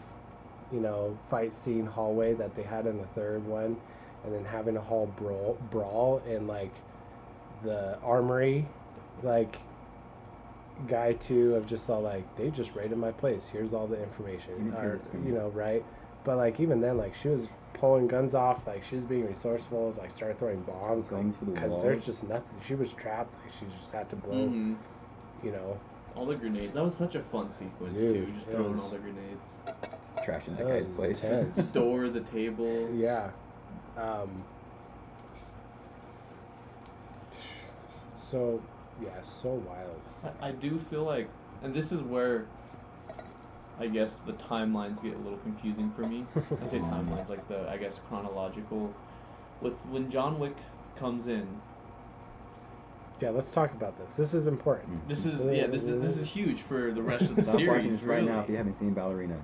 fight scene hallway that they had in the third one, and then having a whole brawl in like the armory, like guy two of just all like, they just raided my place. Here's all the information, You didn't hear this from me. right? But like even then, like she was pulling guns off, like she was being resourceful, like started throwing bombs, Going like, through the because walls. there's just nothing. She was trapped. Like she just had to blow, Mhm. All the grenades. That was such a fun sequence, Dude, too. Just it throwing was- all the grenades. It's trashing that That guy's was place. intense. The door, the table. Yeah. So, yeah, so wild. I do feel like, and this is where I guess the timelines get a little confusing for me. I say timelines, like the, I guess, chronological. When John Wick comes in, Yeah, let's talk about this. This is important. this is huge for the rest of the Stop series. watching this right really. now if you haven't seen Ballerina.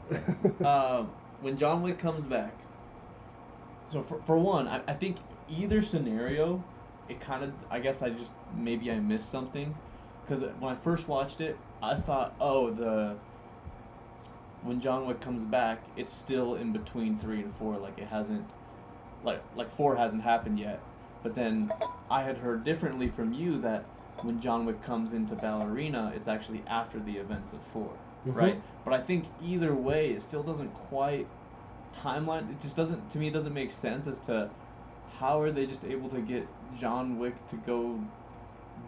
When John Wick comes back, so for one, I think either scenario, it kind of, I guess maybe I missed something, because when I first watched it, I thought, when John Wick comes back, it's still in between 3 and 4, like it hasn't, like 4 hasn't happened yet. But then I had heard differently from you that when John Wick comes into Ballerina, it's actually after the events of 4, right? But I think either way, it still doesn't quite timeline. It just doesn't, to me, it doesn't make sense as to how are they just able to get John Wick to go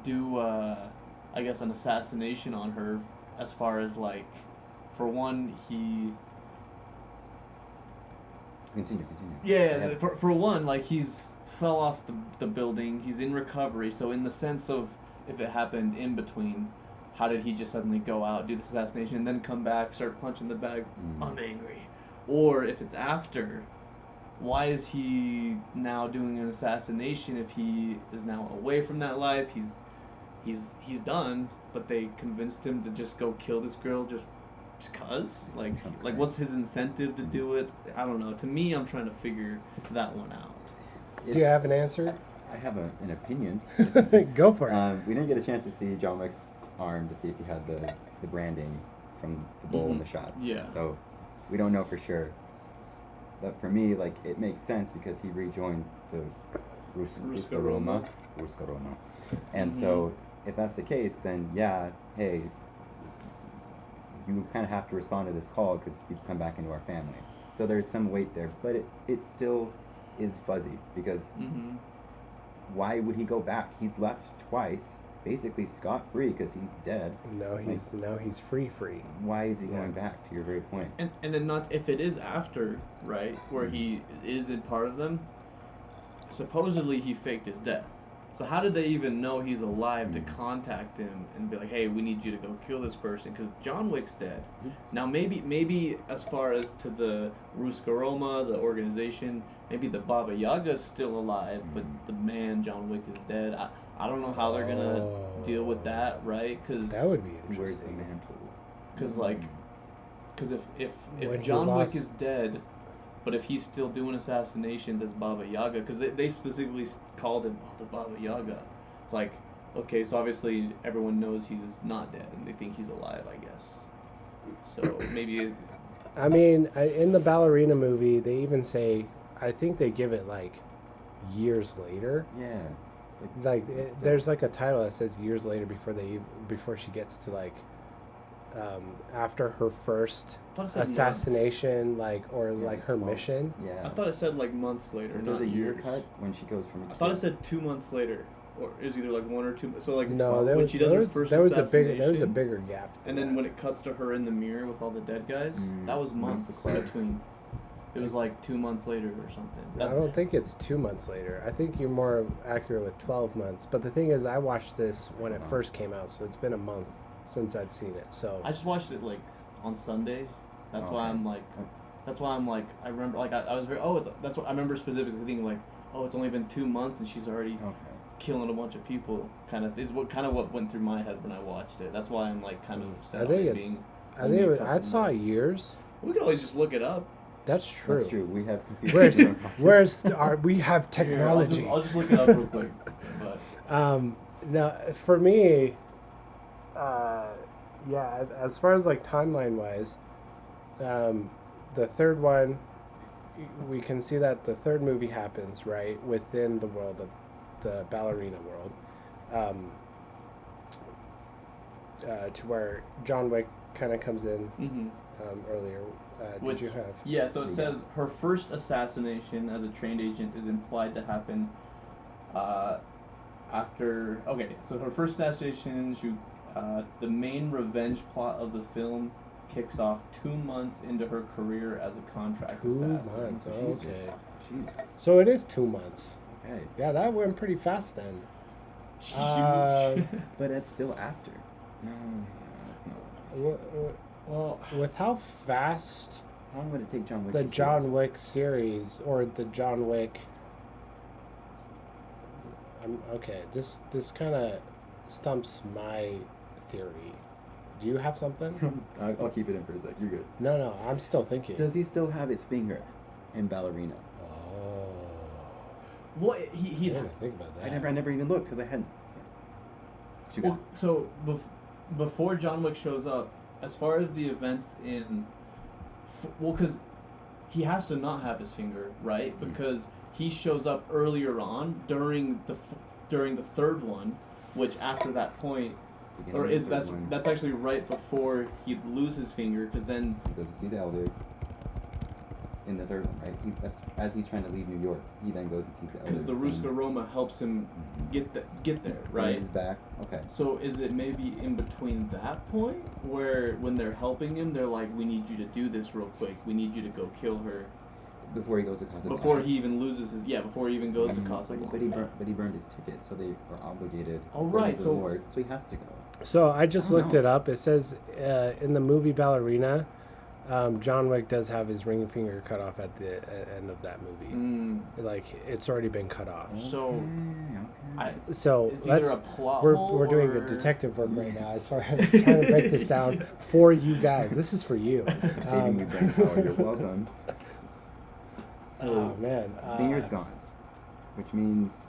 do, I guess, an assassination on her, as far as like, for one, he... Continue. Yeah, for one, like, he's fell off the building, he's in recovery, so in the sense of if it happened in between, how did he just suddenly go out, do this assassination, and then come back, start punching the bag, I'm angry? Or if it's after, why is he now doing an assassination if he is now away from that life, he's done, but they convinced him to just go kill this girl just cause? Like what's his incentive to do it? I don't know. To me, I'm trying to figure that one out. Do you have an answer? I have an opinion. Go for it. We didn't get a chance to see John Wick's arm to see if he had the branding from the bowl and the shots. Yeah. So we don't know for sure. But for me, like, it makes sense because he rejoined the Ruscaroma. And so if that's the case, then yeah, hey, you kind of have to respond to this call because you've come back into our family. So there's some weight there, but it still is fuzzy because why would he go back? He's left twice, basically scot-free because he's dead. No, he's free. Why is he going back, to your very point? And then not if it is after, right, where he is in part of them, supposedly he faked his death. So how did they even know he's alive to contact him and be like, hey, we need you to go kill this person? Because John Wick's dead. Now maybe as far as to the Ruscaroma, the organization, maybe the Baba Yaga's still alive, but the man John Wick is dead. I don't know how they're gonna deal with that, right? Because That would be Where's the interesting. mantle? Because if When he John Wick lost- is dead, but if he's still doing assassinations as Baba Yaga, because they specifically called him the Baba Yaga, it's like, okay, so obviously everyone knows he's not dead and they think he's alive, I guess. So maybe. I mean, in the Ballerina movie, they even say, I think they give it like years later. Yeah. Like there's like a title that says years later before she gets to like after her first I thought it said assassination, like or Yeah, like her 12. mission. Yeah. I thought it said like months later. So there's not a year years. cut when she goes from a I kid. thought it said 2 months later, or it was either like 1 or 2. So like No, there when was she does there her was, first there was a assassination, bigger gap. than and then that. when it cuts to her in the mirror with all the dead guys, that was that's months the in part. between. It was like 2 months later or something. I don't think it's 2 months later. I think you're more accurate with 12 months. But the thing is, I watched this when it Wow. first came out, so it's been a month since I've seen it. So I just watched it like on Sunday. That's why Okay. I'm like, I remember like I was very that's what I remember specifically thinking like, oh, it's only been 2 months and she's already Okay. killing a bunch of people. Kind of is what went through my head when I watched it. That's why I'm like kind of sad I on think it it's. being. I only think a it was, I couple saw months. years. We could always just look it up. That's true. That's true. We have Where's computers. in our pockets. where's we have Here, technology. I'll just look it up real quick. But No, for me, yeah, as far as like timeline wise, the third one, we can see that the third movie happens right within the world of the Ballerina world, to where John Wick kind of comes in earlier. Which- Did you have? yeah, so it says her first assassination as a trained agent is implied to happen after. Okay, so her first assassination, the main revenge plot of the film kicks off 2 months into her career as a contract 2 assassin. months. So Okay. she's So it is 2 months. okay. Yeah, that went pretty fast then. She- But it's still after. No, that's not. Well, with how fast How long would it take John Wick? the to kill? John Wick series or the John Wick, okay, this kind of stumps my theory. Do you have something? I'll keep it in for a sec. You're good. No, I'm still thinking. Does he still have his finger in Ballerina? Oh, well, I he didn't think about that. I never even looked because I hadn't. Shoot. Well, so before John Wick shows up, as far as the events in, well, because he has to not have his finger, right? Because he shows up earlier on during the third one, which after that point, Beginning or of the is third one, that's actually right before he'd lose his finger, because then he goes to see the elder. In the third one, right? That's as he's trying to leave New York. He then goes and sees the elder. because the Ruska Roma helps him get there, right? He's back. Okay. So is it maybe in between that point where when they're helping him, they're like, we need you to do this real quick. We need you to go kill her Before he goes to Casablanca. before he even loses his before he even goes to But Casablanca. he burned his ticket, so they were obligated. Oh, according right, to the so- Lord, so he has to go. So I just I don't looked know. it up. It says in the movie Ballerina, John Wick does have his ring finger cut off at the end of that movie. Like it's already been cut off. So, Okay. So It's either let's. a plot We're hole doing or... a detective work right now as far as trying to break this down for you guys. This is for you. I'm saving you brain power. You're welcome. So Oh man, finger's gone, which means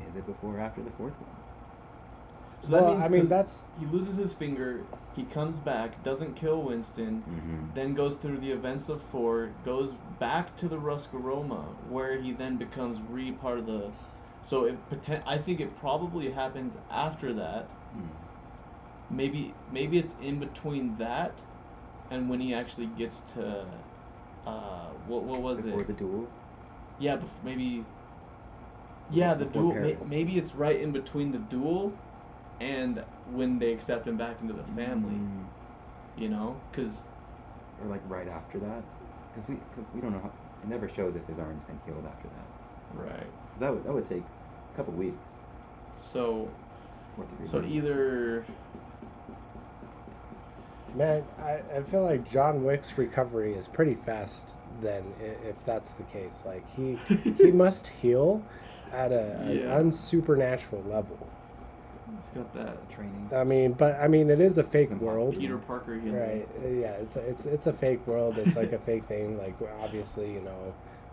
is it before or after the fourth one? So that well, means I mean 'cause that's he loses his finger, he comes back, doesn't kill Winston, then goes through the events of 4, goes back to the Ruska Roma, where he then becomes part of the. So I think it probably happens after that. Maybe it's in between that, and when he actually gets to, what was Before it? the duel. Yeah, maybe. Yeah, the Before duel. Paris. Maybe it's right in between the duel, and when they accept him back into the family. You know, because. Or like right after that, because we don't know how. It never shows if his arm's been healed after that. Right. That would take a couple weeks. So. Fourth degree So burn. either. man. I feel like John Wick's recovery is pretty fast. Then, if that's the case, like he must heal at an Yeah. unsupernatural level. It's got that training. I mean, it is a fake Peter world. Peter Parker healing. Right. Yeah. It's a fake world. It's like a fake thing. Like obviously,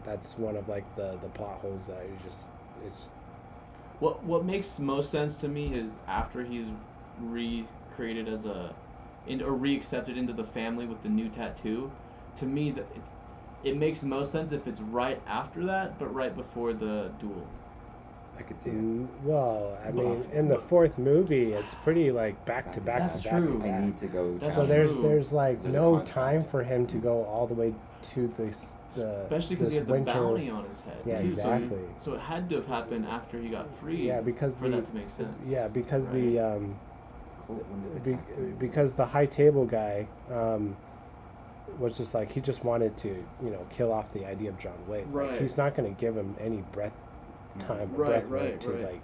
that's one of like the plot holes that it's. What makes most sense to me is after he's recreated as or reaccepted into the family with the new tattoo. To me, it makes most sense if it's right after that, but right before the duel. I could see it. Well, I It's mean, possible. in the fourth movie, it's pretty like back to back That's to back. true. to I back. need to go. That's So travel. there's like There's a no contract. time for him to go all the way to this. Especially because he had the winter. bounty on his head. Yeah, too. exactly. So it had to have happened after he got freed. Yeah, because for that to make sense. Yeah, because Right. the Colt wouldn't have attacked him. because the high table guy was just like he just wanted to kill off the idea of John Wick. Like, Right. he's not going to give him any breath time or Right, breath room right, to right.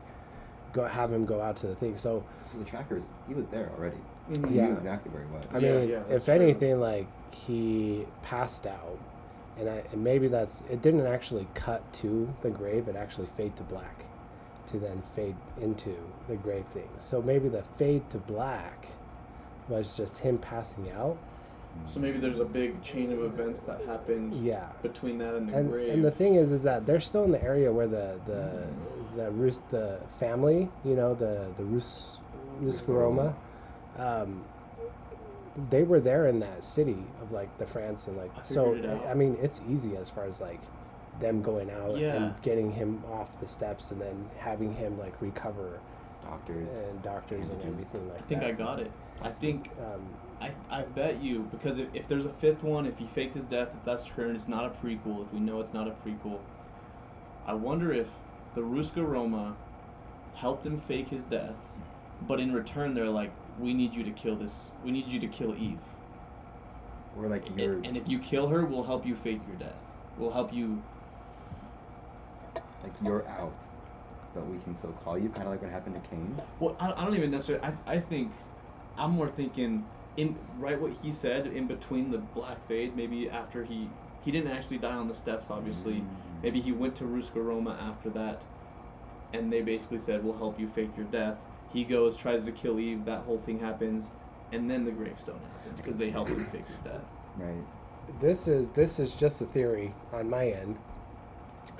like have him go out to the thing. So So the trackers, he was there already. Mhm. He Yeah. knew exactly where he was. I Yeah, mean, yeah, that's if true. anything, like he passed out, and maybe it didn't actually cut to the grave. It actually fade to black, to then fade into the grave thing. So maybe the fade to black was just him passing out. So maybe there's a big chain of events that happened Yeah. between that and the And, grave. and the thing is that they're still in the area where the family, the Ruscaroma, they were there in that city of like the France and like I so. figured it out. I mean, it's easy as far as like them going out Yeah. and getting him off the steps and then having him like recover Doctors. and doctors and Bandages. everything like I think that. I got it. I think Um, I bet you, because if there's a fifth one, if he faked his death, if that's true and it's not a prequel, if we know it's not a prequel, I wonder if the Ruska Roma helped him fake his death, but in return they're like, we need you to kill Eve. Or like you're And if you kill her, we'll help you fake your death. We'll help you. like you're out, but we can still call you, kind of like what happened to Kane. Well, I don't even necessarily. I think I'm more thinking what he said in between the black fade. Maybe after he didn't actually die on the steps. Obviously, maybe he went to Ruska Roma after that, and they basically said, "We'll help you fake your death." He goes, tries to kill Eve. That whole thing happens, and then the gravestone happens because they helped him fake his death. Right. this is just a theory on my end,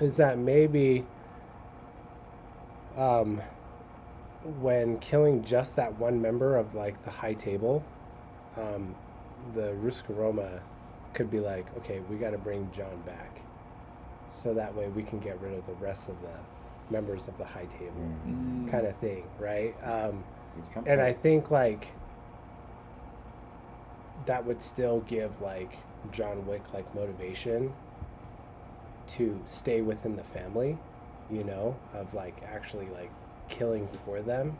is that maybe when killing just that one member of like the high table, the Ruscaroma could be like, okay, we got to bring John back, so that way we can get rid of the rest of the members of the high table, Mm. kind of thing, right? He's Trump. And I think like that would still give like John Wick like motivation to stay within the family, of like actually like killing for them,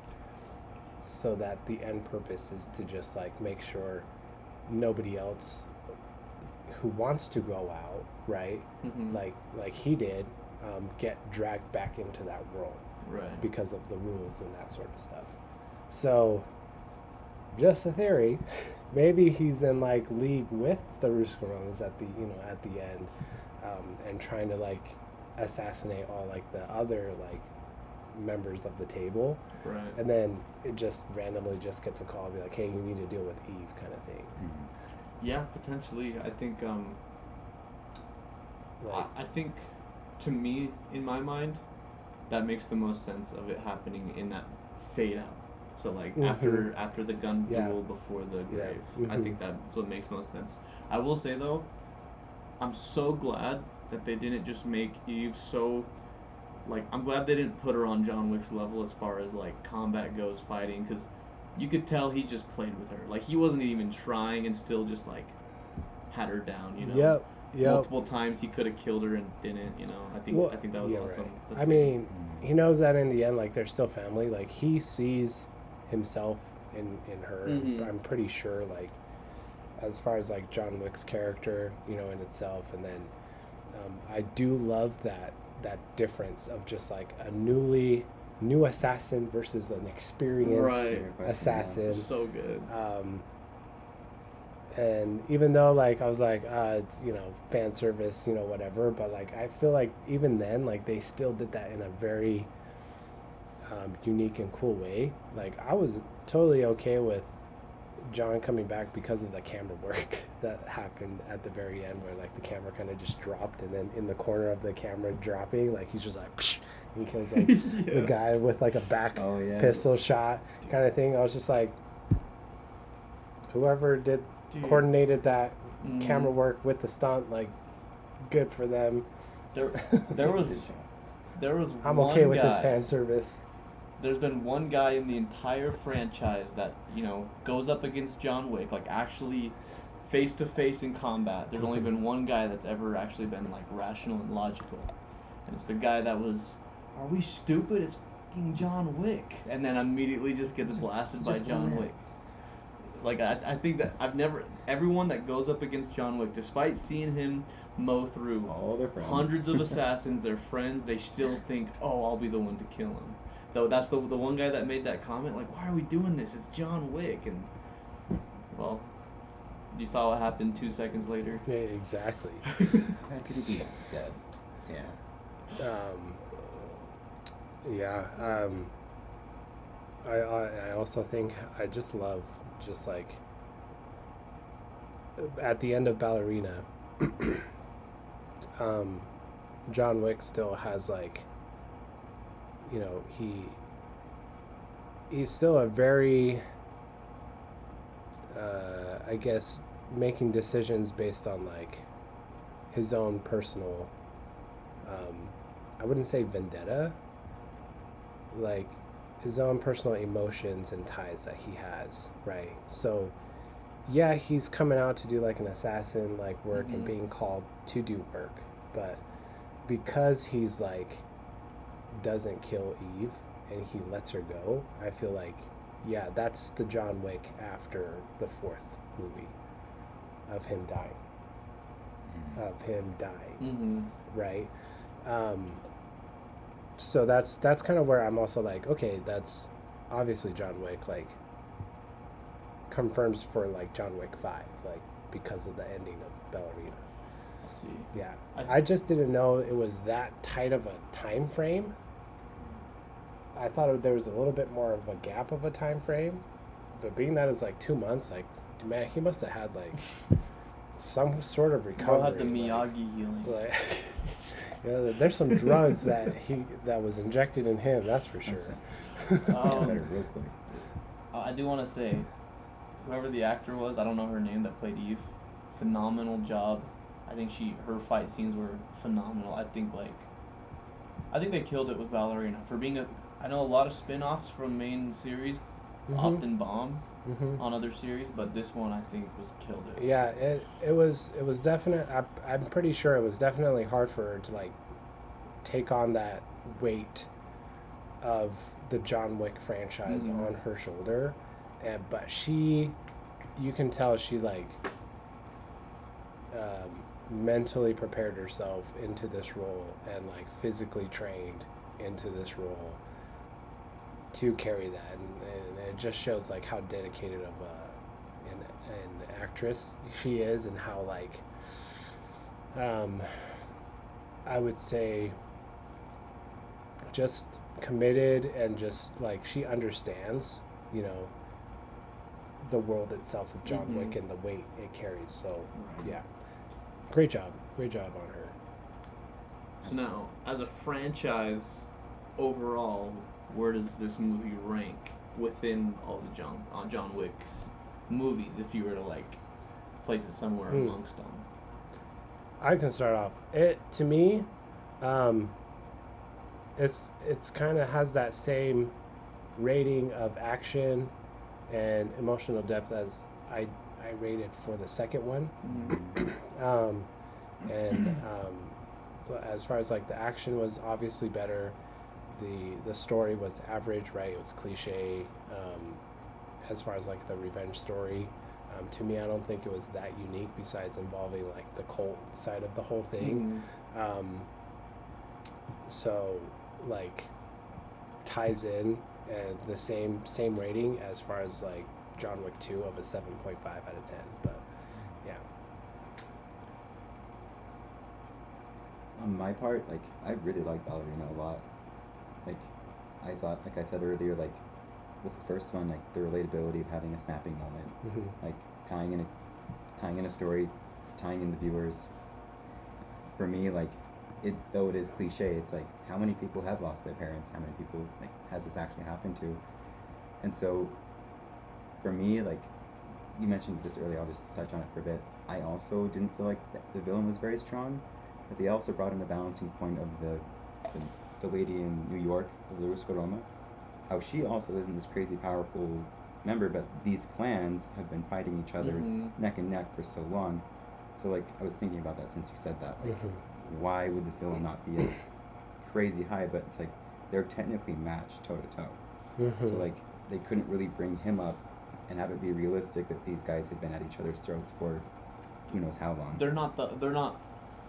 so that the end purpose is to just like make sure nobody else who wants to go out, right, Mhm. like he did, get dragged back into that world Right. because of the rules and that sort of stuff. So, just a theory. Maybe he's in like league with the Ruscaromas at the at the end, and trying to like assassinate all like the other like members of the table, Right. and then it just randomly just gets a call, be like, hey, you need to deal with Eve, kind of thing. Yeah, potentially. I think. Like, I think, to me, in my mind, that makes the most sense of it happening in that fade out. So like Mhm. after the gun Yeah. duel before the Yeah. grave. I Mhm. think that's what makes most sense. I will say though, I'm so glad that they didn't just make Eve so. Like, I'm glad they didn't put her on John Wick's level as far as like combat goes, fighting, because you could tell he just played with her. Like, he wasn't even trying and still just like had her down. Yep. Multiple times he could have killed her and didn't. I think Well, I think that was yeah, awesome. right. that I they- mean, he knows that in the end, like, they're still family. Like, he sees himself in her. Mhm. I'm pretty sure, like, as far as like John Wick's character, in itself, and then I do love that difference of just like a new assassin versus an experienced Right. assassin. so good. And even though like I was like it's, fan service, whatever, but like I feel like even then like they still did that in a very unique and cool way. Like I was totally okay with John coming back because of the camera work that happened at the very end, where like the camera kind of just dropped, and then in the corner of the camera dropping, like he's just like psh, and he kills like the guy with like a back Oh, yeah. pistol shot kind of thing. I was just like, whoever Dude. coordinated that Mhm. camera work with the stunt, like good for them. There was Good shot. There was I'm one okay with this guy- fan service. There's been one guy in the entire franchise that, goes up against John Wick, like actually face to face in combat. There's only been one guy that's ever actually been like rational and logical. And it's the guy that was, are we stupid? It's fucking John Wick. And then immediately just gets blasted by John Wick. Like, I think that everyone that goes up against John Wick, despite seeing him mow through All their friends. hundreds of assassins, their friends, they still think, oh, I'll be the one to kill him. Though that's the one guy that made that comment, like, why are we doing this? It's John Wick. And, well, you saw what happened 2 seconds later. Yeah, exactly. How could he be dead? Yeah. I also think I just love just like at the end of Ballerina, John Wick still has like, he's still a very I guess making decisions based on like his own personal I wouldn't say vendetta, like his own personal emotions and ties that he has, right? So yeah, he's coming out to do like an assassin like work and being called to do work, but because he's like doesn't kill Eve and he lets her go, I feel like, yeah, that's the John Wick after the fourth movie of him dying. Right? So that's kind of where I'm also like, okay, that's obviously John Wick, like, confirms for, like, John Wick 5, like, because of the ending of Ballerina. I'll see. Yeah. I just didn't know it was that tight of a time frame. I thought there was a little bit more of a gap of a time frame, but being that it's like 2 months, like, man, he must have had, like, some sort of recovery. Bro had the Miyagi healing. Like, yeah, there's some drugs that was injected in him, that's for sure. Real quick. I do want to say, whoever the actor was, I don't know her name, that played Eve, phenomenal job. I think her fight scenes were phenomenal. I think they killed it with Ballerina. For being I know a lot of spin-offs from main series often bomb on other series, but this one I think killed it. Yeah, it was definite. I'm pretty sure it was definitely hard for her to like take on that weight of the John Wick franchise on her shoulder, but you can tell she like mentally prepared herself into this role and like physically trained into this role to carry that, and it just shows like how dedicated of an actress she is, and how like I would say just committed, and just like she understands the world itself of John Wick and the weight it carries. So yeah, great job on her. So now, as a franchise overall, where does this movie rank within all the John Wick's movies, if you were to like place it somewhere amongst them? I can start off. It to me, it's kind of has that same rating of action and emotional depth as I rated for the second one. As far as like the action was obviously better. The story was average, right? It was cliche. As far as like the revenge story, to me, I don't think it was that unique. Besides involving like the cult side of the whole thing, so like ties in, and the same rating as far as like John Wick 2 of a 7.5 out of 10. But yeah. On my part, like I really like Ballerina a lot. Like, I thought, like I said earlier, like, with the first one, like, the relatability of having a snapping moment, like, tying in a story, tying in the viewers. For me, like, though it is cliche, it's like, how many people have lost their parents? How many people, like, has this actually happened to? And so, for me, like, you mentioned this earlier, I'll just touch on it for a bit. I also didn't feel like the villain was very strong, but they also brought in the balancing point of the the lady in New York of the Rusko Roma, how she also isn't this crazy powerful member, but these clans have been fighting each other neck and neck for so long. So like I was thinking about that since you said that. Like, why would this villain not be as crazy high? But it's like they're technically matched toe to toe. So like they couldn't really bring him up and have it be realistic that these guys had been at each other's throats for who knows how long. They're not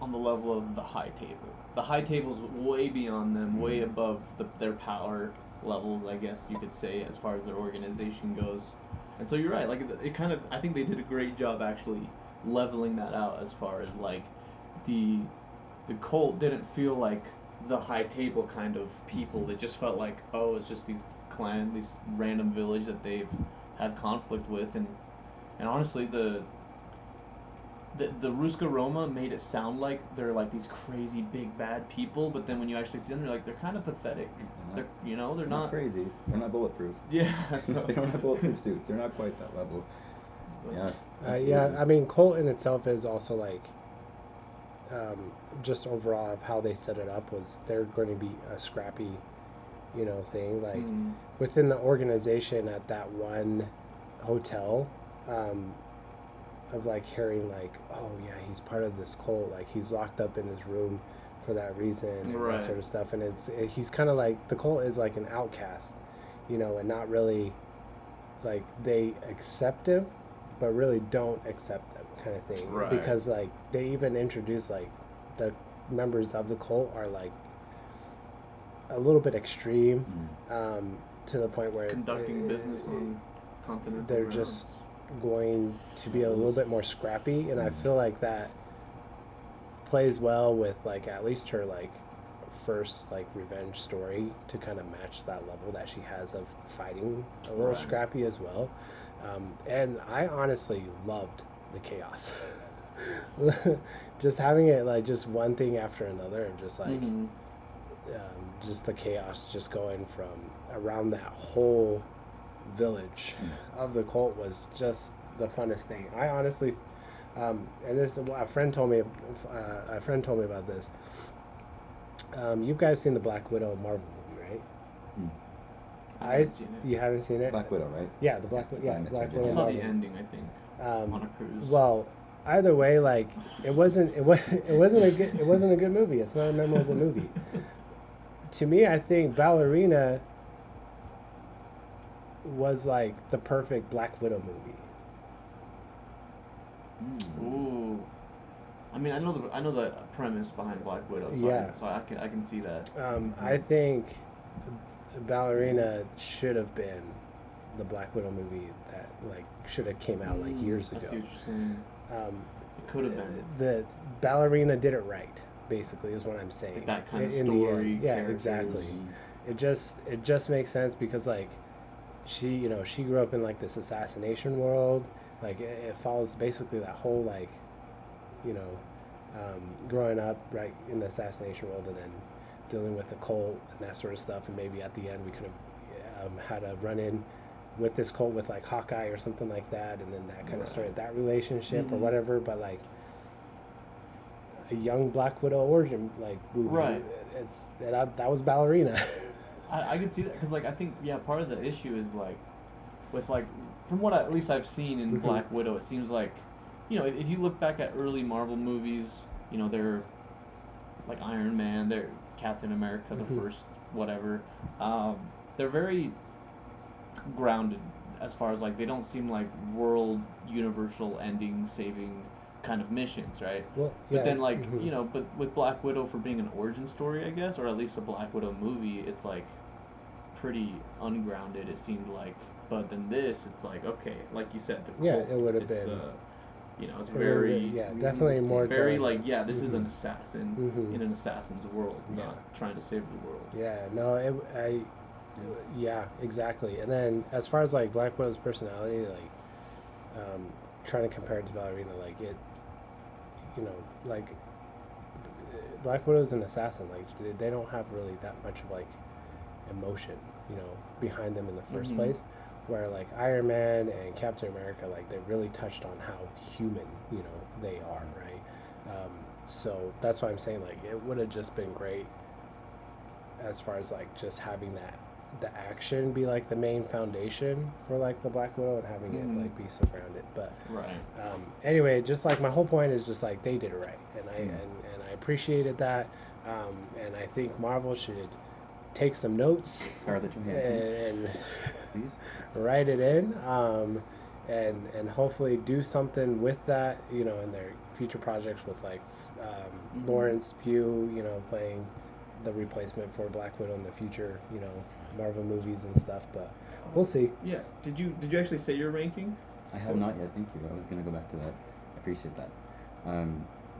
on the level of the high table. The high table's way beyond them, way above their power levels, I guess you could say, as far as their organization goes. And so you're right, like it kind of, I think they did a great job actually leveling that out, as far as like the cult didn't feel like the high table kind of people. It just felt like, oh, it's just these random village that they've had conflict with, and honestly the Ruska Roma made it sound like they're like these crazy big bad people, but then when you actually see them, they're kind of pathetic. They're not crazy. They're not bulletproof. Yeah, so they don't have bulletproof suits. They're not quite that level. Yeah. Yeah, I mean, Colt in itself is also like, just overall of how they set it up was they're going to be a scrappy, thing. Like within the organization at that one hotel, of like hearing like, oh yeah, he's part of this cult. Like he's locked up in his room for that reason, and that sort of stuff. And he's kind of like, the cult is like an outcast, and not really like they accept him, but really don't accept them kind of thing. Right. Because like they even introduce like the members of the cult are like a little bit extreme, to the point where conducting business on Continental they're grounds. just going to be a little bit more scrappy, and I feel like that plays well with like at least her like first like revenge story to kind of match that level that she has of fighting a little scrappy as well. And I honestly loved the chaos. Just having it like just one thing after another, and just like just the chaos just going from around that whole village of the cult was just the funnest thing. I honestly, and this a friend told me about this. You guys seen the Black Widow Marvel movie, right? I haven't seen it. You haven't seen it? Black Widow, right? Yeah, the Black Widow. I Widow. I saw the Marvel. ending, I think, on a cruise. Well, either way, like it wasn't a good movie. It's not a memorable movie. To me, I think Ballerina was like the perfect Black Widow movie. Ooh, I mean, I know the premise behind Black Widow, so I can see that. I think Ballerina should have been the Black Widow movie that like should have came out like years ago. I see what you're saying. It could have been. The Ballerina did it right, basically, is what I'm saying. Like that kind of In story. the end. Yeah, characters. exactly. It just makes sense because like she grew up in like this assassination world. Like it follows basically that whole like growing up right in the assassination world, and then dealing with the cult and that sort of stuff. And maybe at the end we could have had a run in with this cult with like Hawkeye or something like that, and then that kind of started that relationship or whatever. But like a young Black Widow origin like movie, Right. That was Ballerina. I can see that because like I think part of the issue is like with like from what at least I've seen in Black Widow, it seems like if you look back at early Marvel movies, they're like Iron Man, they're Captain America, the first whatever. They're very grounded as far as like they don't seem like world universal ending saving kind of missions, right? Well, but then like but with Black Widow, for being an origin story, I guess, or at least a Black Widow movie, it's like pretty ungrounded, it seemed like. But then this, it's like, okay, like you said, the cult, it would have it's been it's very definitely more very like this is an assassin in an assassin's world, not trying to save the world. Exactly. And then as far as like Black Widow's personality, like trying to compare it to Ballerina, like it, like Black Widow's an assassin. Like they don't have really that much of like emotion, behind them in the first place. Where like Iron Man and Captain America, like they really touched on how human, they are, right? So that's why I'm saying like it would have just been great as far as like just having the action be like the main foundation for like the Black Widow and having it like be surrounded. But anyway, just like my whole point is just like they did it right, and I appreciated that, and I think Marvel should take some notes, Scarlett Johansson, and please write it in, and hopefully do something with that, you know, in their future projects with like Lawrence Pugh, you know, playing the replacement for Black Widow in the future, you know, Marvel movies and stuff. But we'll see. Yeah. Did you actually say your ranking? I have not yet. Thank you. I was gonna go back to that. I appreciate that.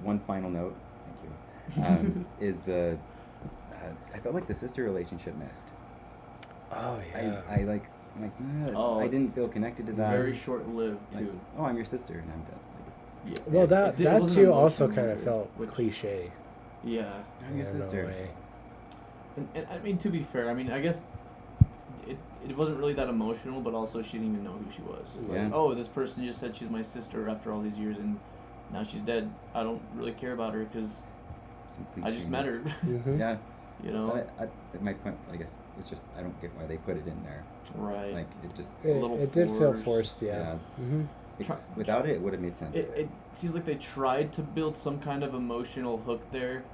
One final note. Thank you. Is the I felt like the sister relationship missed. Oh yeah. I like. I'm like, I didn't feel connected to that. Very short-lived too. Like, oh, I'm your sister, and I'm dead. Like, well, that too also kind of either, felt cliche. Yeah. I'm your sister. No way. And I mean, to be fair, I mean, I guess it wasn't really that emotional, but also she didn't even know who she was. It's like, oh, this person just said she's my sister after all these years, and now she's dead. I don't really care about her because I just met her. Yeah. You know? My point, I guess, is just I don't get why they put it in there. Right. Like, it just... It did feel forced, yeah. Without it would have made sense. It seems like they tried to build some kind of emotional hook there,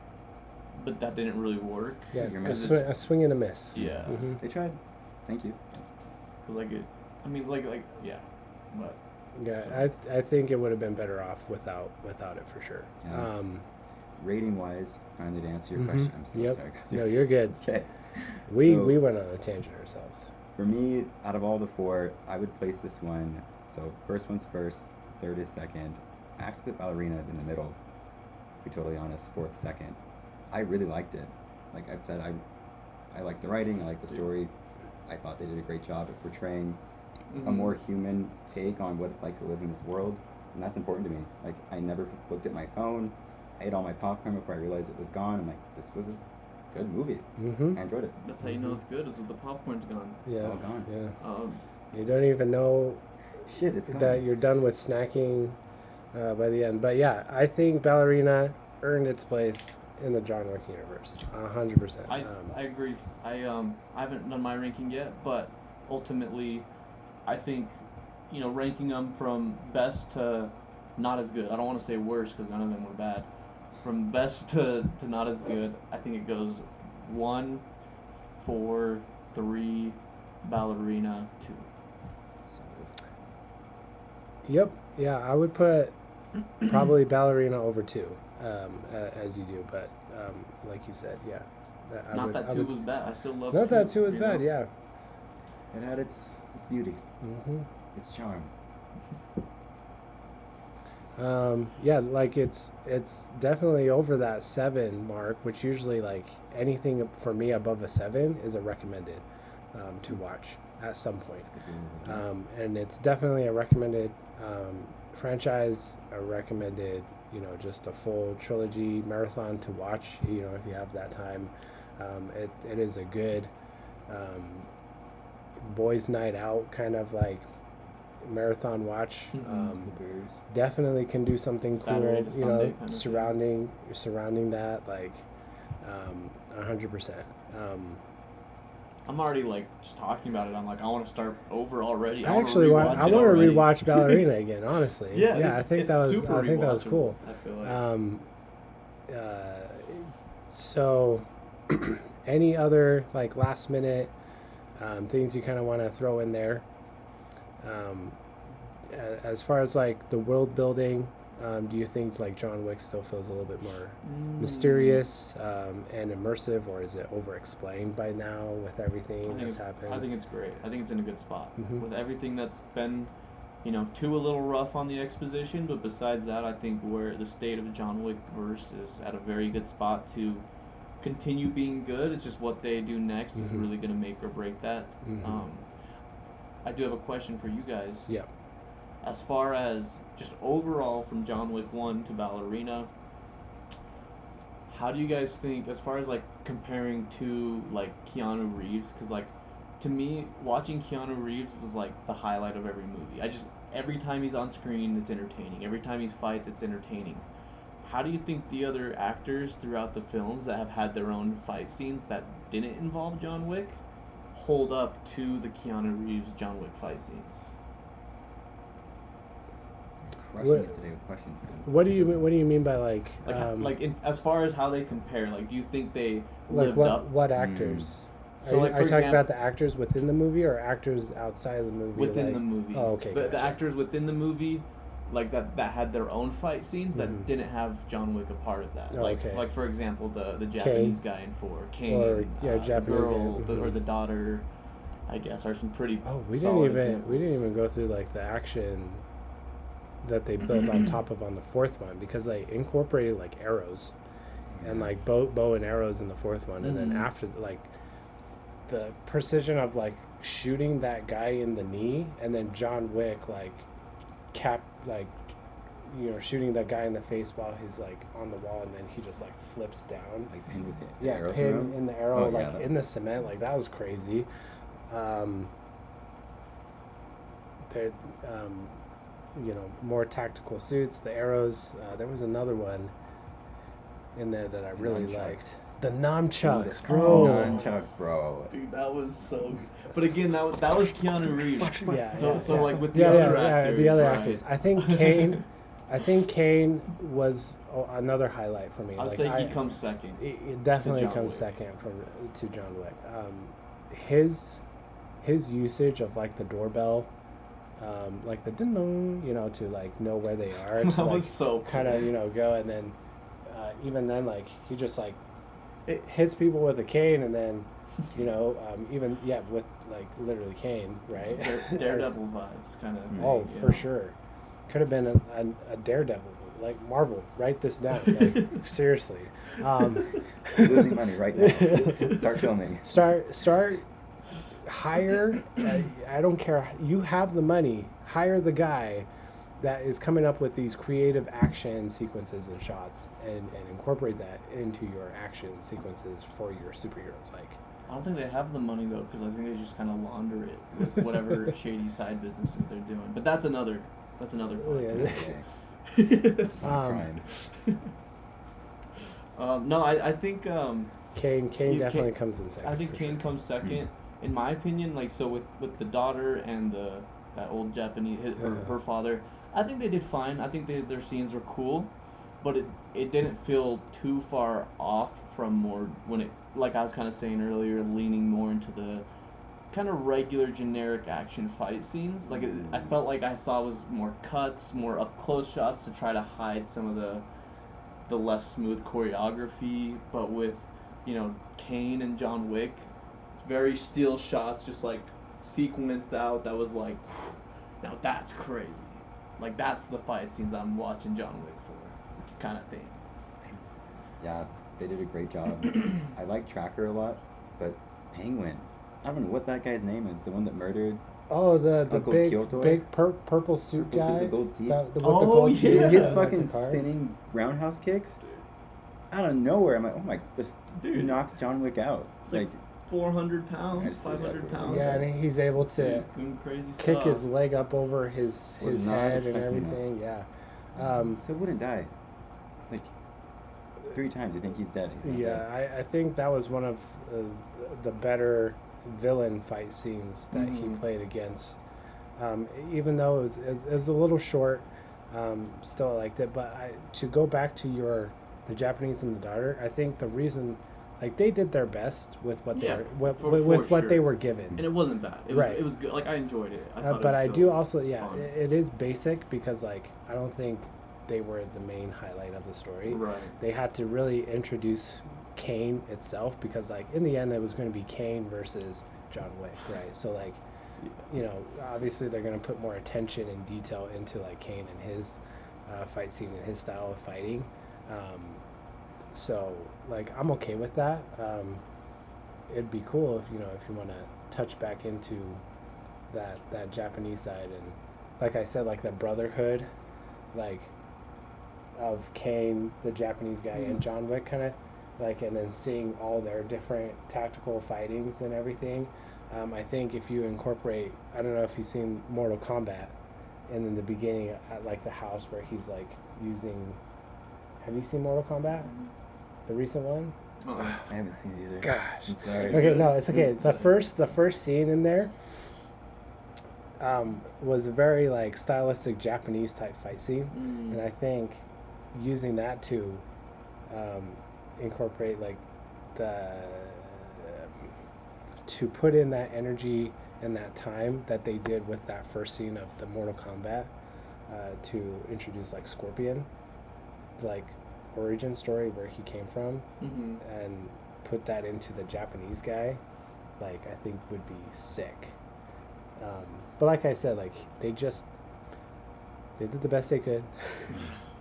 but that didn't really work. Yeah, a swing and a miss. Yeah. They tried. Thank you. Cause yeah. But... Yeah, I think it would have been better off without it for sure. Yeah. Rating wise, finally to answer your question, I'm so sorry. No, you're good. Okay. We went on a tangent ourselves. For me, out of all the four, I would place this one. So first one's first, third is second. I have to put Ballerina in the middle. To be totally honest, fourth, second. I really liked it. Like I've said, I like the writing. I like the story. I thought they did a great job at portraying a more human take on what it's like to live in this world, and that's important to me. Like I never looked at my phone. I ate all my popcorn before I realized it was gone. I'm like, this was a good movie. I enjoyed it. That's how you know it's good, is if the popcorn's gone. Yeah. It's all gone. Yeah. You don't even know it's gone. That you're done with snacking by the end. But yeah, I think Ballerina earned its place in the John Wick universe, 100%. I agree. I haven't done my ranking yet, but ultimately, I think, you know, ranking them from best to not as good. I don't want to say worse because none of them were bad. From best to not as good, I think it goes 1, 4, 3, Ballerina, 2. Yep. Yeah, I would put probably Ballerina over 2, as you do. But like you said, yeah. Not that 2 was bad. I still love 2. Not that 2 was bad, yeah. It had its beauty. Its charm. Yeah, like it's definitely over that 7 mark, which usually like anything for me above a 7 is a recommended to watch at some point. And it's definitely a recommended franchise, a recommended, you know, just a full trilogy marathon to watch, you know, if you have that time. It is a good boys' night out kind of like marathon watch. Definitely can do something cool, you know, surrounding that, like 100%. I'm already like just talking about it. I'm like, I want to start over already. I want to rewatch Ballerina again. Honestly, yeah. I think that was cool. I feel like. So, any other like last minute things you kind of want to throw in there? As far as like the world building, do you think like John Wick still feels a little bit more mysterious and immersive, or is it over explained by now with everything that's happened? I think it's great. I think it's in a good spot with everything that's been, you know, a little rough on the exposition, but besides that, I think where the state of John Wick verse is at a very good spot to continue being good. It's just what they do next is really going to make or break that. I do have a question for you guys. Yeah. As far as just overall from John Wick 1 to Ballerina, how do you guys think, as far as like comparing to like Keanu Reeves? Because like to me, watching Keanu Reeves was like the highlight of every movie. Every time he's on screen, it's entertaining. Every time he fights, it's entertaining. how do you think the other actors throughout the films that have had their own fight scenes that didn't involve John Wick hold up to the Keanu Reeves John Wick fight scenes? Rushing What- it today with questions, man. What do you mean by like As far as how they compare, like, do you think they like lived what up what actors? So, are like, you, are for you talking example- about the actors within the movie or actors outside of the movie? within like, the movie? Oh, okay. The gotcha. actors within the movie, like that had their own fight scenes that Mhm. didn't have John Wick a part of that. Oh, like okay. like for example, the Japanese guy in 4, Kane, Or, yeah, the Japanese, girl, yeah, or mhm. the daughter, I guess, are some pretty. Oh, we solid didn't examples. even go through like the action that they built on top of on the fourth one, because they incorporated like arrows and like bow and arrows in the fourth one, and then Mhm. after like the precision of like shooting that guy in the knee, and then John Wick shooting that guy in the face while he's like on the wall, and then he just like flips down. Like pinned with the Yeah, arrow through pin him? in the arrow, Oh, yeah, like that- in the cement, like that was crazy. There, more tactical suits, the arrows. There was another one in there that I The really nunchucks. liked. The nunchucks, Dude, bro. Nunchucks, bro. Dude, that was so. But again, that was Keanu Reeves. Yeah, So yeah, so yeah. like with the other actors. the other right? actors. I think Kane was another highlight for me. I'd Like, say he comes second. It definitely John comes Wick. second to John Wick. His usage of like the doorbell, like the ding dong, to like know where they are. To, That like, was so cool. kind of go, and then even then like he just like it hits people with a cane, and then with like literally cane, right? Daredevil vibes, kind of. Oh, for sure. Could have been a Daredevil movie. Like, Marvel, write this down. Like, seriously. Losing money right now. Start filming. Start. Hire. I don't care. You have the money. Hire the guy that is coming up with these creative action sequences and shots, and incorporate that into your action sequences for your superheroes. Like, I don't think they have the money though, because I think they just kind of launder it with whatever shady side businesses they're doing. But that's another point. yeah. It's not crime. No, I think Kane Kane- definitely comes in second. I think for Kane sure. comes second, in my opinion. Like, so with the daughter and that old Japanese her father, I think they did fine. I think their scenes were cool, but it didn't feel too far off from more when it, like I was kind of saying earlier, leaning more into the kind of regular generic action fight scenes. Like I felt like I saw was more cuts, more up close shots to try to hide some of the less smooth choreography. But with Kane and John Wick, very still shots, just like sequenced out. That was like, now that's crazy. Like that's the fight scenes I'm watching John Wick for, kind of thing. Yeah, they did a great job. I like Tracker a lot, but Penguin, I don't know what that guy's name is. The one that murdered. Oh, the Uncle big Kyoto? purple suit Purple suit, guy. the gold teeth. With the Oh, gold yeah. teeth Dude, his and, like, fucking the card. spinning roundhouse kicks out of nowhere. I'm like, oh my, this Dude. knocks John Wick out. It's like 400 pounds, Nice to do that 500 for pounds. Yeah, and he's able to doing crazy kick stuff. his leg up over his Was not head and expecting that. everything. Yeah. Still wouldn't die. Like 3 times. You think he's dead? He's not Yeah, dead. I think that was one of the better villain fight scenes that he Mhm. played against. Even though it was a little short, still I liked it. But to go back to the Japanese and the daughter, I think the reason, like, they did their best with what Yeah, they were, for with what they sure. were given. And it wasn't bad. Right. It was good. Like I enjoyed it. I thought it But was I so do also, yeah, fun. it is basic because, like, I don't think they were the main highlight of the story. Right. They had to really introduce Kane itself because, like, in the end, it was going to be Kane versus John Wick, right? So, like, obviously they're going to put more attention and detail into, like, Kane and his fight scene and his style of fighting. So, like, I'm okay with that. It'd be cool if you want to touch back into that Japanese side, and like I said, like the brotherhood, like, of Kane, the Japanese guy, and John Wick, kind of like, and then seeing all their different tactical fightings and everything. I think if you incorporate, I don't know if you've seen Mortal Kombat, and in the beginning at like the house where he's like using Have you seen Mortal Kombat? The recent one? I haven't seen it either. Gosh. I'm sorry. Okay, no, it's okay. The first scene in there was a very like stylistic Japanese type fight scene, and I think using that to incorporate like to put in that energy and that time that they did with that first scene of the Mortal Kombat to introduce like Scorpion, like origin story where he came from, and put that into the Japanese guy, like I think would be sick. But like I said, like they did the best they could.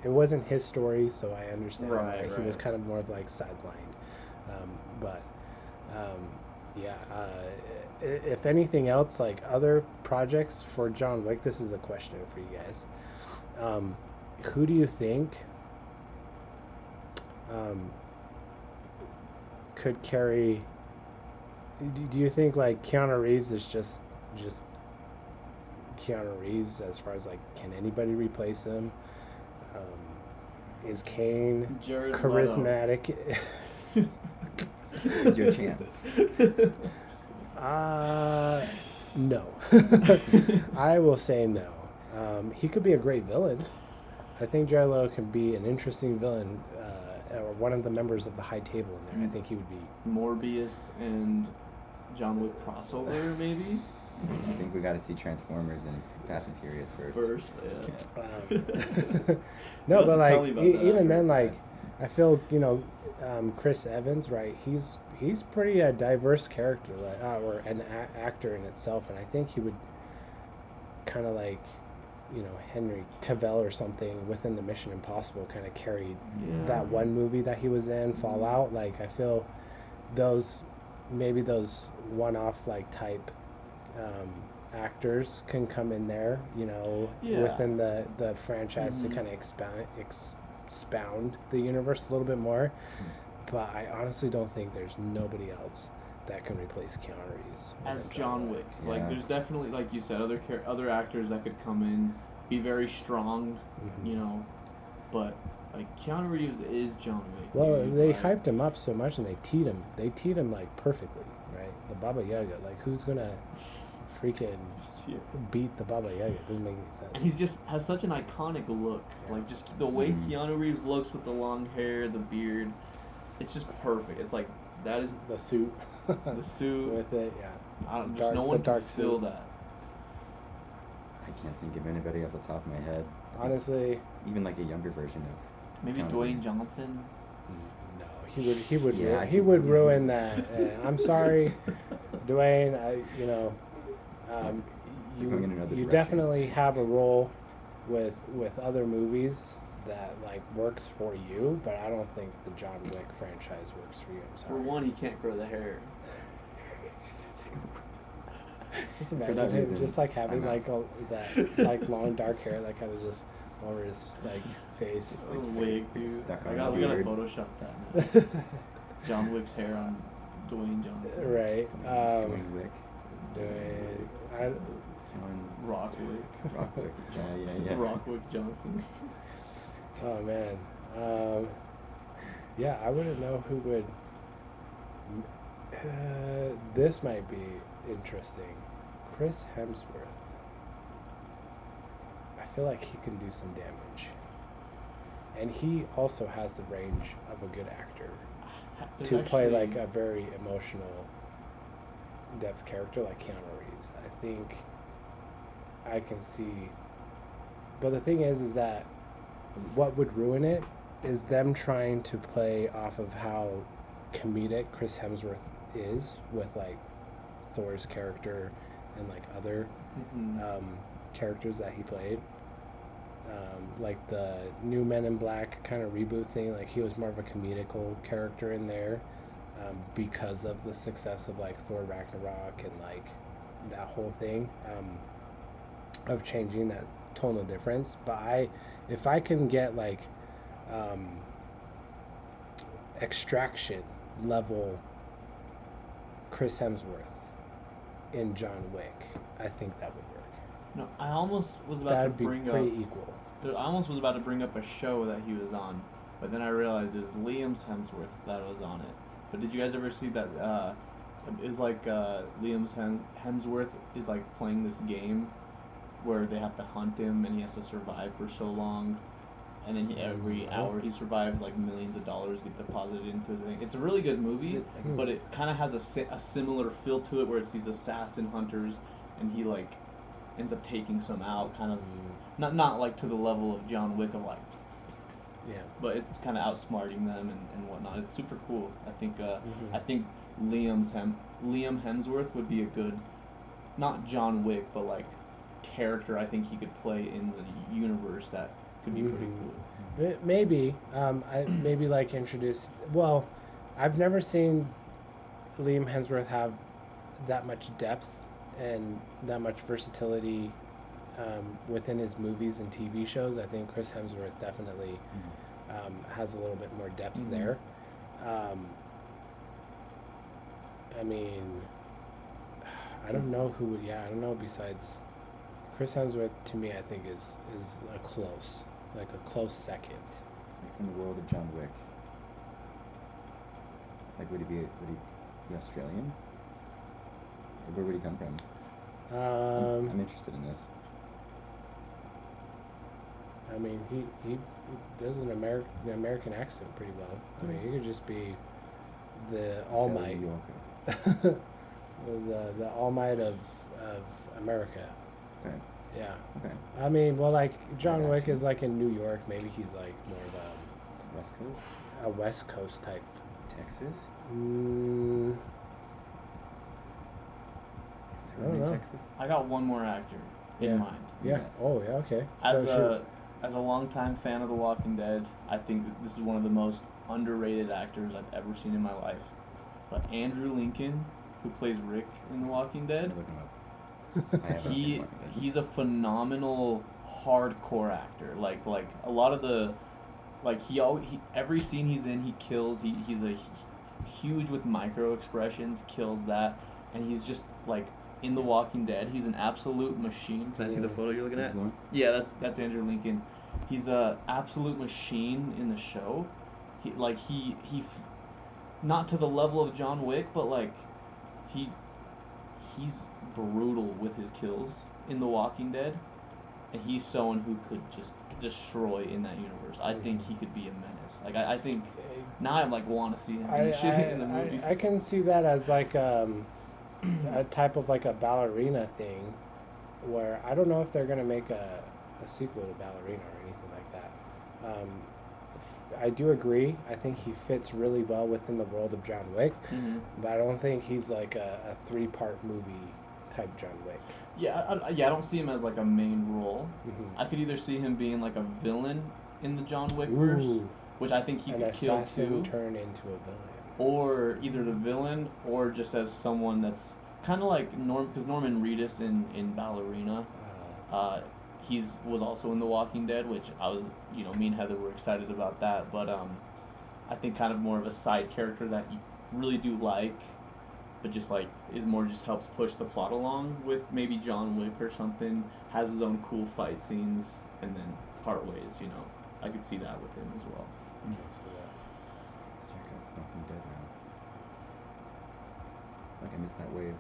It wasn't his story, so I understand. Right. He was kind of more of like sidelined. Yeah. If anything else, like other projects for John Wick, this is a question for you guys. Who do you think could carry? Do you think like Keanu Reeves is just Keanu Reeves as far as like can anybody replace him? Is Kane Jared charismatic? This is your chance. No. I will say no. He could be a great villain. I think Jared Leto can be an interesting villain, or one of the members of the High Table in there. I think he would be. Morbius and John Wick crossover, maybe? I think we got to see Transformers and Fast and Furious first. Yeah. No, You'll but have to tell like me about that even after. then, like I feel Chris Evans, right? He's pretty a diverse character, like or an actor in itself, and I think he would kind of like Henry Cavill or something within the Mission Impossible kind of carried that one movie that he was in, Fallout. Like I feel those one-off like type actors can come in there, within the franchise to kind of expound the universe a little bit more. But I honestly don't think there's nobody else that can replace Keanu Reeves as John Wick. Yeah. Like there's definitely, like you said, other actors that could come in, be very strong, but like Keanu Reeves is John Wick. Well, dude. they Like, hyped him up so much and they teed him like perfectly, right? The Baba Yaga, like who's gonna freaking beat the Baba Yaga? It doesn't make any sense. And he's just has such an iconic look. Yeah. Like just the way Keanu Reeves looks with the long hair, the beard, it's just perfect. It's like that is The suit. the suit. With it, yeah. I don't, just dark- no the one can dark fill suit. that. I can't think of anybody off the top of my head. Honestly, Even like a younger version of. Maybe Keanu Dwayne Reeves. Johnson. no, he would Yeah, I he think- would ruin that. I'm sorry, Dwayne. We're going in another You direction. definitely have a role with other movies that like works for you, but I don't think the John Wick franchise works for you. I'm sorry. For one, he can't grow the hair. Just For imagine that him reason, just like having I'm like that like long dark hair that kind of just over his like face. Oh, wig, dude. stuck We on gotta the beard. Photoshop that now. John Wick's hair on Dwayne Johnson. Right. Dwayne Wick. Dwayne. John Rockwick. Rockwick. Yeah. Rockwick Johnson. Oh man. Yeah, I wouldn't know who would. This might be interesting. Chris Hemsworth. I feel like he can do some damage. And he also has the range of a good actor to play like a very emotional depth character like Keanu Reeves. I think I can see. But the thing is that what would ruin it is them trying to play off of how comedic Chris Hemsworth is with like Thor's character and like other characters that he played. Like the new Men in Black kind of reboot thing, like he was more of a comedical character in there because of the success of like Thor Ragnarok and like that whole thing of changing that tonal difference. But if I can get like Extraction level Chris Hemsworth in John Wick, I think that would work. No, I almost was about That'd to be bring pretty up. equal. I almost was about to bring up a show that he was on, but then I realized it was Liam Hemsworth that was on it. But did you guys ever see that? It was like Liam Hemsworth is like playing this game where they have to hunt him and he has to survive for so long, and then every hour he survives, like millions of dollars get deposited into the thing. It's a really good movie, but it kind of has a similar feel to it where it's these assassin hunters, and he like ends up taking some out, kind of not like to the level of John Wick of like, but it's kind of outsmarting them and whatnot. It's super cool. I think Liam Hemsworth would be a good, not John Wick, but like character. I think he could play in the universe that could be pretty cool. Maybe I maybe like introduce. Well, I've never seen Liam Hemsworth have that much depth and that much versatility within his movies and TV shows. I think Chris Hemsworth definitely has a little bit more depth there. I mean, I don't know who would. Yeah, I don't know. Besides Chris Hemsworth, to me, I think is a close second. It's like from the world of John Wick. Like, would he be Australian? Or where would he come from? I'm interested in this. I mean, he does an American accent pretty well. I mean, he could just be the All Might. the All Might of America. Okay. Yeah. Okay. I mean, well, like John Wick is like in New York. Maybe he's like more of West Coast. a West Coast type. Texas. I don't know. Texas. I got one more actor in mind. Yeah. Oh, yeah. Okay. As a longtime fan of The Walking Dead, I think that this is one of the most underrated actors I've ever seen in my life. But Andrew Lincoln, who plays Rick in The Walking Dead, Look him up. I haven't seen The Walking Dead. he's a phenomenal hardcore actor. Like a lot of the, like he every scene he's in, he kills. He's a huge with micro expressions, kills that, and he's just like in The Walking Dead, he's an absolute machine. Can I see the photo you're looking at? Yeah, that's Andrew Lincoln. He's a absolute machine in the show. He not to the level of John Wick, but like he's brutal with his kills in The Walking Dead, and he's someone who could just destroy in that universe. I think he could be a menace. Like I think now I like want to see him in the movies. I can see that as like a type of like a Ballerina thing, where I don't know if they're gonna make a sequel to Ballerina or anything like that. I do agree. I think he fits really well within the world of John Wick, but I don't think he's like a 3-part movie type John Wick. Yeah, I don't see him as like a main role. I could either see him being like a villain in the John Wick verse, which I think he could kill too, turn into a villain, or either the villain or just as someone that's kind of like because Norman Reedus in Ballerina. He was also in The Walking Dead, which I was, me and Heather were excited about that. But I think kind of more of a side character that you really do like, but just like is more just helps push the plot along with maybe John Wick or something. Has his own cool fight scenes, and then part ways. I could see that with him as well. Check out Walking Dead now. I feel like I missed that wave.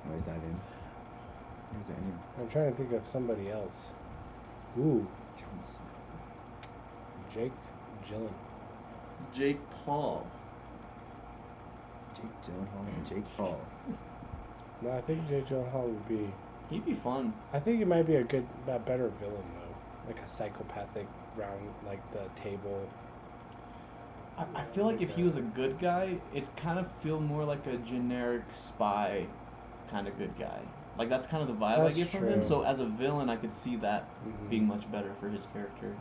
Always dive in. Is there any? I'm trying to think of somebody else. Ooh, Jon Snow. Jake Gyllenhaal. Jake Paul. Jake Gyllenhaal and Jake Paul. No, I think Jake Gyllenhaal would be. He'd be fun. I think he might be a better villain though, like a psychopathic round like the table. I feel like if he was a good guy, it'd kind of feel more like a generic spy kind of good guy. Like that's kind of the vibe I get from him. So as a villain, I could see that being much better for his character.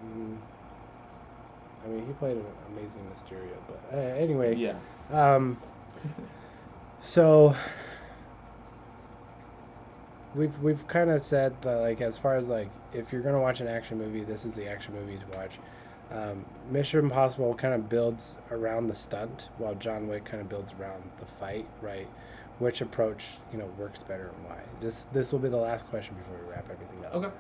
I mean, he played an amazing Mysterio, but anyway. Yeah. So we've kind of said that, like, as far as like if you're gonna watch an action movie, this is the action movie to watch. Mission Impossible kind of builds around the stunt, while John Wick kind of builds around the fight, right? Which approach, works better and why? This will be the last question before we wrap everything up. Okay.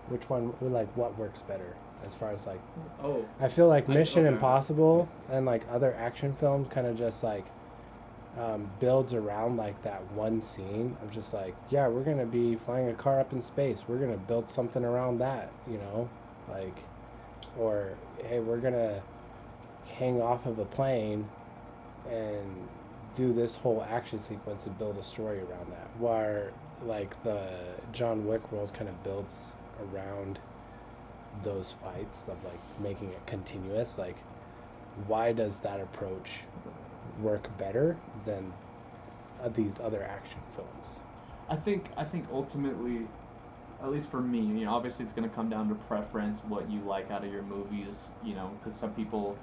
Which one, like, what works better as far as like? Oh, I feel like I see- Mission okay, I see. Impossible and like other action films kind of just like builds around like that one scene of just like, yeah, we're gonna be flying a car up in space. We're gonna build something around that, you know, like, or hey, we're gonna hang off of a plane and do this whole action sequence and build a story around that. Where like the John Wick world kind of builds around those fights of like making it continuous. Like, why does that approach work better than these other action films? I think ultimately, at least for me, you know, obviously it's going to come down to preference, what you like out of your movies, you know, because some people,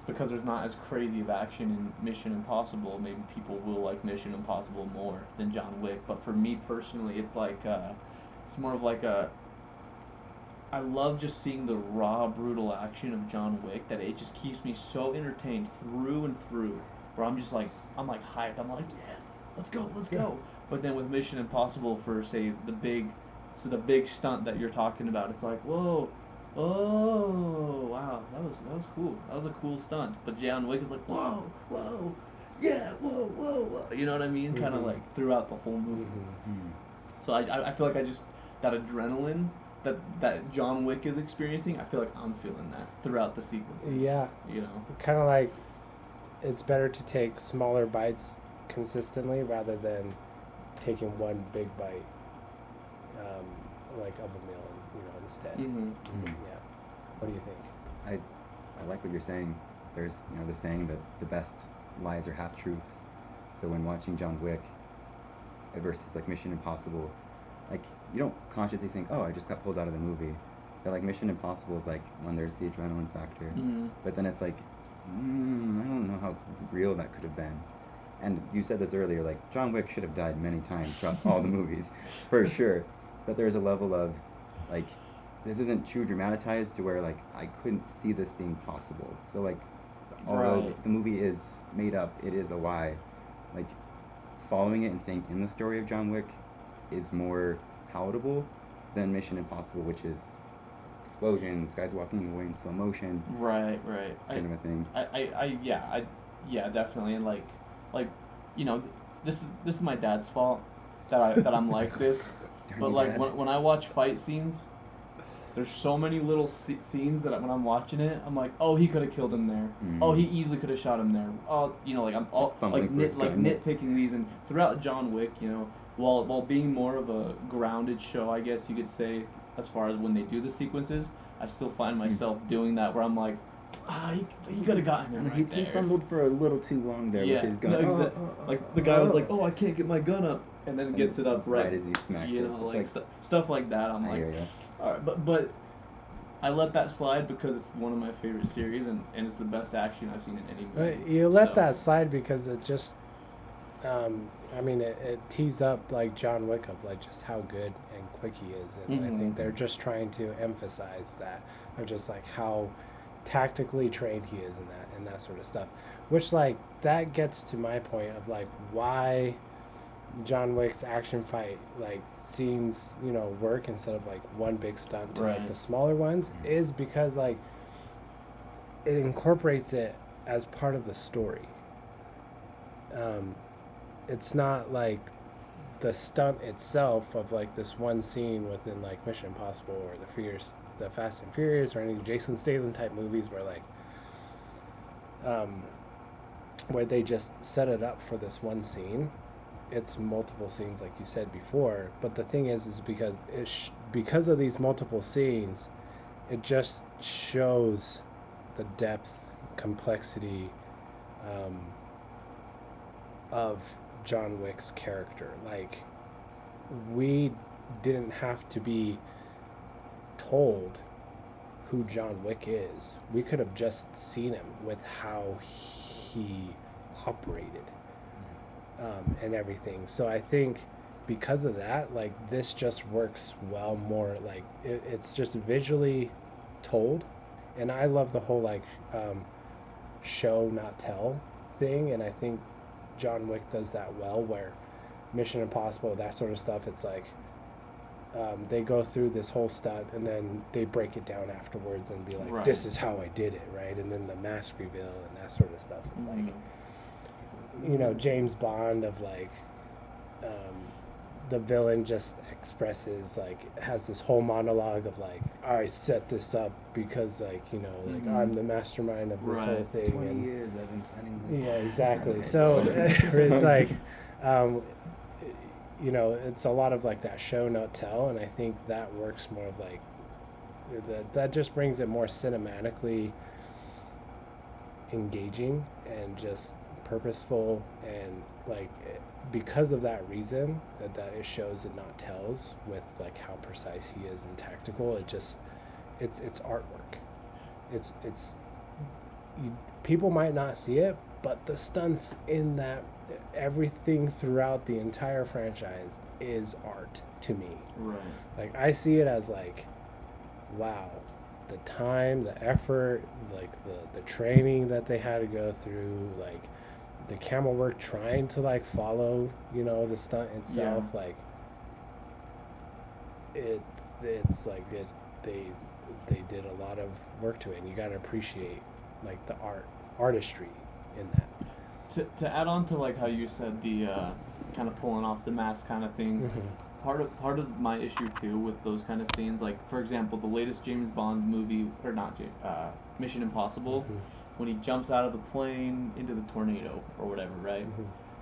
because there's not as crazy of action in Mission Impossible, maybe people will like Mission Impossible more than John Wick. But for me personally, it's like it's more of like a, I love just seeing the raw, brutal action of John Wick, that it just keeps me so entertained through and through, where I'm just like, I'm like hyped. I'm like, yeah, let's go. But then with Mission Impossible, for say the big stunt that you're talking about, it's like, whoa, oh, wow, that was cool. That was a cool stunt. But John Wick is like, whoa, yeah, whoa. You know what I mean? Mm-hmm. Kind of like throughout the whole movie. Mm-hmm. So I feel like I just, that adrenaline that John Wick is experiencing, I feel like I'm feeling that throughout the sequences. Yeah. You know? Kind of like, it's better to take smaller bites consistently rather than taking one big bite, like of a meal, you know, instead. Mm-hmm. Yeah. What do you think? I like what you're saying. There's, you know, the saying that the best lies are half truths. So when watching John Wick versus like Mission Impossible, like, you don't consciously think, oh, I just got pulled out of the movie. But like Mission Impossible is like when there's the adrenaline factor. Mm-hmm. But then it's like, I don't know how real that could have been. And you said this earlier, like, John Wick should have died many times throughout all the movies, for sure. But there's a level of, like, this isn't too dramatized to where, like, I couldn't see this being possible. So, like, although Right. the movie is made up, it is a lie. Like, following it and staying in the story of John Wick is more palatable than Mission Impossible, which is explosions, guys walking away in slow motion, Right. kind of a thing. Yeah, definitely. And like, you know, this is my dad's fault that I'm like this. Darn But you, like Dad. when I watch fight scenes, there's so many little scenes that when I'm watching it, I'm like, oh, he could have killed him there. Mm. Oh, he easily could have shot him there. Oh, you know, like I'm It's all like fumbling for his gun. nitpicking these, and throughout John Wick, you know, while being more of a grounded show, I guess you could say, as far as when they do the sequences, I still find myself doing that where I'm like, he could have gotten him right He there. fumbled for a little too long there with his gun. No, like the guy was like, oh, I can't get my gun up, and then gets it up right as he smacks you it. know, It's like stuff like that. I'm I like, hear ya. all right, but I let that slide because it's one of my favorite series, and it's the best action I've seen in any movie. But you let So- that slide because it just, I mean, it tees up like John Wick of like just how good and quick he is, and I Mhm. think they're just trying to emphasize that of just like how tactically trained he is in that and that sort of stuff, which like that gets to my point of like why John Wick's action fight like scenes, you know, work instead of like one big stunt to like Right. the smaller ones is because like it incorporates it as part of the story. It's not like the stunt itself of like this one scene within like Mission Impossible or the Fast and Furious or any Jason Statham type movies where like where they just set it up for this one scene. It's multiple scenes like you said before, but the thing is because because of these multiple scenes, it just shows the depth, complexity of John Wick's character. Like, we didn't have to be told who John Wick is. We could have just seen him with how he operated and everything. So I think because of that, like, this just works well more. Like, it's just visually told. And I love the whole, like, show, not tell thing. And I think John Wick does that well, where Mission Impossible, that sort of stuff, it's like they go through this whole stunt and then they break it down afterwards and be like, Right. this is how I did it, right? And then the mask reveal and that sort of stuff. Mhm. Like, James Bond of like, the villain just expresses like, has this whole monologue of like, I set this up because like, Mhm. I'm the mastermind of this whole Right. thing. 20 and, years I've been planning this. yeah, exactly. Okay. So it's like, it's a lot of like that show not tell, and I think that works more of like that just brings it more cinematically engaging and just purposeful, and like because of that reason that it shows and not tells with like how precise he is and tactical. It's artwork. It's people might not see it, but the stunts in that, everything throughout the entire franchise is art to me. Right. Like I see it as like, wow, the time, the effort, like the training that they had to go through, like the camera work trying to like follow, the stunt itself, Yeah. like it's like they did a lot of work to it, and you got to appreciate like the artistry in that. To add on to like how you said the kind of pulling off the mask kind of thing, part of my issue too with those kind of scenes, like for example the latest James Bond movie, or not Mission Impossible, when he jumps out of the plane into the tornado or whatever, right?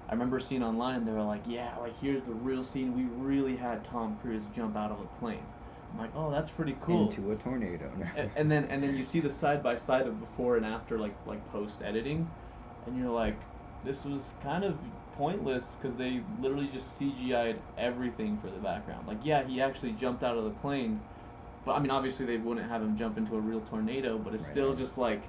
I remember seeing online they were like, yeah, like here's the real scene, we really had Tom Cruise jump out of a plane. I'm like, oh, that's pretty cool. Into a tornado. and then you see the side by side of before and after, like post editing, and you're like, this was kind of pointless because they literally just CGI'd everything for the background. Like, yeah, he actually jumped out of the plane, but I mean, obviously they wouldn't have him jump into a real tornado, but it's still just like,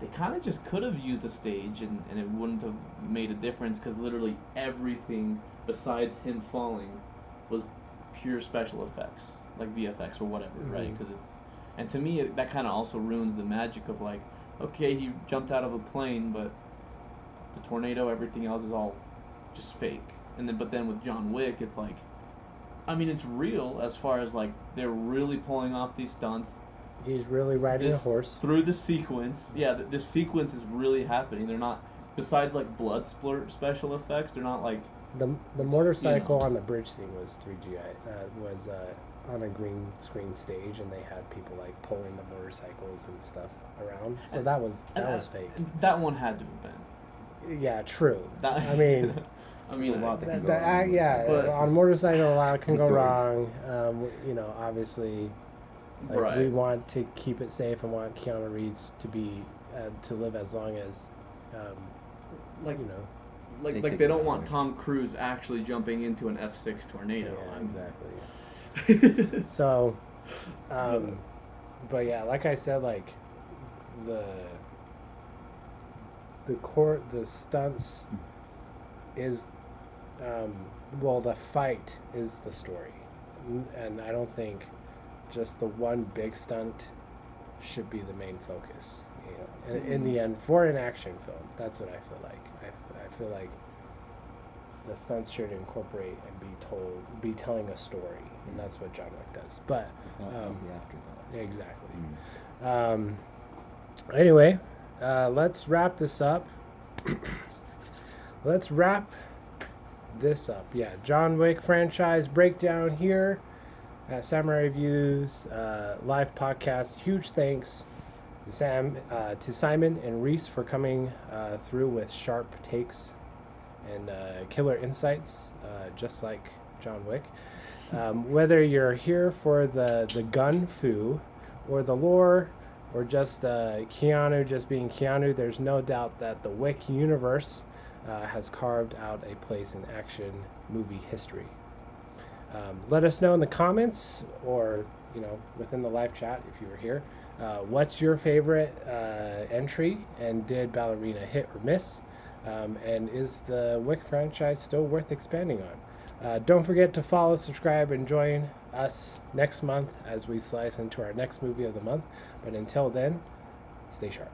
they kind of just could have used a stage and it wouldn't have made a difference, because literally everything besides him falling was pure special effects, like VFX or whatever, right? Because and to me, that kind of also ruins the magic of like, okay, he jumped out of a plane, but the tornado, everything else is all just fake. But then with John Wick, it's like, I mean, it's real as far as like they're really pulling off these stunts. He's really riding a horse through the sequence. Yeah, this sequence is really happening. They're not, besides like blood splurt special effects, they're not like the motorcycle on the bridge scene was 3G. Was on a green screen stage, and they had people like pulling the motorcycles and stuff around. So that was fake. That one had to have been. Yeah, true. I mean, a lot that can go wrong. On motorcycle, a lot can go Swords. wrong. Obviously, like, we want to keep it safe and want Keanu Reeves to be to live as long as, like Stay they don't want Tom Cruise actually jumping into an F6 tornado. Yeah, exactly. So, but yeah, like I said, like the stunts is, the fight is the story, and I don't think just the one big stunt should be the main focus. In the end, for an action film, that's what I feel like. I feel like the stunts should incorporate and be telling a story, and that's what John Wick does. But The afterthought. exactly. Anyway, let's wrap this up. Yeah, John Wick franchise breakdown here at Samurai Reviews live podcast. Huge thanks to Simon and Reese for coming through with sharp takes and killer insights, just like John Wick. Whether you're here for the gun fu or the lore, or just Keanu just being Keanu, there's no doubt that the Wick universe has carved out a place in action movie history. Let us know in the comments, or within the live chat if you were here, what's your favorite entry, and did Ballerina hit or miss, and is the Wick franchise still worth expanding on? Don't forget to follow, subscribe, and join us next month as we slice into our next movie of the month. But until then, stay sharp.